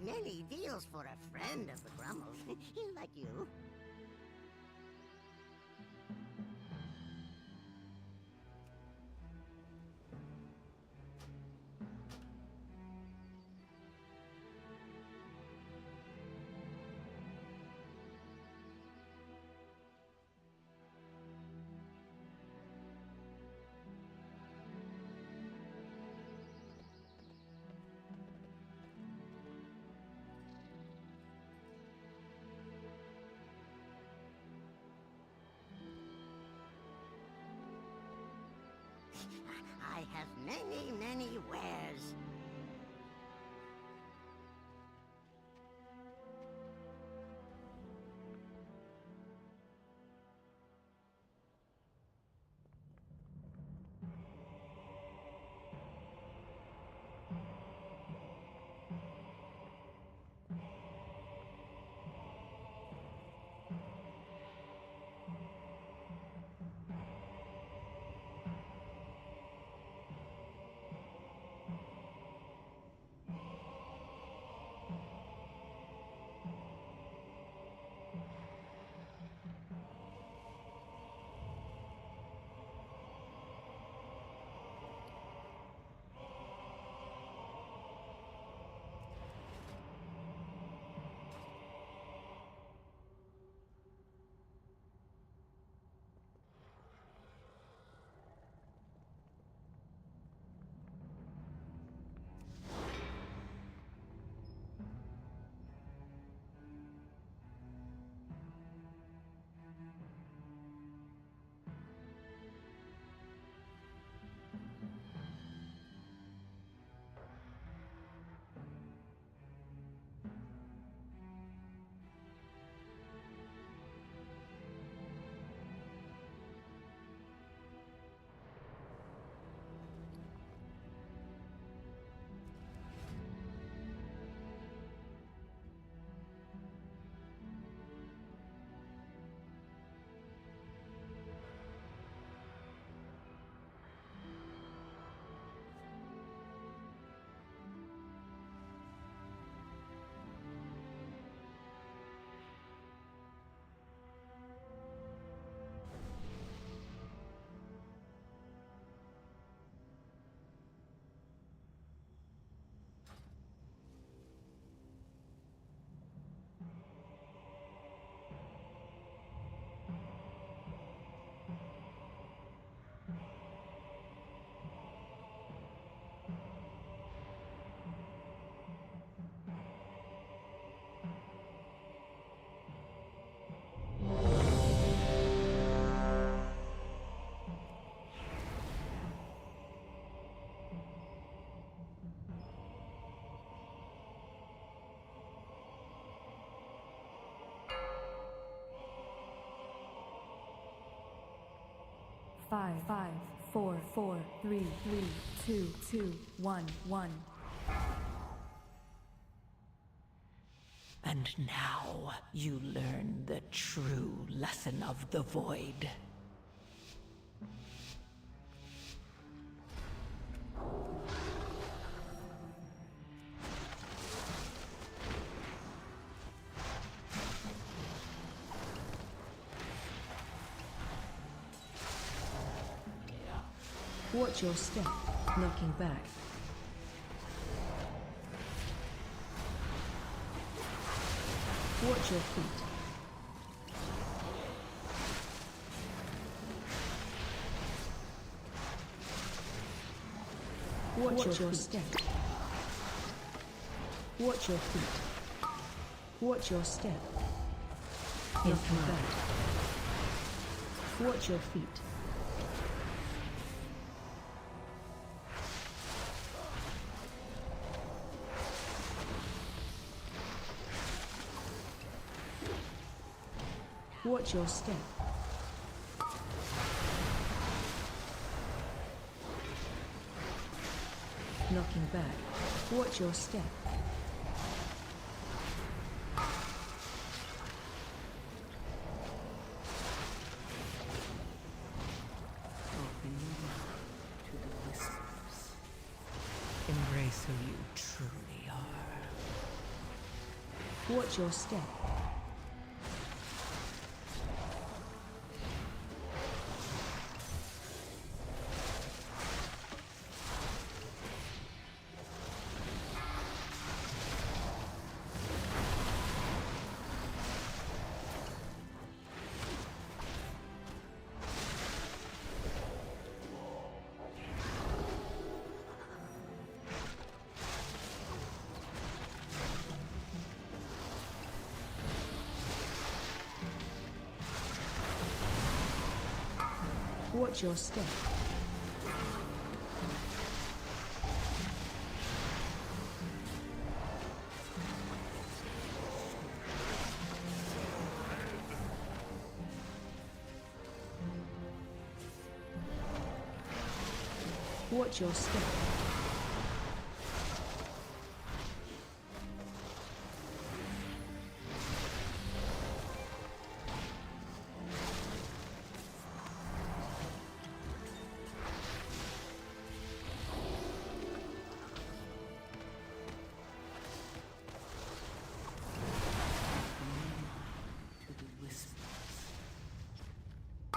Speaker 5: Many deals for a friend of the Grummles. Like you. I have many, many wares.
Speaker 7: 5, 4, 3, 2, 1.
Speaker 8: And now you learn the true lesson of the void.
Speaker 7: Watch your step, knocking back. Watch your feet. Watch your step. Watch your feet. Watch your step. Knocking back. Watch your feet. Watch your step. Knocking back. Watch your step.
Speaker 8: Open your mouth to the whispers. Embrace who you truly are.
Speaker 7: Watch your step. Watch your step. Watch your step.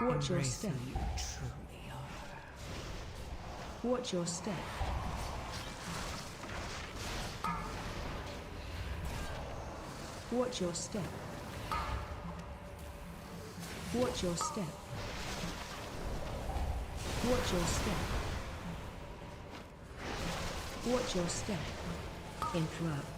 Speaker 7: Watch your step.
Speaker 8: You truly are.
Speaker 7: Watch your step. Watch your step. Watch your step. Watch your step. Watch your step. Interrupt.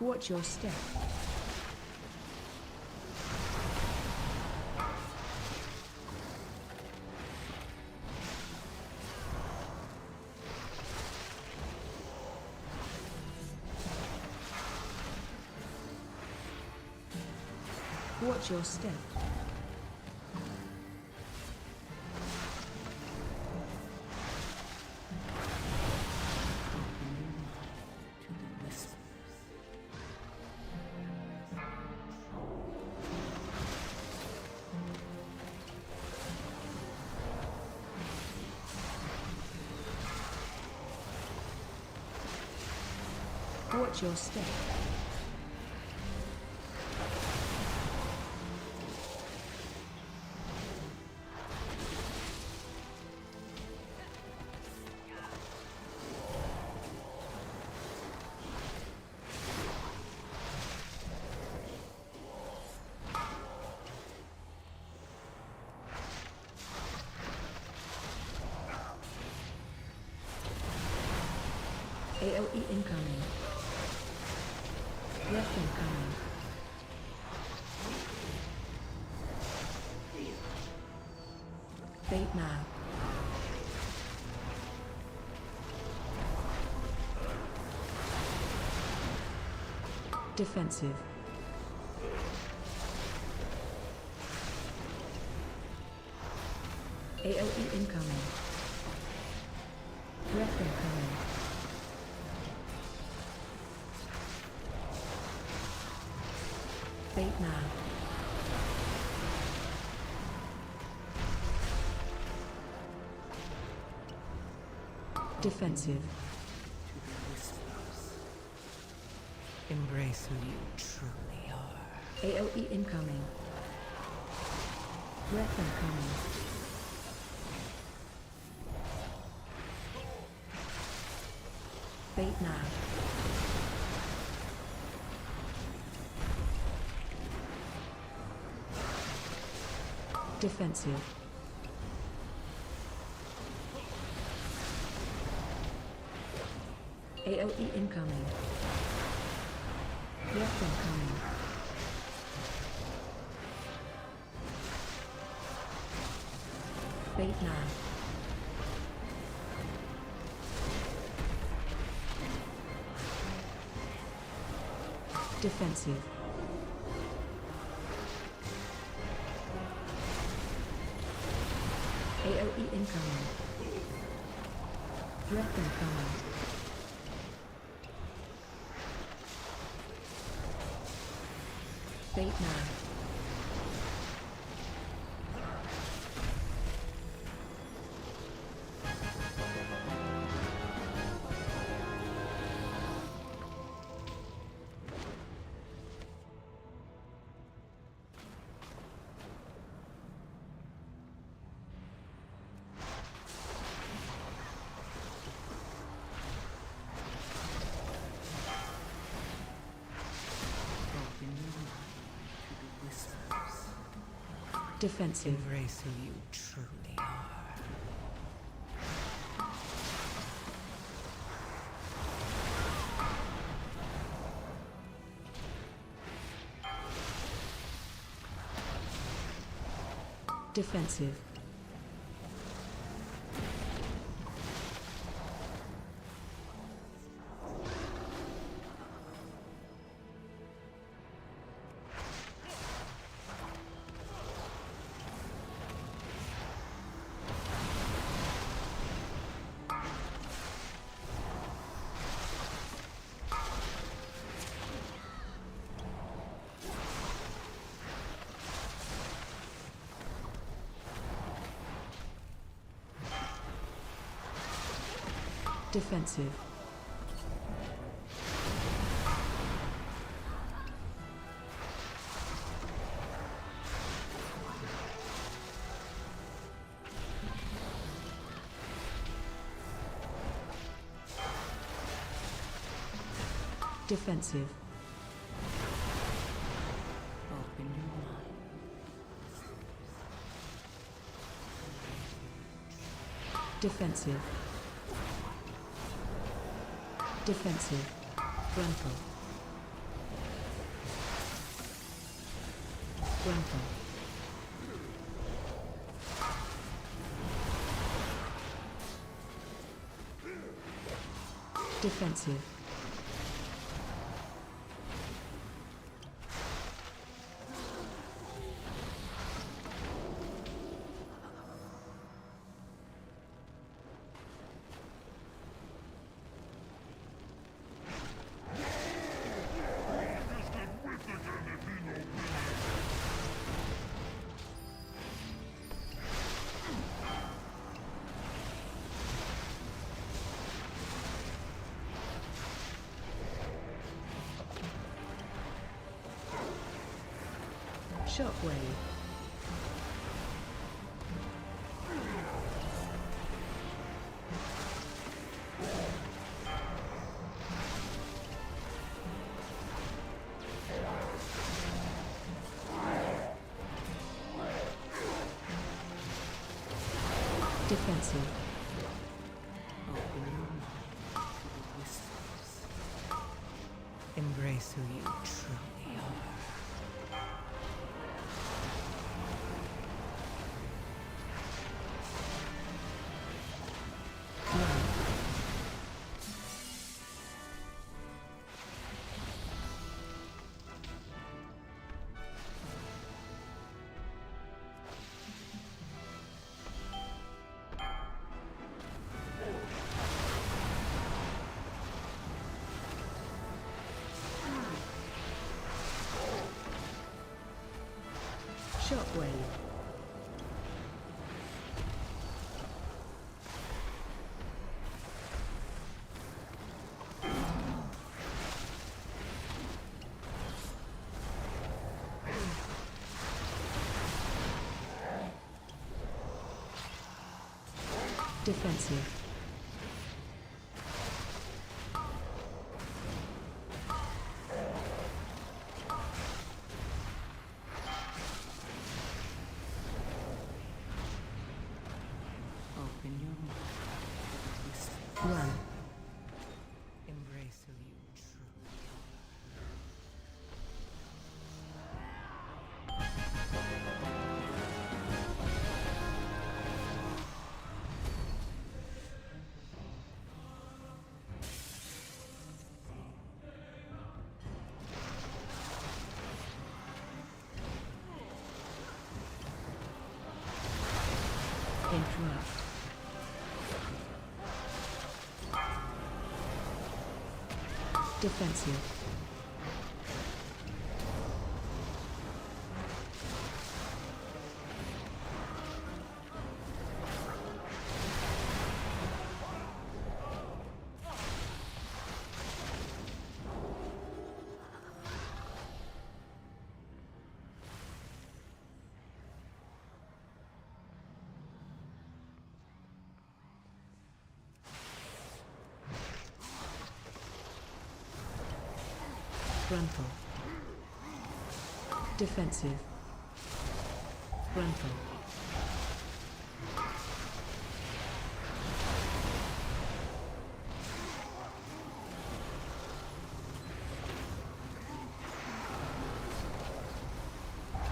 Speaker 7: Watch your step. Watch your step. Watch your step. AOE incoming. Left incoming. Fate now. Defensive. AOE incoming. Breath incoming. Fate now. Defensive.
Speaker 8: Embrace who you truly are.
Speaker 7: AOE incoming. Breath incoming. Fate now. Defensive. AOE incoming. Left incoming. Fate now. Defensive. AOE incoming. Breath incoming. Fate now. Defensive.
Speaker 8: Embrace who you truly are.
Speaker 7: Defensive. Defensive. Defensive.
Speaker 8: Open your mind.
Speaker 7: Defensive. Defensive. Grapple. Grapple. Defensive. Shockwave. Defensive.
Speaker 8: Embrace who you truly are.
Speaker 7: Shockwave. Defensive.
Speaker 8: Open your mind.
Speaker 7: Run.
Speaker 8: Embrace who you truly
Speaker 7: Interrupt. Defensive. Frontal. Defensive. Frontal.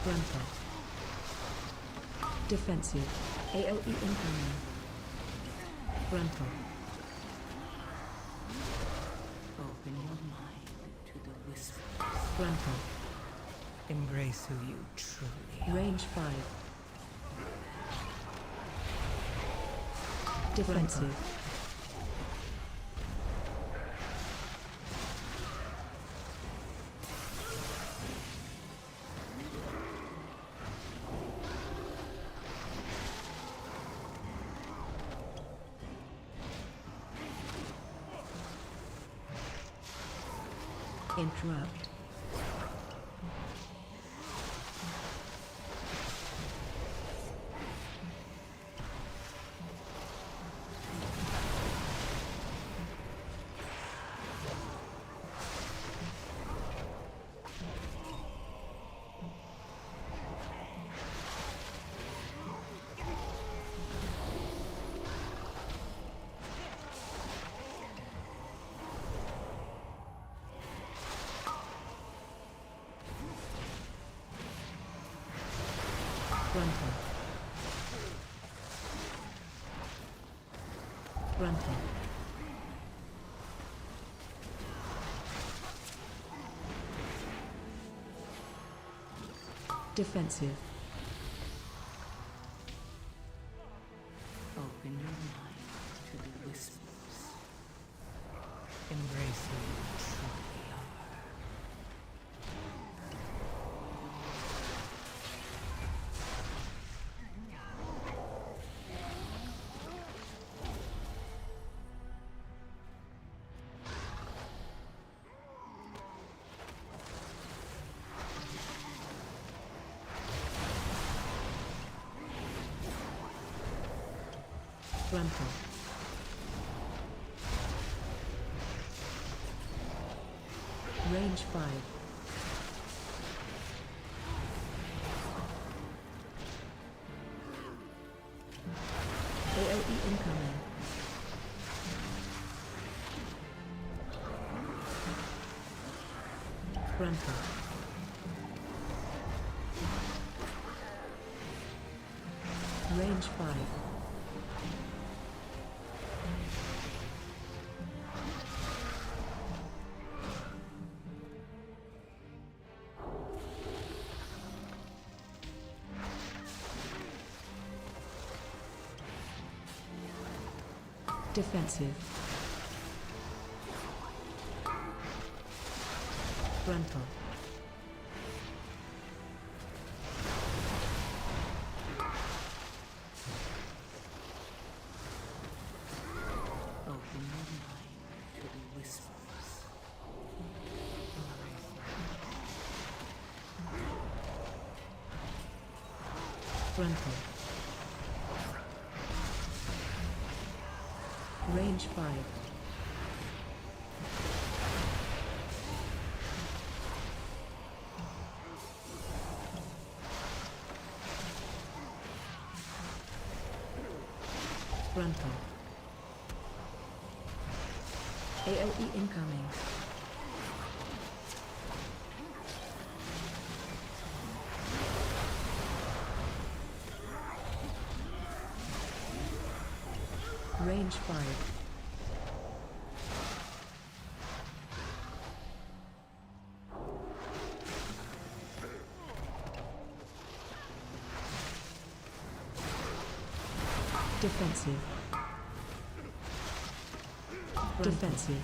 Speaker 7: Frontal. Defensive. AOE incoming. Frontal.
Speaker 8: open your mind to the whispers.
Speaker 7: Frontal.
Speaker 8: Embrace who you truly are.
Speaker 7: Range 5. Defensive. Interrupt. Frontal. Frontal. Defensive.
Speaker 8: Open your mind to the whispers. Embrace who you truly are.
Speaker 7: Frontal. Range 5. AOE incoming. Frontal. Range 5. Defensive. Frontal.
Speaker 8: Open your mind to the whispers.
Speaker 7: Frontal. Range 5. Frontal. AOE incoming. Range 5. Defensive. Defensive.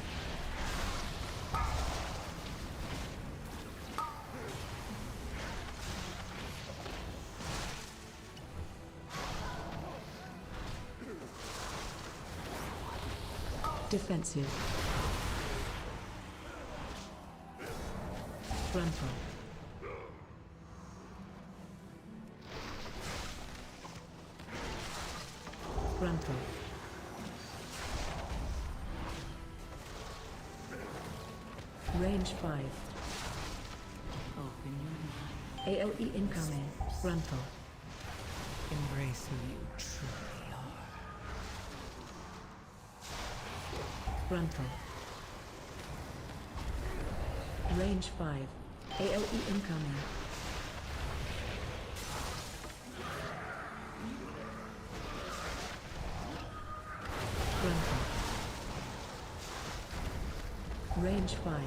Speaker 7: Defensive. Frontal. Frontal. Range 5.
Speaker 8: Open your mind.
Speaker 7: AOE incoming. Frontal.
Speaker 8: Embrace who you truly are.
Speaker 7: Frontal. Range 5. AOE incoming. Frontal. Range 5.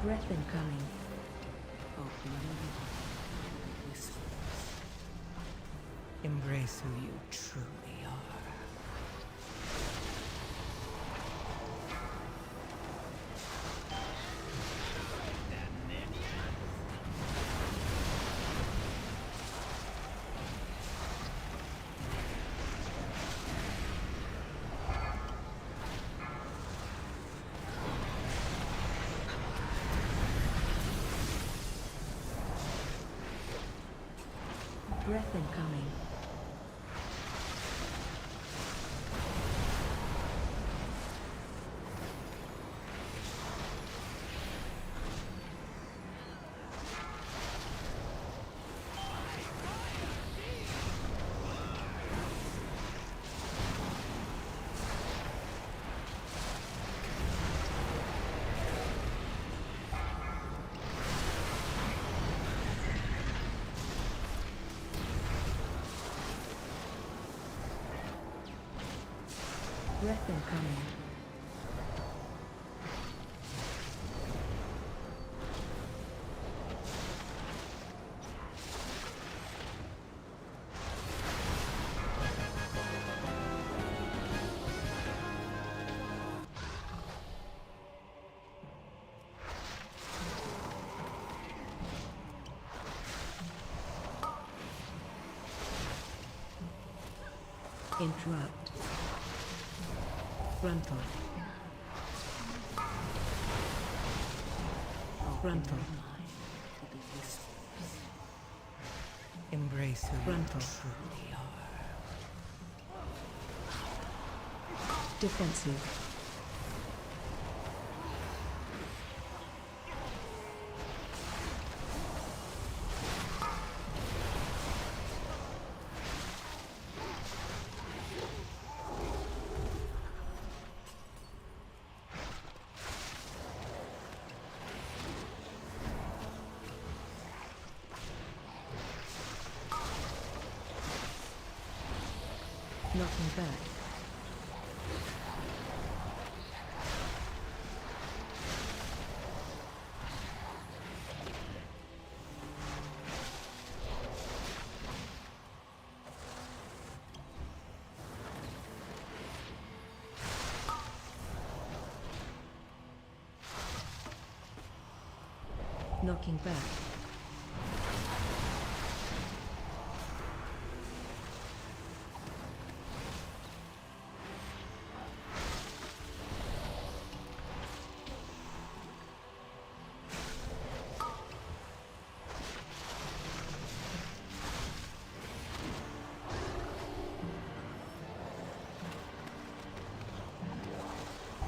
Speaker 7: Breath incoming.
Speaker 8: Open your mind. Whispers. Embrace who you truly are.
Speaker 7: Breath incoming. Breath incoming. Interrupt. Frontal. Frontal.
Speaker 8: Embrace who
Speaker 7: Frontal.
Speaker 8: you truly are.
Speaker 7: Defensive. Knocking back. Knocking back.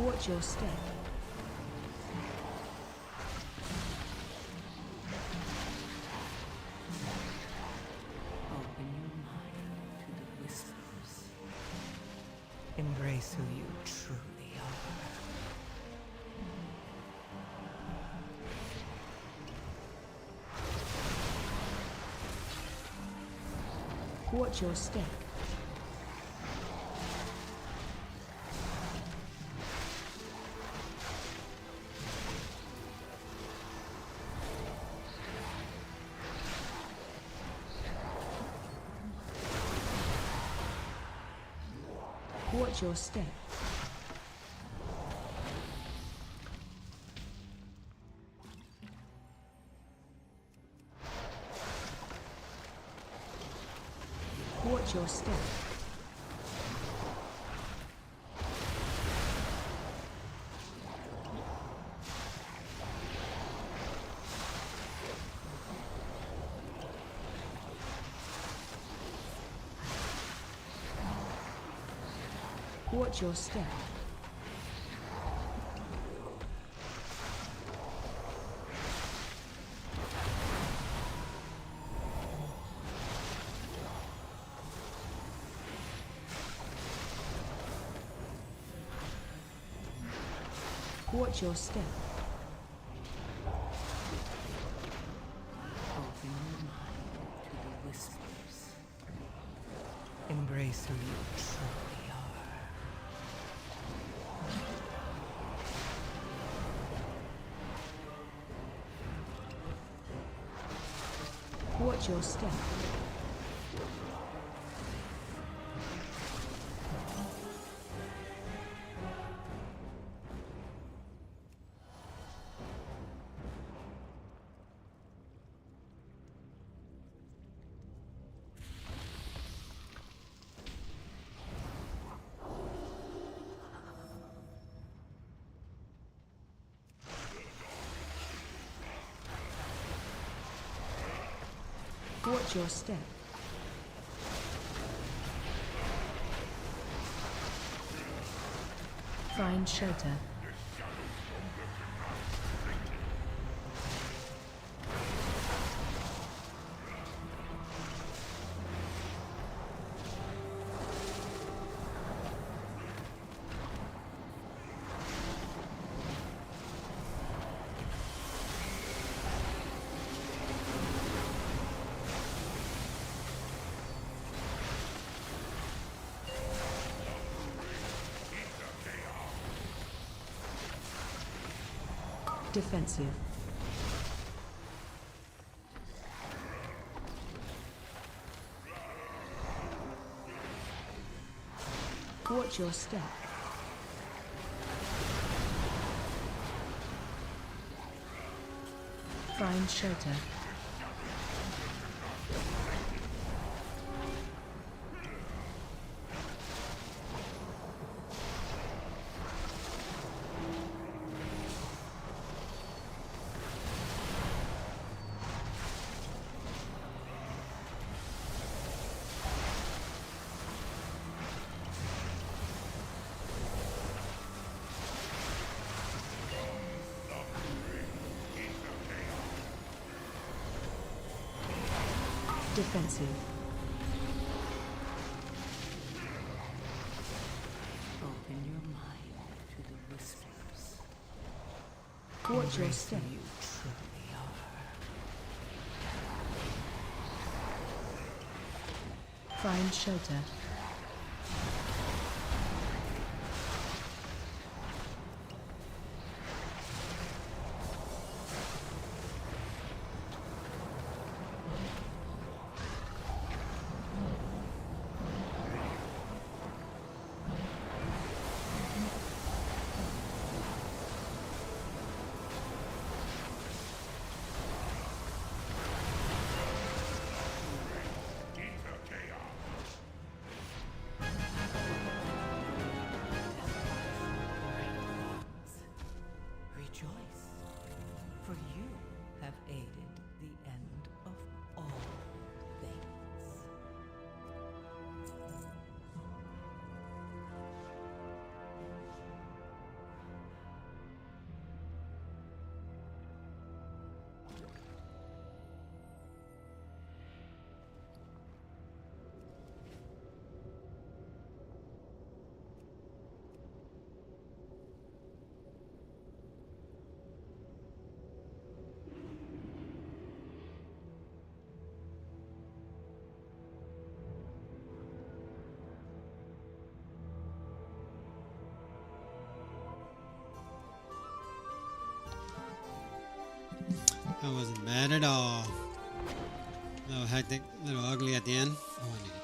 Speaker 7: Watch your step.
Speaker 8: Open your mind to the whispers. Embrace who you truly are.
Speaker 7: Watch your step. Watch your step. Watch your step. Watch your step. Watch your step.
Speaker 8: Open your mind to the whispers. Embrace who you truly are.
Speaker 7: Watch your step. Watch your step. Find shelter. Defensive. Watch your step. Find shelter. Defensive.
Speaker 8: Open your mind to the whispers.
Speaker 7: Watch your step.
Speaker 8: You truly are.
Speaker 7: Find shelter.
Speaker 8: Rejoice, for you have aided the end of all things.
Speaker 1: That wasn't bad at all. A little hectic, a little ugly at the end. Oh, I need it.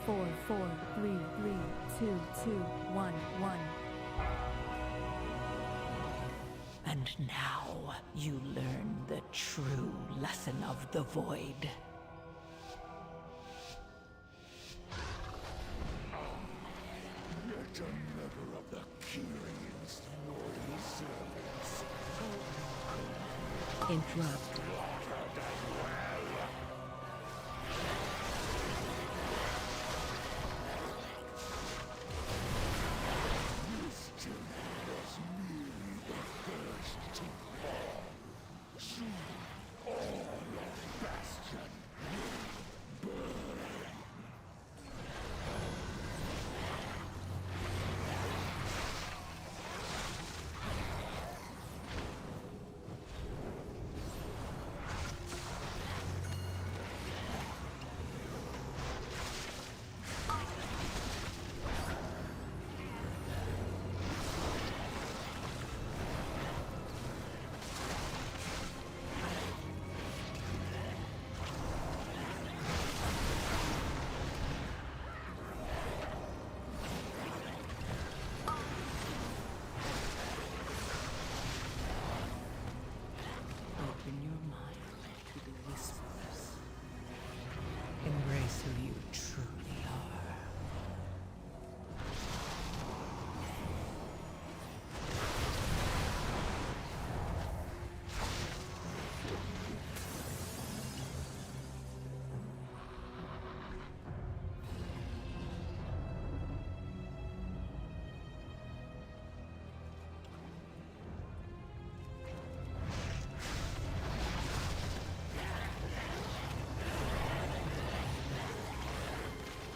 Speaker 7: 4, 4, 3, 3, 2, 2, 1, 1.
Speaker 8: And now you learn the true lesson of the void.
Speaker 3: Yet another of the Kyrion's naughty servants.
Speaker 8: Interrupt. Open your mind to the whispers. Embrace who you truly are.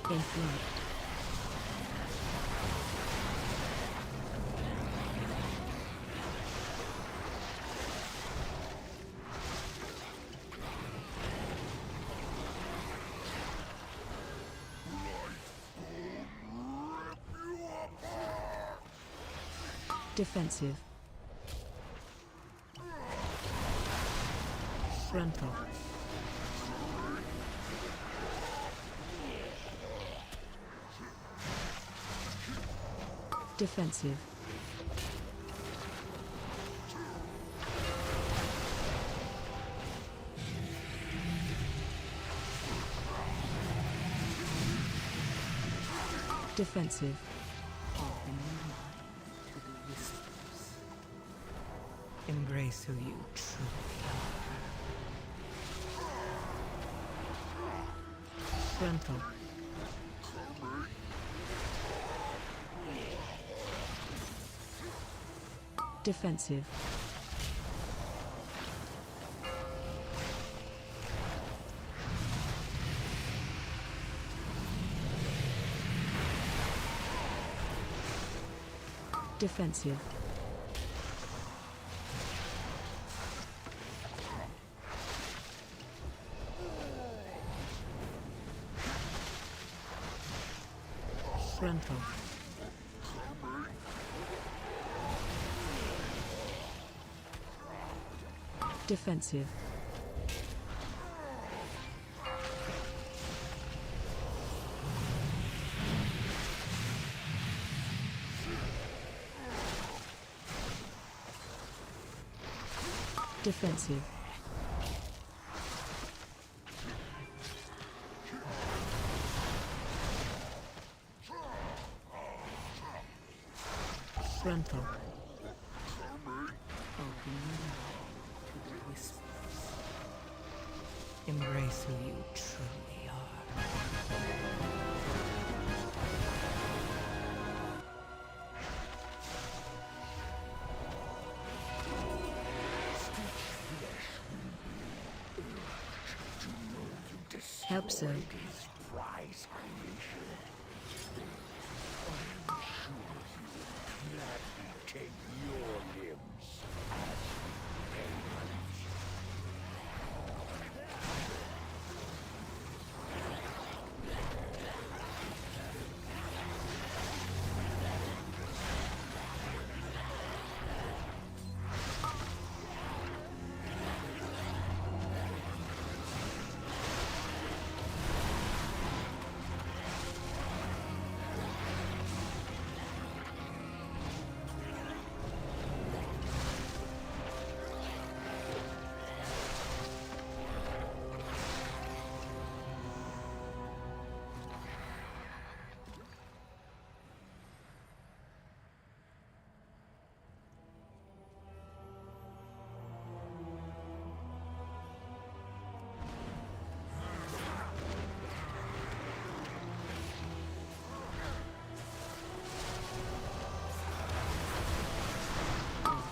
Speaker 8: Interrupt. Defensive. Frontal. Defensive. Defensive. Open your mind to the whispers. Embrace who you truly are. Frontal. Defensive. Defensive. Frontal. Defensive. Defensive. Frontal. Open your mind to the whispers. Embrace who you truly are. Help so.
Speaker 3: Prize creation. Gladly take your limbs as payments.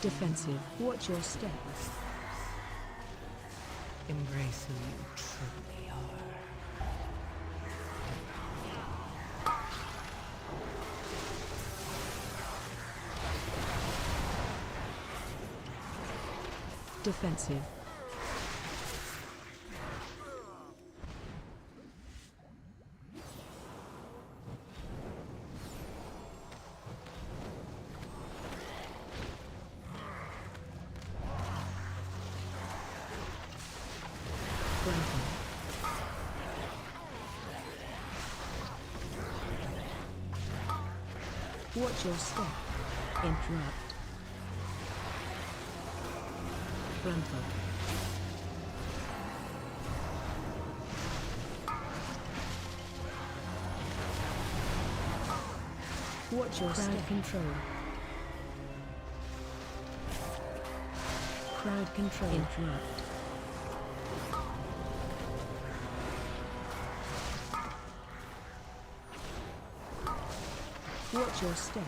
Speaker 7: Defensive. Watch your step.
Speaker 8: Embrace who you truly are.
Speaker 7: Defensive. Watch your step. Interrupt. Frontal. Watch your step. Control. Crowd control. Interrupt. Watch your step.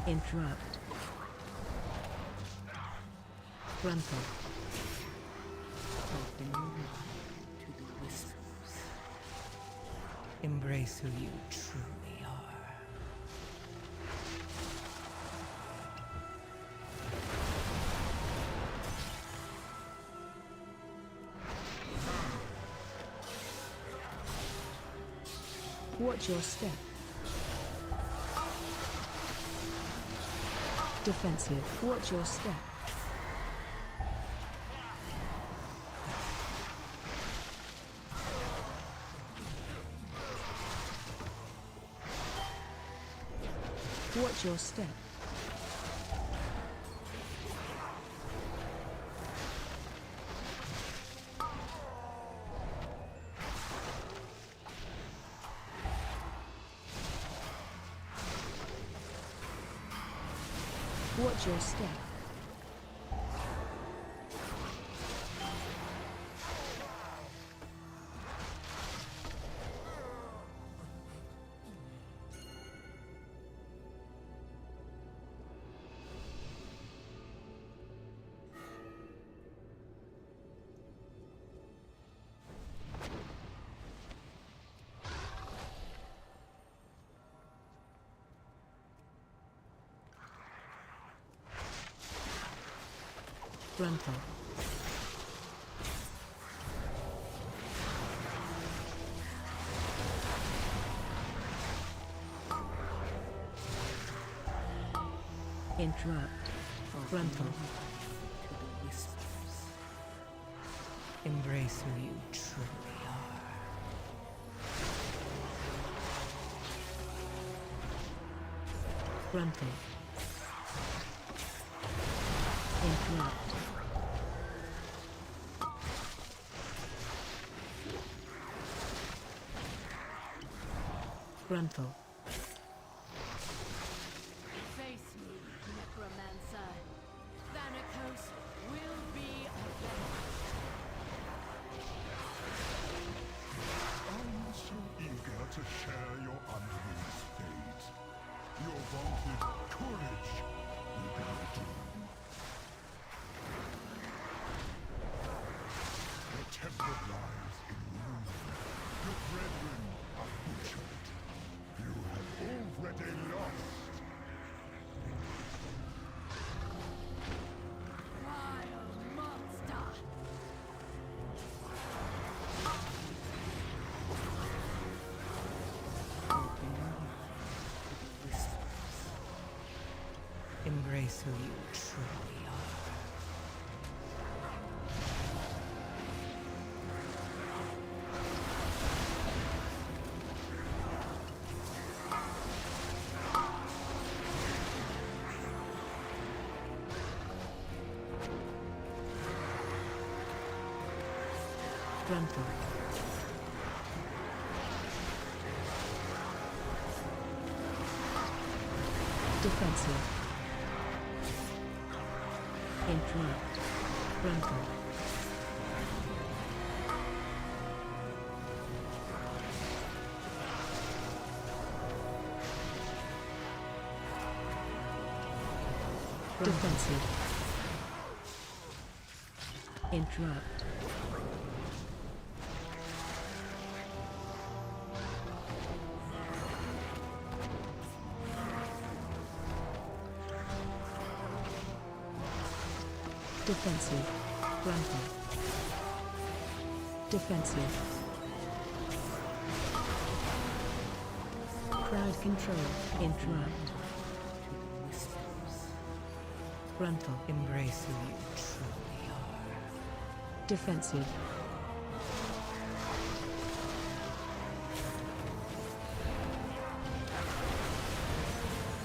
Speaker 7: Interrupt. Frontal.
Speaker 8: Open your mind to the whispers. Embrace who you truly are.
Speaker 7: Watch your step. Defensive. Watch your step. Watch your step. Watch your step. Frontal. Interrupt. Frontal.
Speaker 8: To the whispers. Embrace who you truly are.
Speaker 7: Frontal. Interrupt. Frontal.
Speaker 9: Face me, necromancer. Thanatos will be avenged.
Speaker 10: I'm so eager to share your unhinged fate. Your vaunted courage will be your doom. Your temple lies in ruin. Your brethren are butchered. You have already lost.
Speaker 9: Vile monster!
Speaker 8: Open your mind to the whispers. Embrace who you truly are.
Speaker 7: Frontal. Defensive. Interrupt. Frontal. Defensive. Interrupt. Defensive. Frontal. Defensive. Crowd control. Interrupt. Frontal.
Speaker 8: Embrace who you truly are.
Speaker 7: Defensive.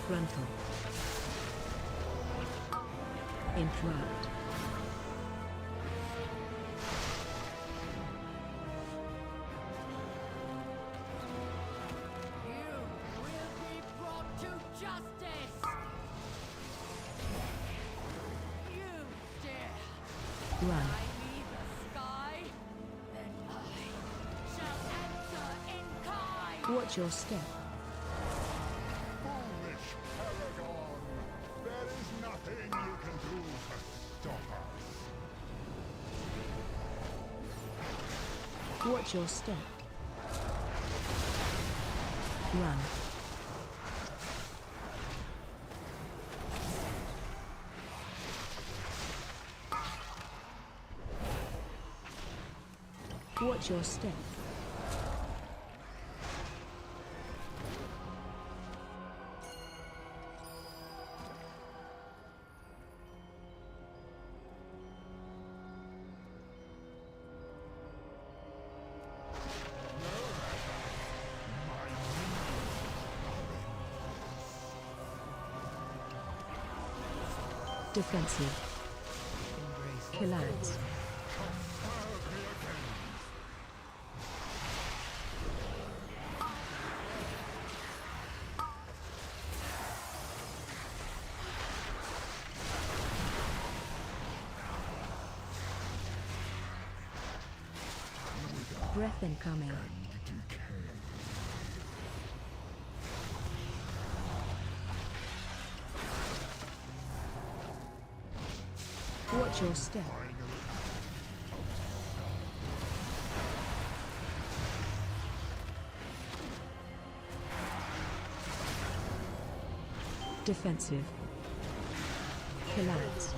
Speaker 7: Frontal. Interrupt.
Speaker 9: To justice! You dare
Speaker 7: Run.
Speaker 9: fly me the sky? Then I shall answer in kind!
Speaker 7: Watch your step.
Speaker 10: Foolish Paragon! There is nothing you can do to stop us.
Speaker 7: Watch your step. Run. Watch your step. Defensive. Collapse. Breath incoming. Watch your step. Defensive. Collapse.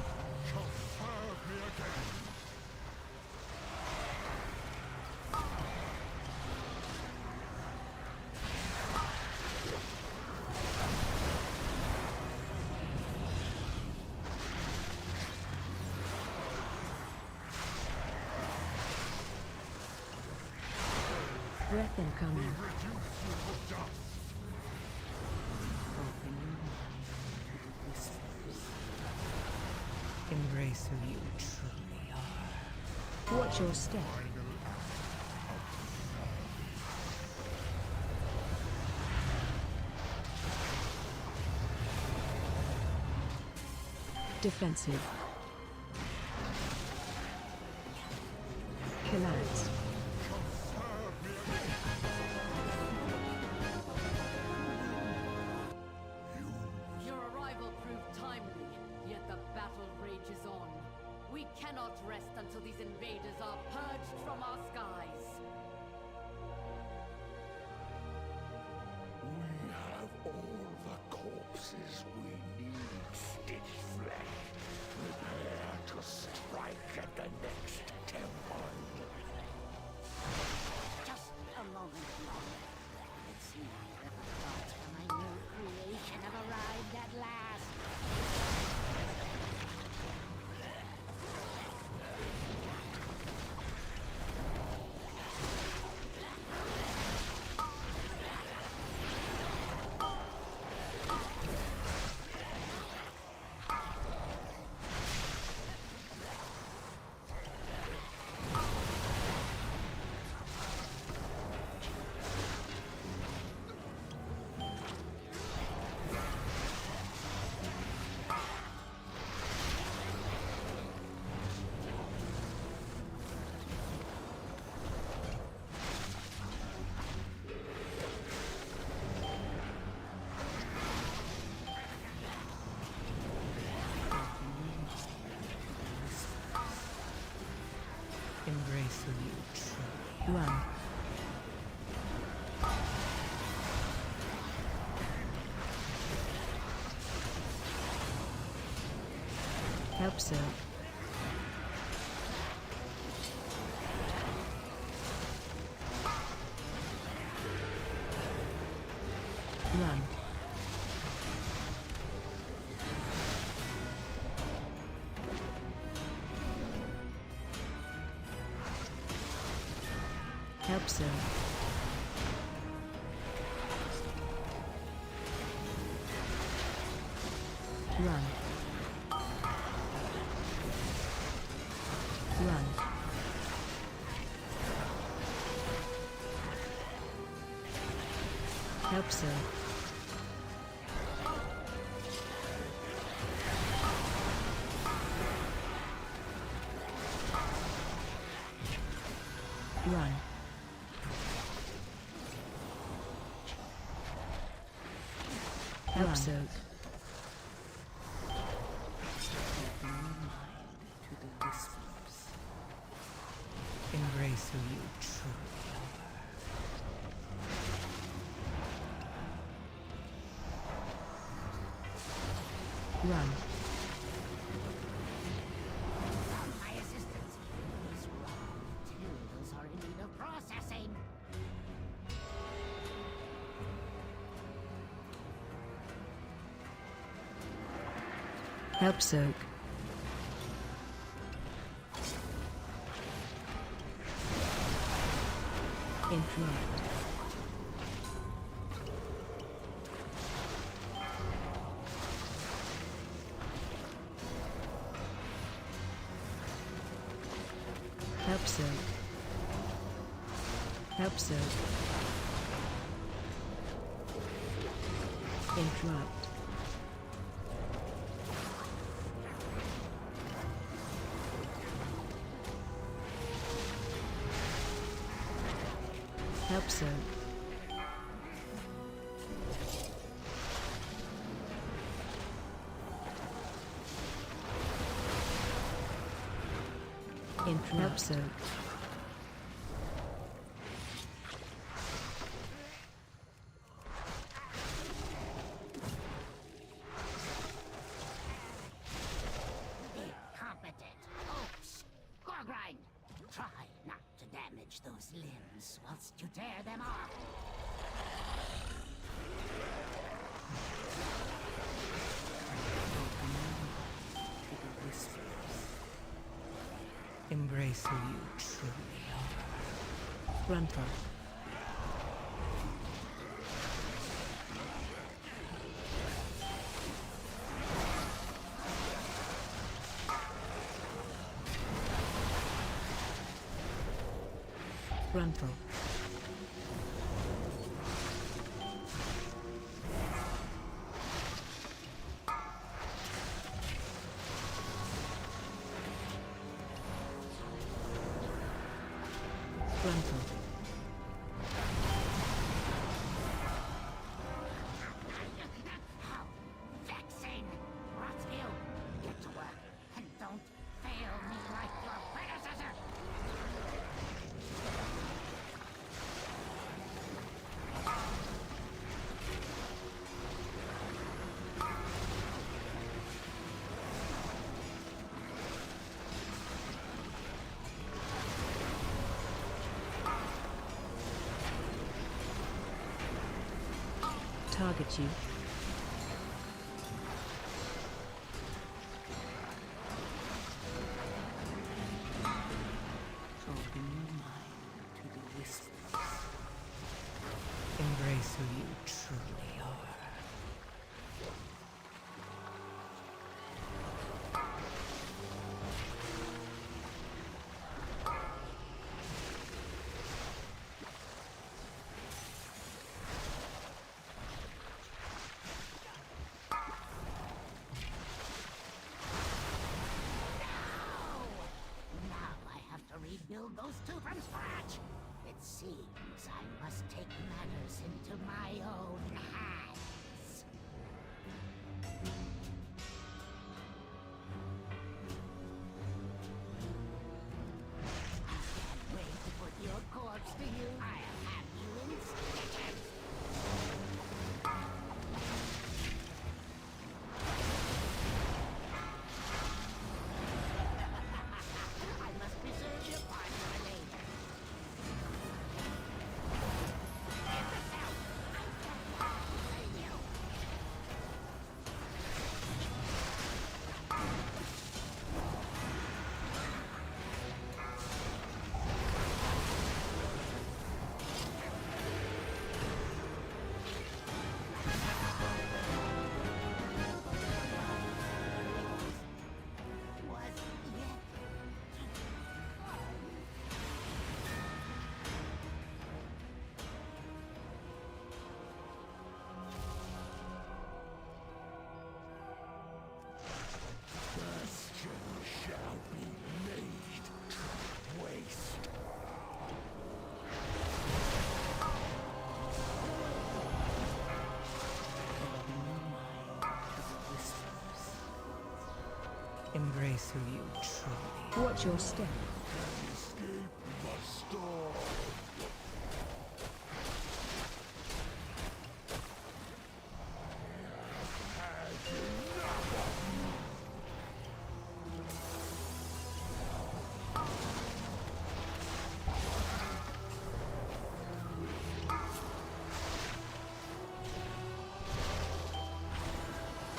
Speaker 7: Breath incoming.
Speaker 8: Embrace who you truly are.
Speaker 7: Watch your step. Defensive. Collapse.
Speaker 9: Your arrival proved timely, yet the battle rages on. We cannot rest until these invaders are purged from our skies.
Speaker 10: We have all the corpses we need, Stitch Flesh. Prepare to strike at the next temple.
Speaker 5: Just a moment longer. It's neither thought for my new creation have arrived at last.
Speaker 7: Run. Help so. Run. Help so. Run. Run. Help so. Run. Help so.
Speaker 8: Embrace who you truly are.
Speaker 7: Run.
Speaker 5: My assistants, these raw materials are in need of processing.
Speaker 7: Help soak. Interrupt. Help soak. Help soak. Interrupt. Help soak. Interrupt soak.
Speaker 5: Incompetent. Oops. Gorgrind, try not to damage those limbs whilst you tear them off.
Speaker 8: Embrace who you truly are.
Speaker 7: Gruntle. Gruntle. Gruntle.
Speaker 5: How vexing! Rotsville, get to work and don't fail me like your predecessor!
Speaker 7: Target you.
Speaker 8: Open your mind to the whispers. Embrace who you truly are.
Speaker 5: Now I have to rebuild those two from scratch. It seems I must take matters into my own hands. I can't wait to put your corpse
Speaker 8: embrace who you truly.
Speaker 7: Watch your step.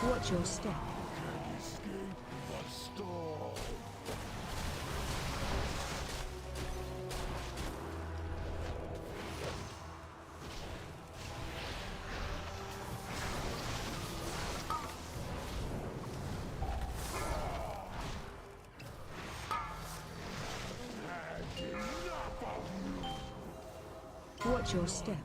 Speaker 7: Watch your step. Watch your step.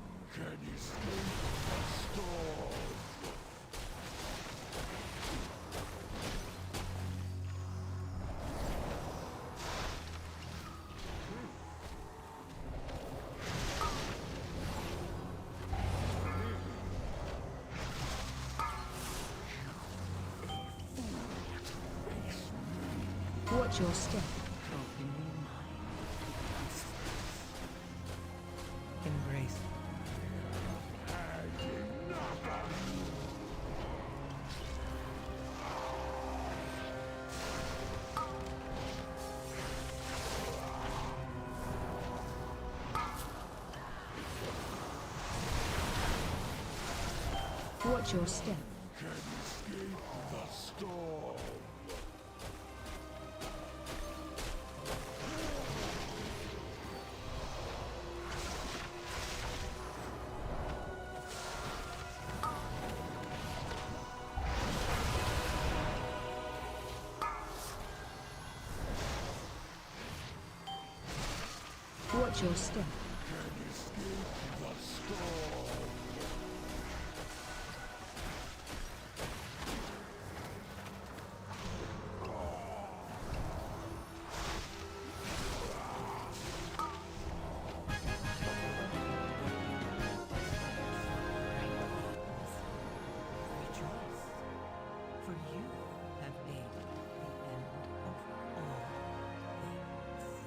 Speaker 7: Watch your step.
Speaker 8: Open your mind. Embrace.
Speaker 7: Watch your step. Watch your step.
Speaker 8: Rejoice, for you have made the end of all things.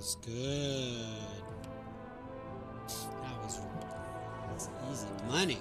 Speaker 1: was good. That's easy money.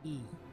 Speaker 1: Mm.